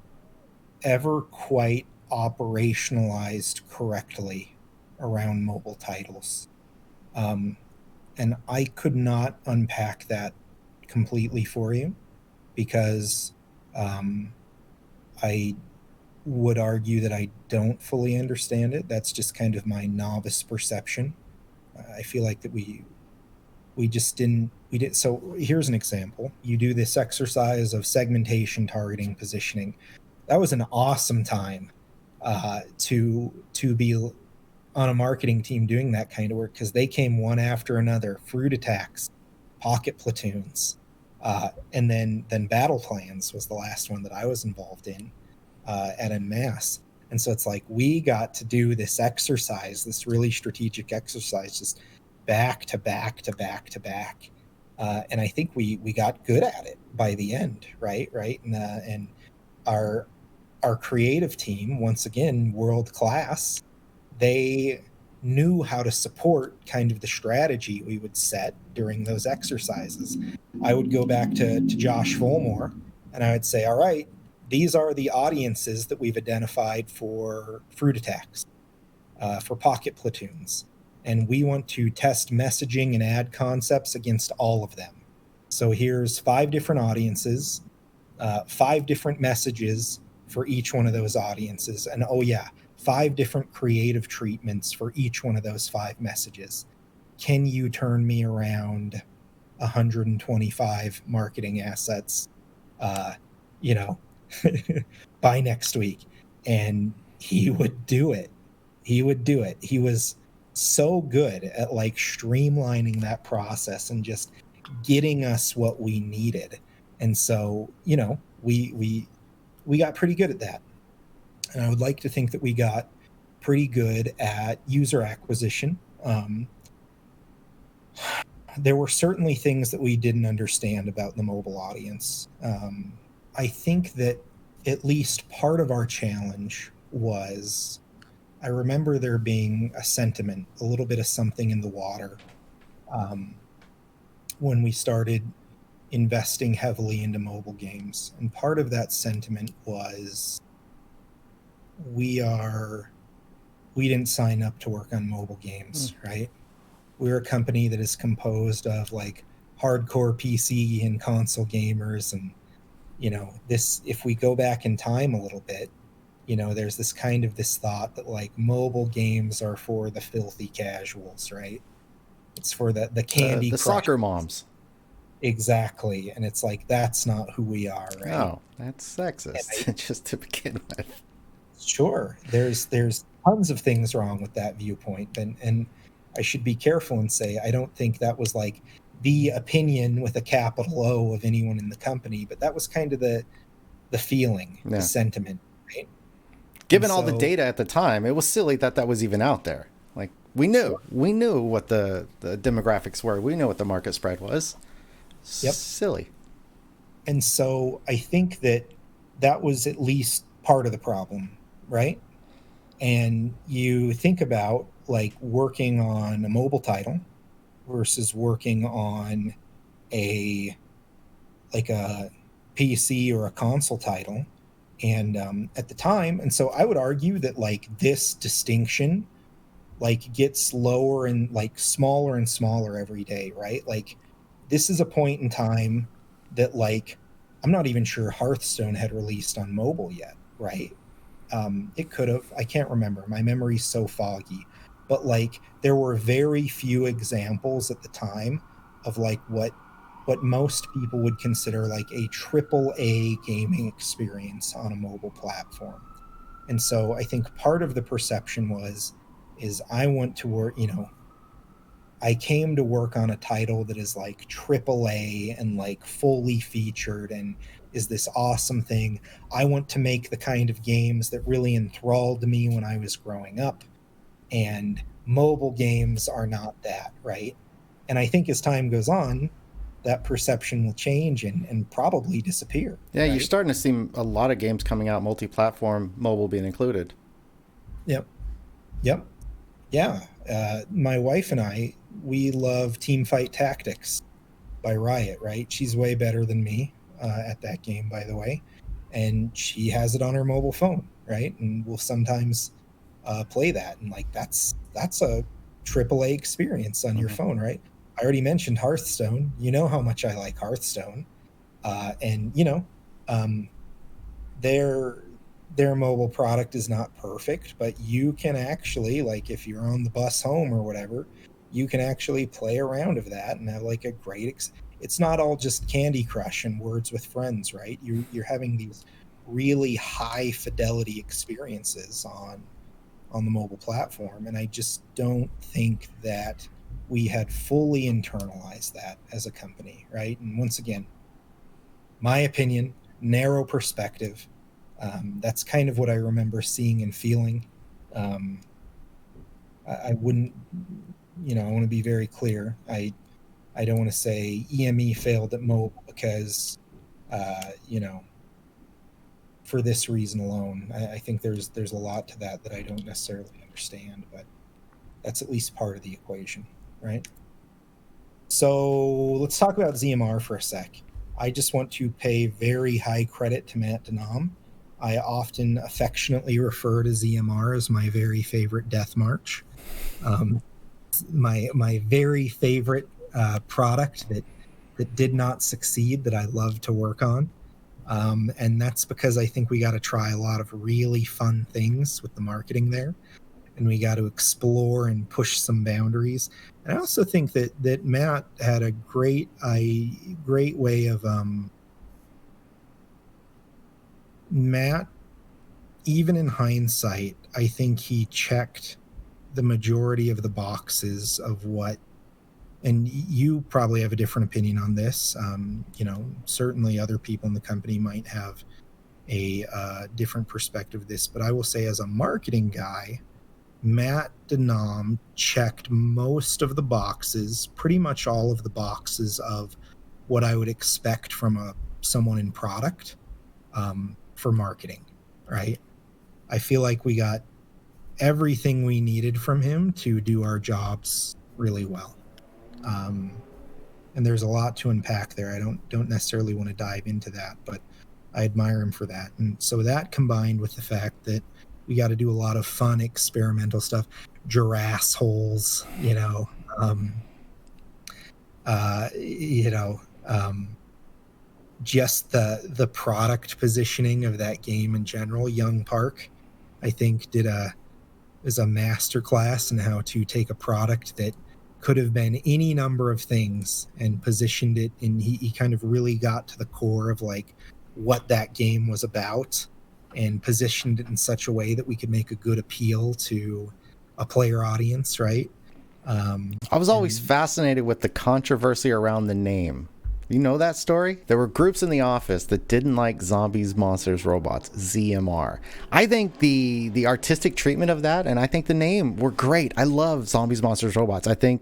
ever quite operationalized correctly around mobile titles. Um, and I could not unpack that completely for you because um, I would argue that I don't fully understand it. That's just kind of my novice perception. I feel like that we just didn't we did. So here's an example. You do this exercise of segmentation, targeting, positioning. That was an awesome time to be on a marketing team doing that kind of work, because they came one after another: fruit attacks, pocket platoons, and then battle plans was the last one that I was involved in at En Masse. And so it's like we got to do this exercise, this really strategic exercise, just back to back to back to back. And I think we got good at it by the end, right? And our our creative team, once again, world class, they knew how to support kind of the strategy we would set during those exercises. I would go back to Josh Fulmore and I would say, all right, these are the audiences that we've identified for fruit attacks, for pocket platoons. And we want to test messaging and ad concepts against all of them. So here's 5 different audiences, 5 different messages for each one of those audiences. And oh, yeah, 5 different creative treatments for each one of those 5 messages. Can you turn me around 125 marketing assets, uh, you know, by next week? And he would do it. He would do it. He was so good at like streamlining that process and just getting us what we needed. And so, we got pretty good at that. And I would like to think that we got pretty good at user acquisition. There were certainly things that we didn't understand about the mobile audience. I think that at least part of our challenge was, I remember there being a sentiment, a little bit of something in the water, um, when we started investing heavily into mobile games. And part of that sentiment was we didn't sign up to work on mobile games, right? We're a company that is composed of like hardcore PC and console gamers. And this, if we go back in time a little bit, there's this kind of this thought that like mobile games are for the filthy casuals, right? It's for the candy The crush. soccer moms. Exactly. And it's like, that's not who we are, right? No, that's sexist, just to begin with. Sure, there's tons of things wrong with that viewpoint, and I should be careful and say I don't think that was like the opinion with a capital O of anyone in the company, but that was kind of the feeling, the sentiment, right? Given all the data at the time, it was silly that was even out there. Like we knew what the demographics were. We knew what the market spread was. Yep. Silly. And so I think that was at least part of the problem, right? And you think about like working on a mobile title versus working on a PC or a console title. And at the time, and so I would argue that like this distinction like gets lower and like smaller and smaller every day, right? Like this is a point in time that like I'm not even sure Hearthstone had released on mobile yet, right? It could have. I can't remember. My memory's so foggy. But like there were very few examples at the time of like what most people would consider like a triple A gaming experience on a mobile platform. And so I think part of the perception is I want to work, I came to work on a title that is like triple A and like fully featured and is this awesome thing. I want to make the kind of games that really enthralled me when I was growing up. And mobile games are not that, right? And I think as time goes on, that perception will change and probably disappear. Yeah, right? You're starting to see a lot of games coming out multi-platform, mobile being included. Yep. Yeah. My wife and we love Teamfight Tactics by Riot, right? She's way better than me. at that game, by the way, and she has it on her mobile phone, right? And we'll sometimes play that, and like that's a AAA experience on your Mhm. phone, right? I already mentioned Hearthstone. You know how much I like Hearthstone, and um, their their mobile product is not perfect, but you can actually, like, if you're on the bus home or whatever, you can actually play around of that and have like a it's not all just Candy Crush and Words with Friends, right? You're having these really high fidelity experiences on the mobile platform, and I just don't think that we had fully internalized that as a company, right? And once again, my opinion, narrow perspective. That's kind of what I remember seeing and feeling. Um, I wouldn't, I want to be very clear. I don't want to say EME failed at mobile because, you know, for this reason alone. I think there's a lot to that I don't necessarily understand, but that's at least part of the equation, right? So let's talk about ZMR for a sec. I just want to pay very high credit to Matt Denham. I often affectionately refer to ZMR as my very favorite death march. Um, my very favorite product that did not succeed that I love to work on. And that's because I think we got to try a lot of really fun things with the marketing there, and we got to explore and push some boundaries. And I also think that Matt had a great way of Matt, even in hindsight, I think he checked the majority of the boxes of what, and you probably have a different opinion on this. Certainly other people in the company might have a different perspective of this, but I will say, as a marketing guy, Matt Denham checked most of the boxes, pretty much all of the boxes of what I would expect from someone in product, for marketing, right? I feel like we got everything we needed from him to do our jobs really well. Um, and there's a lot to unpack there. I don't necessarily want to dive into that, but I admire him for that. And so that, combined with the fact that we got to do a lot of fun experimental stuff, giraffes holes, uh, you know, um, just the product positioning of that game in general. Young Park, I think, is a master class in how to take a product that could have been any number of things and positioned it, and he kind of really got to the core of like what that game was about and positioned it in such a way that we could make a good appeal to a player audience, right? I was always And fascinated with the controversy around the name. You know that story? There were groups in the office that didn't like Zombies, Monsters, Robots, ZMR. I think the artistic treatment of that, and I think the name were great. I love Zombies, Monsters, Robots. I think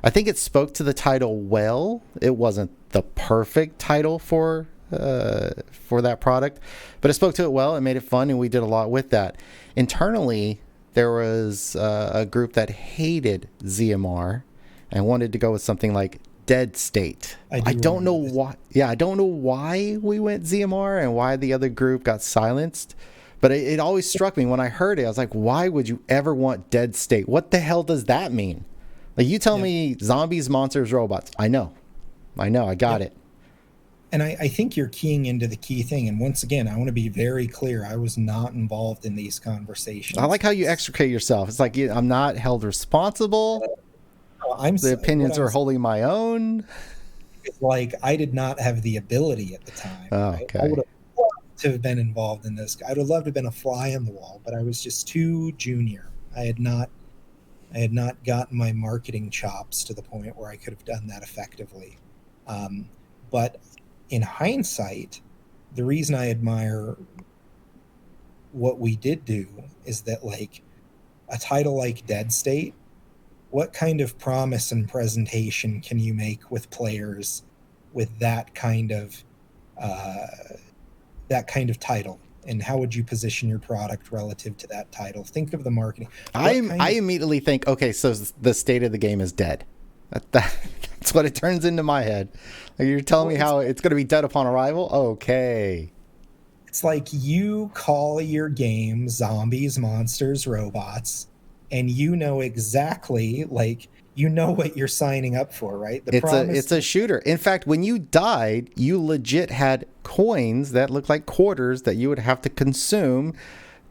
it spoke to the title well. It wasn't the perfect title for that product, but it spoke to it well. It made it fun, and we did a lot with that. Internally, there was a group that hated ZMR and wanted to go with something like Dead State. I don't know why. Yeah, I don't know why we went ZMR and why the other group got silenced. But it always struck me when I heard it. I was like, why would you ever want Dead State? What the hell does that mean? Like, you tell me zombies, monsters, robots. I know. I got it. And I think you're keying into the key thing. And once again, I want to be very clear. I was not involved in these conversations. I like how you extricate yourself. It's like, I'm not held responsible. The opinions are wholly my own. It's like I did not have the ability at the time. Oh, right? okay. I would have loved to have been involved in this. I would have loved to have been a fly on the wall, but I was just too junior. I had not gotten my marketing chops to the point where I could have done that effectively. But in hindsight, the reason I admire what we did do is that, like, a title like Dead State, what kind of promise and presentation can you make with players with uh, that kind of title? And how would you position your product relative to that title? Think of the marketing. I immediately think, okay, so the state of the game is dead. That's That's what it turns into my head. Like, you're telling me how it's going to be dead upon arrival? Okay. It's like you call your game Zombies, Monsters, Robots, and you know exactly, like, you know what you're signing up for, right? It's a shooter. In fact, when you died, you legit had coins that looked like quarters that you would have to consume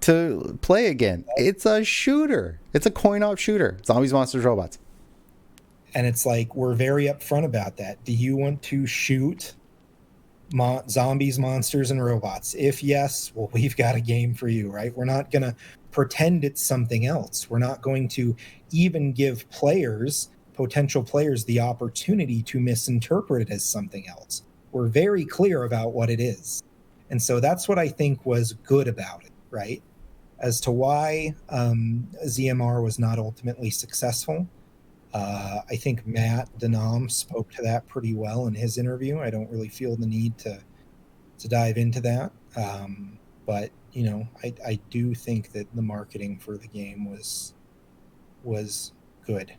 to play again. It's a shooter. It's a coin-op shooter. Zombies, Monsters, Robots. And it's like, we're very upfront about that. Do you want to shoot zombies, monsters, and robots? If yes, well, we've got a game for you, right? We're not going to pretend it's something else. We're not going to even give potential players, the opportunity to misinterpret it as something else. We're very clear about what it is. And so that's what I think was good about it, right? As to why ZMR was not ultimately successful, I think Matt Denham spoke to that pretty well in his interview. I don't really feel the need to dive into that. But, I do think that the marketing for the game was good.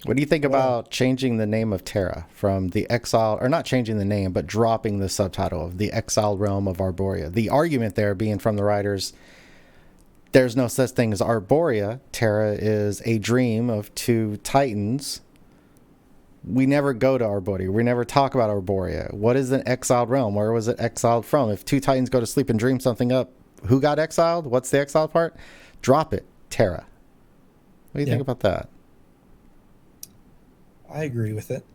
What do you think about changing the name of Terra from the Exile, or not changing the name, but dropping the subtitle of the Exiled Realm of Arborea? The argument there being from the writers, there's no such thing as Arborea. Terra is a dream of two titans. We never go to Arborea. We never talk about Arborea. What is an exiled realm? Where was it exiled from? If two titans go to sleep and dream something up, who got exiled? What's the exiled part? Drop it. Terra. What do you think about that? I agree with it.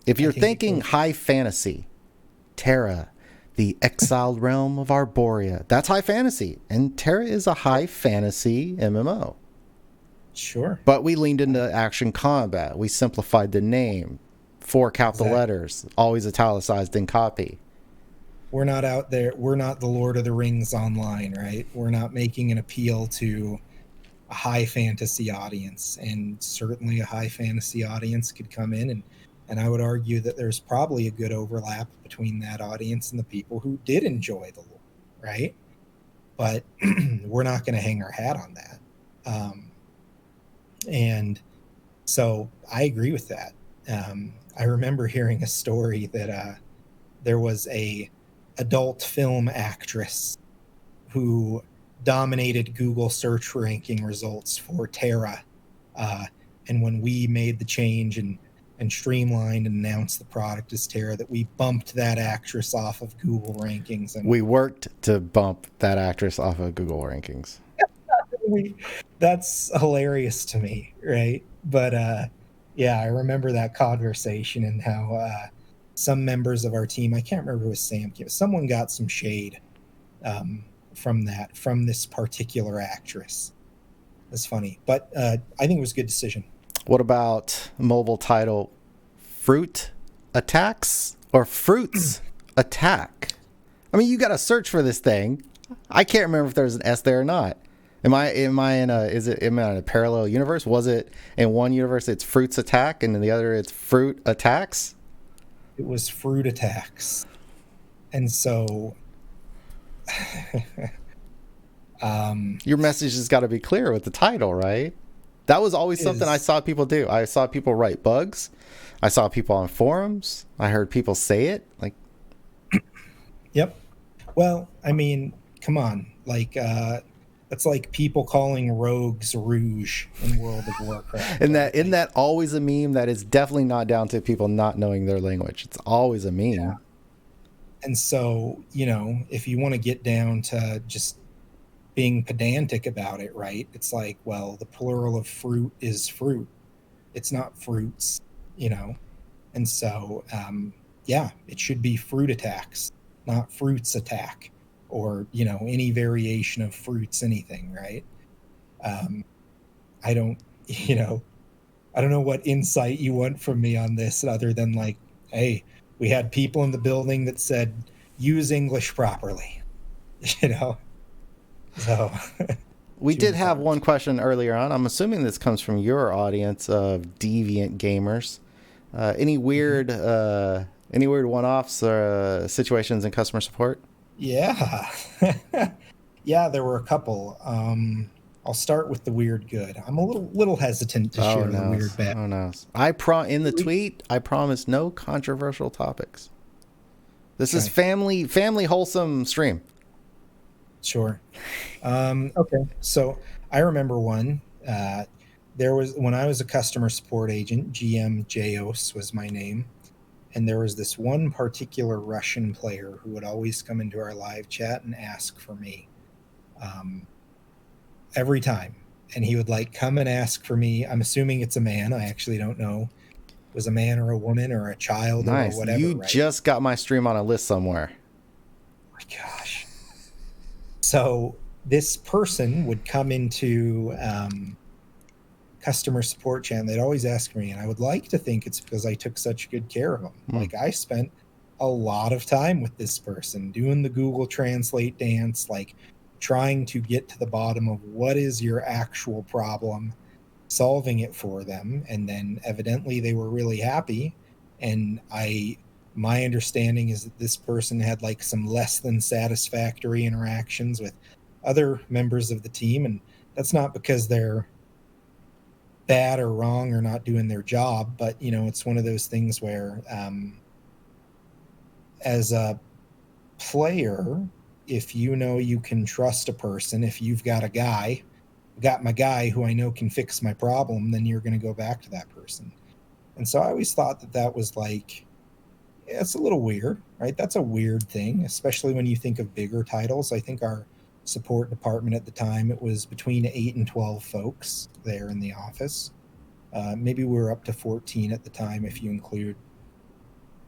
If you're thinking high fantasy, Terra, the exiled realm of Arborea, that's high fantasy. And Terra is a high fantasy MMO. Sure. But we leaned into action combat. We simplified the name. 4 capital letters, always italicized in copy. We're not out there. We're not the Lord of the Rings online, right? We're not making an appeal to a high fantasy audience. And certainly a high fantasy audience could come in, and I would argue that there's probably a good overlap between that audience and the people who did enjoy the lore, right? But we're not going to hang our hat on that. And so I agree with that. I remember hearing a story that there was a adult film actress who dominated Google search ranking results for Terra. And when we made the change and streamlined and announced the product as Terra, that we bumped that actress off of Google rankings. And we worked to bump that actress off of Google rankings. That's hilarious to me, right? But I remember that conversation and how some members of our team, I can't remember if it was Sam, someone got some shade from this particular actress. It's funny, but I think it was a good decision. What about mobile title Fruit Attacks or Fruits Attack? I mean, you got to search for this thing. I can't remember if there's an S there or not. Am I in a parallel universe? Was it in one universe it's Fruits Attack and in the other it's Fruit Attacks? It was Fruit Attacks. And so your message has got to be clear with the title, right? That was always something I saw people do. I saw people write bugs. I saw people on forums. I heard people say it. Like, yep. Well, I mean, come on. Like, that's like people calling rogues rouge in World of Warcraft. Isn't that always a meme that is definitely not down to people not knowing their language? It's always a meme. Yeah. And so, if you want to get down to just being pedantic about it, right? It's like, well, the plural of fruit is fruit. It's not fruits, And so, it should be Fruit Attacks, not Fruits Attack, or, any variation of fruits, anything, right? I don't know what insight you want from me on this other than like, hey, we had people in the building that said, use English properly, So we did have one question earlier on. I'm assuming this comes from your audience of deviant gamers. Any weird one-offs or situations in customer support? Yeah. Yeah, there were a couple. I'll start with the weird good. I'm a little hesitant to share the weird bad. Oh no! In the tweet, I promise no controversial topics. This is family wholesome stream. Sure. Okay. So I remember one. There was, when I was a customer support agent, GM Jeios was my name, and there was this one particular Russian player who would always come into our live chat and ask for me, every time. And he would like come and ask for me. I'm assuming it's a man. I actually don't know. It was a man or a woman or a child or whatever. You just got my stream on a list somewhere. Oh my gosh. So this person would come into customer support chat, and they'd always ask me, and I would like to think it's because I took such good care of them. Like, I spent a lot of time with this person doing the Google Translate dance, like trying to get to the bottom of what is your actual problem, solving it for them, and then evidently they were really happy. And my understanding is that this person had like some less than satisfactory interactions with other members of the team, and that's not because they're bad or wrong or not doing their job, but it's one of those things where as a player, if you can trust a person, if you've got my guy who I know can fix my problem, then you're going to go back to that person. And so I always thought that was like, it's a little weird, right? That's a weird thing, especially when you think of bigger titles. I think our support department at the time, it was between 8 and 12 folks there in the office. Maybe we were up to 14 at the time if you include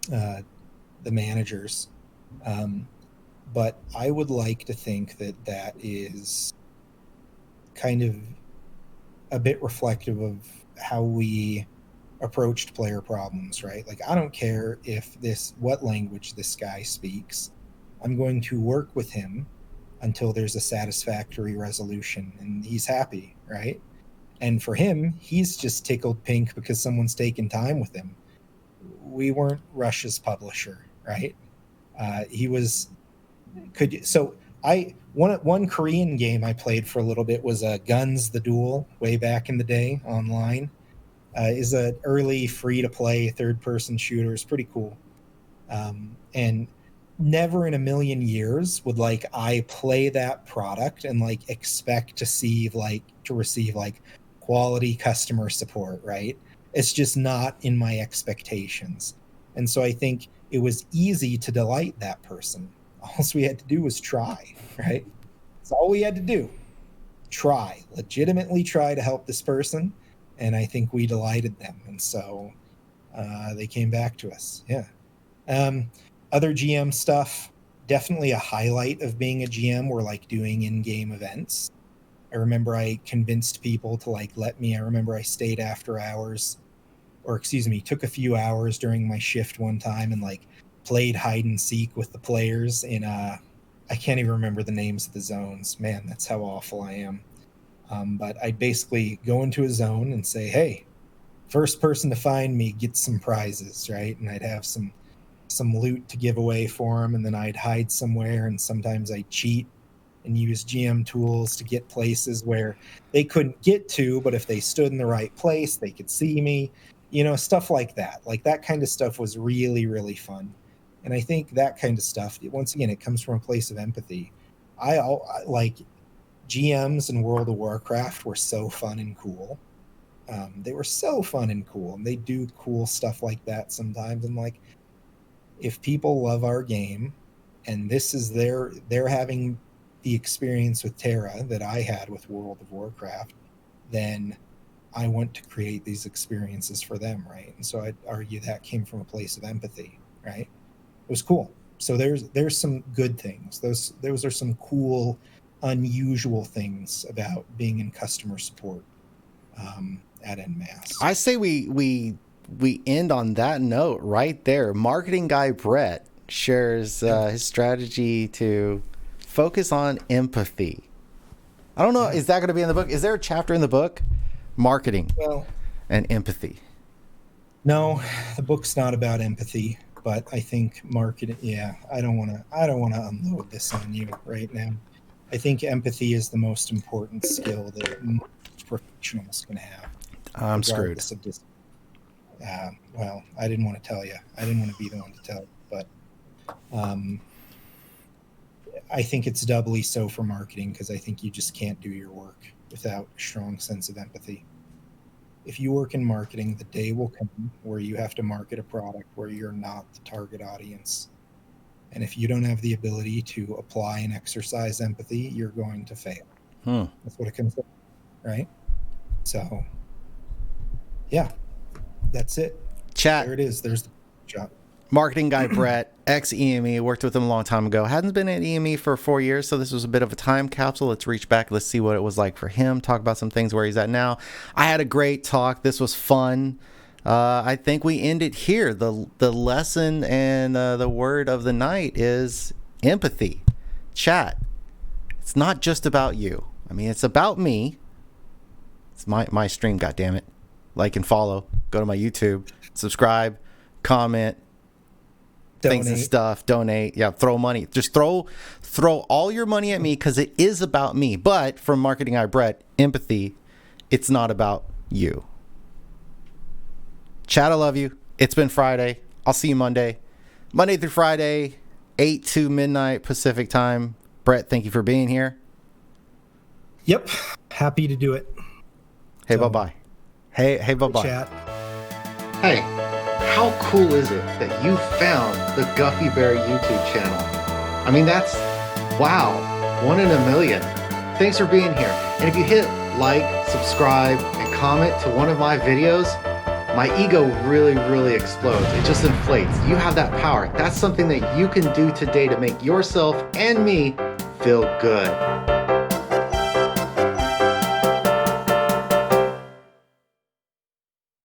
the managers. But I would like to think that is kind of a bit reflective of how we approached player problems, right? Like, I don't care what language this guy speaks. I'm going to work with him until there's a satisfactory resolution and he's happy, right? And for him, he's just tickled pink because someone's taken time with him. We weren't Russia's publisher, right? One Korean game I played for a little bit was Guns the Duel way back in the day online. Is an early free-to-play third-person shooter. It's pretty cool. And never in a million years would I play that product and expect to receive quality customer support, right? It's just not in my expectations. And so I think it was easy to delight that person. All we had to do was try, right? That's all we had to do. Legitimately try to help this person. And I think we delighted them. And so they came back to us. Yeah. Other GM stuff, definitely a highlight of being a GM were doing in-game events. I remember I convinced people to let me. I remember I stayed after hours, took a few hours during my shift one time and played hide and seek with the players in I can't even remember the names of the zones. Man, that's how awful I am. But I'd basically go into a zone and say, hey, first person to find me gets some prizes, right? And I'd have some loot to give away for them, and then I'd hide somewhere, and sometimes I'd cheat and use GM tools to get places where they couldn't get to, but if they stood in the right place, they could see me, stuff like that. That kind of stuff was really, really fun. And I think that kind of stuff, once again, it comes from a place of empathy. I GMs in World of Warcraft were so fun and cool. They were so fun and cool, and they do cool stuff like that sometimes. And if people love our game, and this is they're having the experience with Terra that I had with World of Warcraft, then I want to create these experiences for them, right? And so I'd argue that came from a place of empathy, right? It was cool. So there's some good things. Those are some cool, unusual things about being in customer support at En Masse. I say we end on that note right there. Marketing guy Brett shares his strategy to focus on empathy. I don't know, is that going to be in the book? Is there a chapter in the book? Marketing and empathy. No, the book's not about empathy, but I think marketing. Yeah, I don't want to unload this on you right now. I think empathy is the most important skill that most professionals can have. I'm screwed. regardless of dis- well, I didn't want to tell you. I didn't want to be the one to tell you, but I think it's doubly so for marketing because I think you just can't do your work without a strong sense of empathy. If you work in marketing, the day will come where you have to market a product where you're not the target audience. And if you don't have the ability to apply and exercise empathy, you're going to fail. That's what it comes to, right? So, yeah, that's it. Chat. There it is. There's the shot. Marketing guy Brett, ex-EME, worked with him a long time ago. Hadn't been at EME for 4 years, so this was a bit of a time capsule. Let's reach back. Let's see what it was like for him. Talk about some things where he's at now. I had a great talk. This was fun. I think we end it here. The lesson and the word of the night is empathy. Chat. It's not just about you. I mean, it's about me. It's my stream, goddammit. Like and follow. Go to my YouTube. Subscribe. Comment. Things and stuff. Donate. Yeah, throw money. Just throw all your money at me because it is about me. But from Marketing Guy Brett, empathy, it's not about you. Chat, I love you. It's been Friday. I'll see you Monday. Monday through Friday, 8 to midnight Pacific time. Brett, thank you for being here. Yep. Happy to do it. Hey, bye-bye. Hey, bye-bye. Chat. Hey, how cool is it that you found the Guffy Bear YouTube channel? I mean, that's, wow, 1 in a million. Thanks for being here. And if you hit like, subscribe, and comment to one of my videos, my ego really, really explodes. It just inflates. You have that power. That's something that you can do today to make yourself and me feel good.